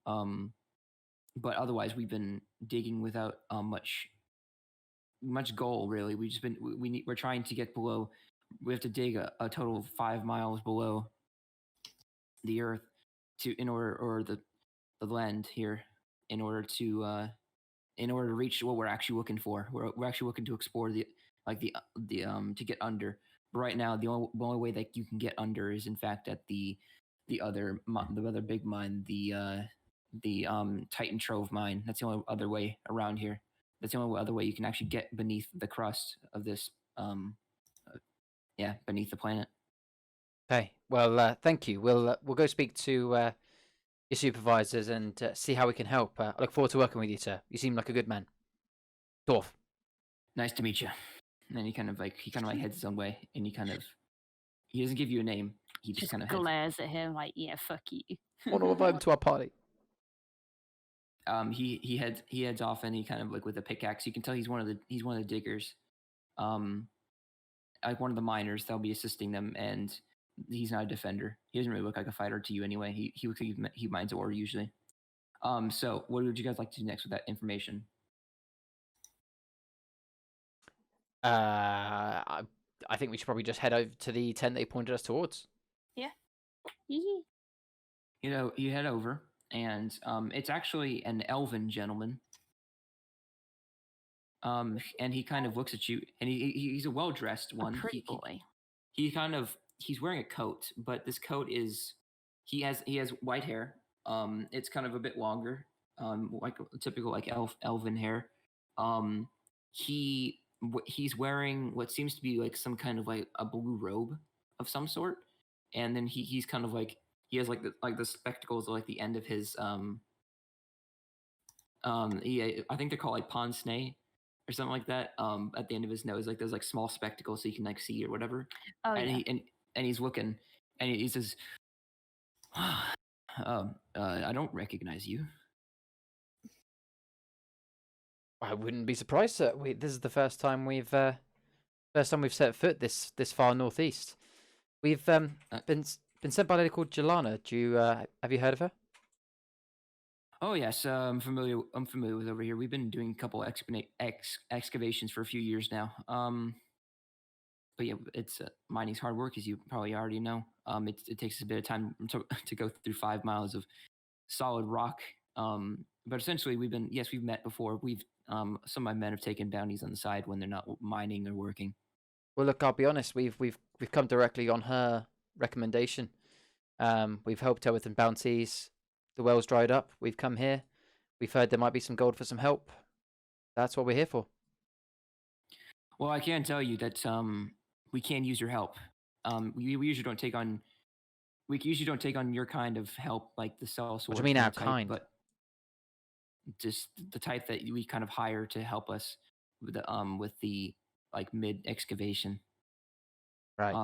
But otherwise, we've been digging without much goal, really. We're trying to get below. We have to dig a total of 5 miles below the earth or the land here in order to reach what we're actually looking for. We're actually looking to explore to get under. But right now, the only way that you can get under is in fact at the other big mine, the Titan Trove mine. That's the only other way around here. That's the only other way you can actually get beneath the crust of this beneath the planet. Okay, well, thank you. We'll go speak to your supervisors and see how we can help. I look forward to working with you, sir. You seem like a good man. Dwarf. Nice to meet you. And then he kind of heads his own way, and he doesn't give you a name. He just kind of glares at him like, yeah, fuck you. Want to invite him to our party? He heads off, and he kind of with a pickaxe. You can tell he's one of the diggers. Like one of the miners that'll be assisting them, and he's not a defender. He doesn't really look like a fighter to you anyway. He looks like he minds ore usually. So what would you guys like to do next with that information? I think we should probably just head over to the tent they pointed us towards. Yeah. You head over, and it's actually an elven gentleman. And he kind of looks at you, and he's a well-dressed one. A pretty boy. He's wearing a coat, but this coat he has white hair. It's kind of a bit longer, like typical elven hair. He's wearing what seems to be like some kind of like a blue robe of some sort, and then he's kind of like he has like the spectacles at like the end of his I think they're called like pince nez or something like that. At the end of his nose, like those like small spectacles so you can like see or whatever. Oh, and yeah. He's looking, and he says, "I don't recognize you." I wouldn't be surprised, sir. This is the first time we've set foot this far northeast. We've been sent by a lady called Jelana. Have you heard of her? Oh yes, I'm familiar with over here. We've been doing a couple excavations for a few years now. But yeah, it's mining's hard work, as you probably already know. It takes us a bit of time to go through 5 miles of solid rock. But essentially, we've met before. Some of my men have taken bounties on the side when they're not mining or working. Well, look, I'll be honest. We've come directly on her recommendation. We've helped her with some bounties. The well's dried up. We've come here. We've heard there might be some gold for some help. That's what we're here for. Well, I can tell you that we can use your help. We usually don't take on. We usually don't take on your kind of help, like the sellsword. What do you mean our type, kind? But just the type that we kind of hire to help us with the like mid excavation. Right.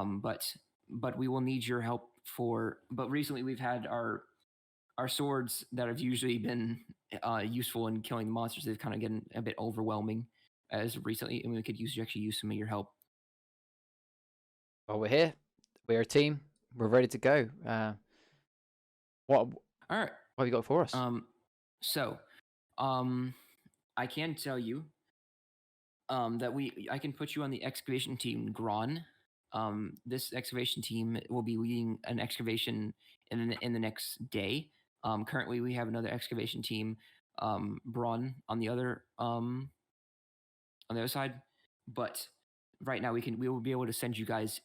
But we will need your help for. But recently we've had our swords that have usually been useful in killing the monsters. They've kind of gotten a bit overwhelming as of recently, and we could actually use some of your help. Well, we're here. We're a team. We're ready to go. What All right. have you got for us? So, I can tell you that I can put you on the excavation team Gron. This excavation team will be leading an excavation in the next day. Currently, we have another excavation team, Braun, on the other side. But right now, we will be able to send you guys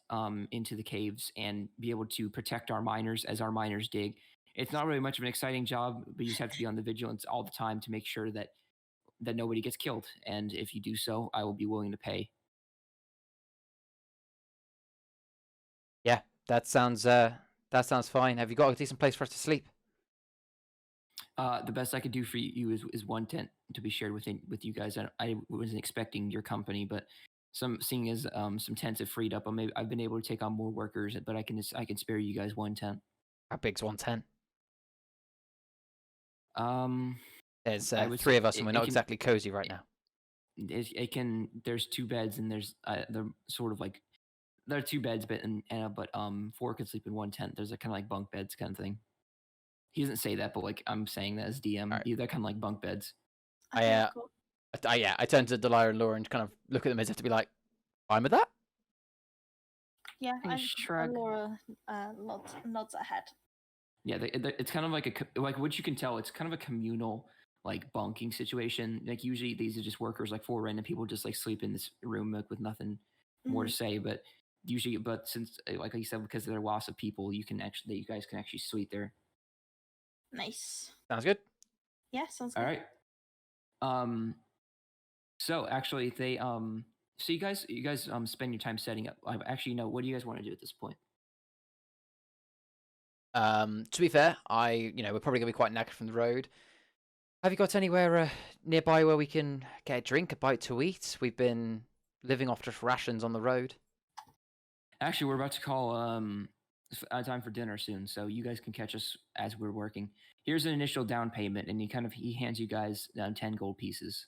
into the caves and be able to protect our miners as our miners dig. It's not really much of an exciting job, but you just have to be on the vigilance all the time to make sure that nobody gets killed. And if you do so, I will be willing to pay. Yeah, that sounds fine. Have you got a decent place for us to sleep? The best I could do for you is one tent to be shared with you guys. I wasn't expecting your company, but seeing as some tents have freed up, I've been able to take on more workers, but I can spare you guys one tent. How big's one tent? There's would three say of us, and we're not exactly cozy right now. There's 2 beds, and there's they're sort of like there are 2 beds, but 4 can sleep in one tent. There's a kind of like bunk beds kind of thing. He doesn't say that, but like I'm saying that as DM. Right. They're kind of like bunk beds. Okay, cool. I turn to Delilah and Laura and kind of look at them as if to be like, fine with that? Yeah, I shrug. Laura nods her head. Yeah, it's kind of like like what you can tell. It's kind of a communal like bunking situation. Like usually these are just workers, like 4 random people just like sleep in this room like, with nothing more to say. But usually, since like you said, because of their loss of people, you guys can actually sleep there. Nice. Sounds good. Yeah, sounds good. All right. So actually, so you guys spend your time setting up. Actually, no. What do you guys want to do at this point? To be fair, we're probably gonna be quite knackered from the road. Have you got anywhere nearby where we can get a drink, a bite to eat? We've been living off just rations on the road. Actually, we're about to call time for dinner soon, so you guys can catch us as we're working. Here's an initial down payment, and he hands you guys 10 gold pieces.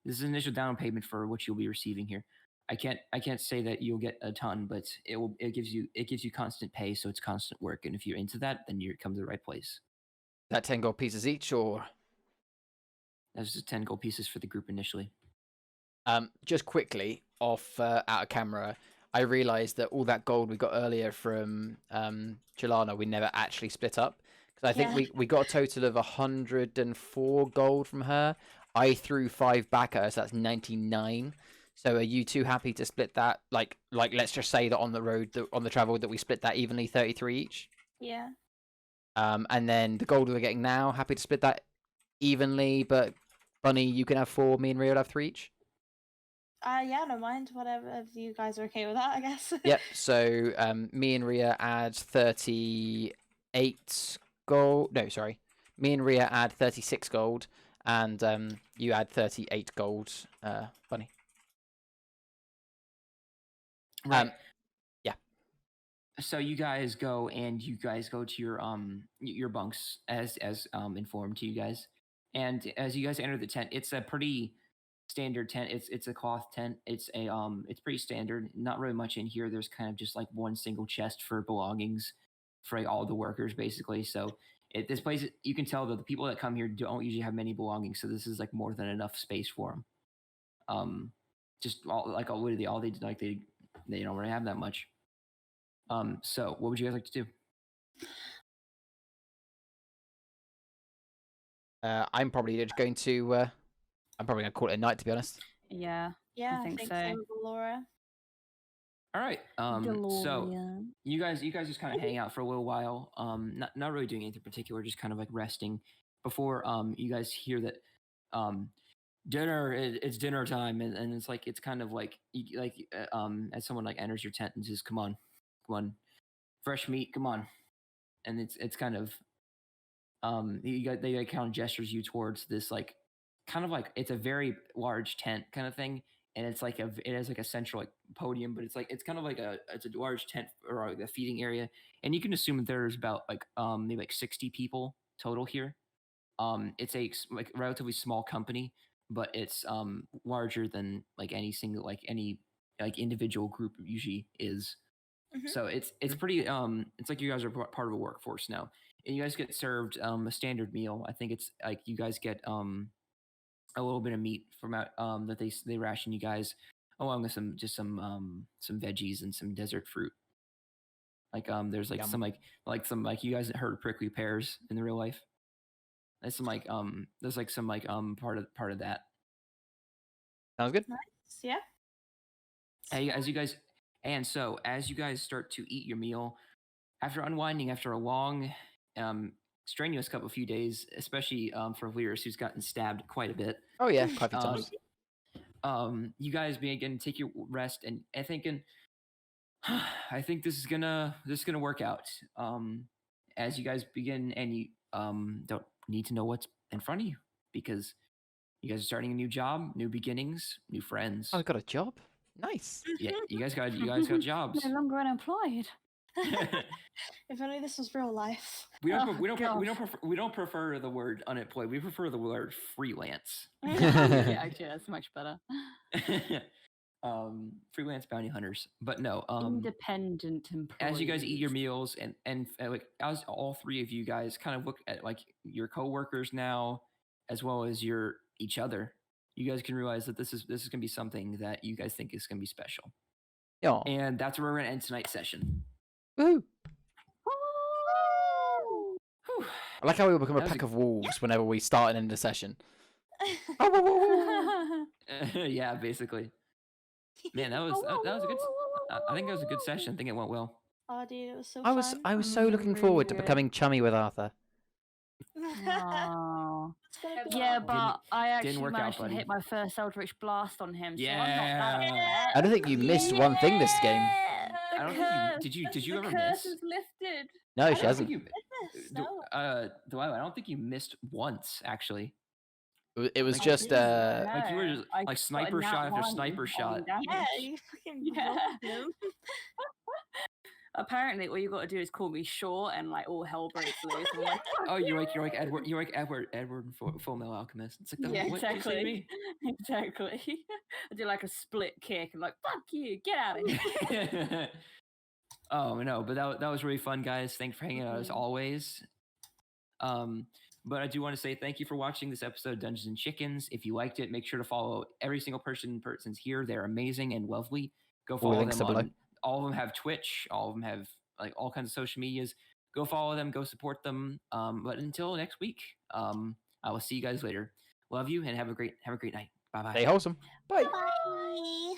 This is initial down payment for what you'll be receiving here. I can't say that you'll get a ton, but it gives you constant pay, so it's constant work. And if you're into that, then you come to the right place. That 10 gold pieces each, or that's just 10 gold pieces for the group initially. Just quickly off out of camera, I realized that all that gold we got earlier from Jelana, we never actually split up, because I think we got a total of 104 gold from her. I threw 5 back at her, so that's 99. So are you two happy to split that? Like let's just say that on the road, on the travel, that we split that evenly, 33 each. Yeah. And then the gold we're getting now, happy to split that evenly, but Bunny, you can have 4, me and Rio will have 3 each. Yeah, no mind. Whatever, if you guys are okay with that, I guess. Yep. So me and Ria add 38 gold. No, sorry. Me and Ria add 36 gold, and you add 38 gold, Bunny. Right. Yeah. So you guys go to your bunks as informed to you guys, and as you guys enter the tent, it's a pretty standard tent. It's a cloth tent. It's pretty standard. Not really much in here. There's kind of just like one single chest for belongings for like all the workers basically. So this place, you can tell that the people that come here don't usually have many belongings. So this is like more than enough space for them. Just they don't really have that much. So what would you guys like to do? I'm probably going to call it a night, to be honest. Yeah. Yeah, I think so. with Laura. All right. So you guys just kind of hang out for a little while. Not really doing anything particular, just kind of like resting before you guys hear that dinner. It's dinner time, and it's kind of like as someone like enters your tent and says, come on, fresh meat, come on. And it's kind of they kind of gestures you towards this like kind of like it's a very large tent kind of thing, and it's like it has like a central like podium, but it's kind of like it's a large tent or like a feeding area, and you can assume that there's about like maybe like 60 people total here. It's a like relatively small company, but it's larger than like any single like any like individual group usually is. So it's pretty it's like you guys are part of a workforce now, and you guys get served a standard meal. I think it's like you guys get a little bit of meat from out that they ration you guys along with some veggies and some desert fruit. Like there's like Yum. some like you guys heard of prickly pears in the real life. There's some like there's like some like part of that. Sounds good. Nice. Yeah. As you guys start to eat your meal, after unwinding after a long, strenuous few days, especially for Lyris, who's gotten stabbed quite a bit. Oh yeah, quite a few times. You guys begin to take your rest and thinking, I think this is gonna work out. As you guys begin, and you don't need to know what's in front of you because you guys are starting a new job, new beginnings, new friends. I've got a job. Nice. Yeah, you guys got jobs. No longer unemployed. If only this was real life. We don't prefer the word unemployed. We prefer the word freelance. Yeah, actually, that's much better. Freelance bounty hunters. But no, Independent employees. as you guys eat your meals and like as all three of you guys kind of look at like your coworkers now, as well as each other, you guys can realize that this is gonna be something that you guys think is gonna be special. Yeah. And that's where we're gonna end tonight's session. Woo! Whew. I like how we become a That was pack a- of wolves whenever we start and end a session. Yeah, basically. Man, that was a good. I think that was a good session. I think it went well. Oh, dude, it was so I was fun. so looking forward to Really good. becoming chummy with Arthur. Aw. It's gonna be Yeah, fun. but I actually didn't work out, managed to buddy. hit my first Eldritch Blast on him. So I'm Yeah. not that I don't think you missed one thing this game. I don't think you did. You the ever curse miss? is lifted. No, I she don't think hasn't. you. Goodness, no. Delilah, I don't think you missed once actually. It was Like, just Like you were No, just I like got sniper a nat shot after 1 sniper on shot. damage. Yeah, you fucking Yeah. robbed him. Apparently, all you got to do is call me short, and like all hell breaks loose. I'm like, Oh, you're like Edward and Full Metal Alchemist. It's like yeah, what did you say to me? exactly. I do like a split kick and like, fuck you, get out of here. Oh no, but that was really fun, guys. Thanks for hanging out as always. But I do want to say thank you for watching this episode of Dungeons and Chickens. If you liked it, make sure to follow every single person's here. They're amazing and lovely. Go All follow links them are below. on. All of them have Twitch. All of them have like all kinds of social medias. Go follow them. Go support them. But until next week, I will see you guys later. Love you and have a great night. Bye bye. stay wholesome. Bye. Bye.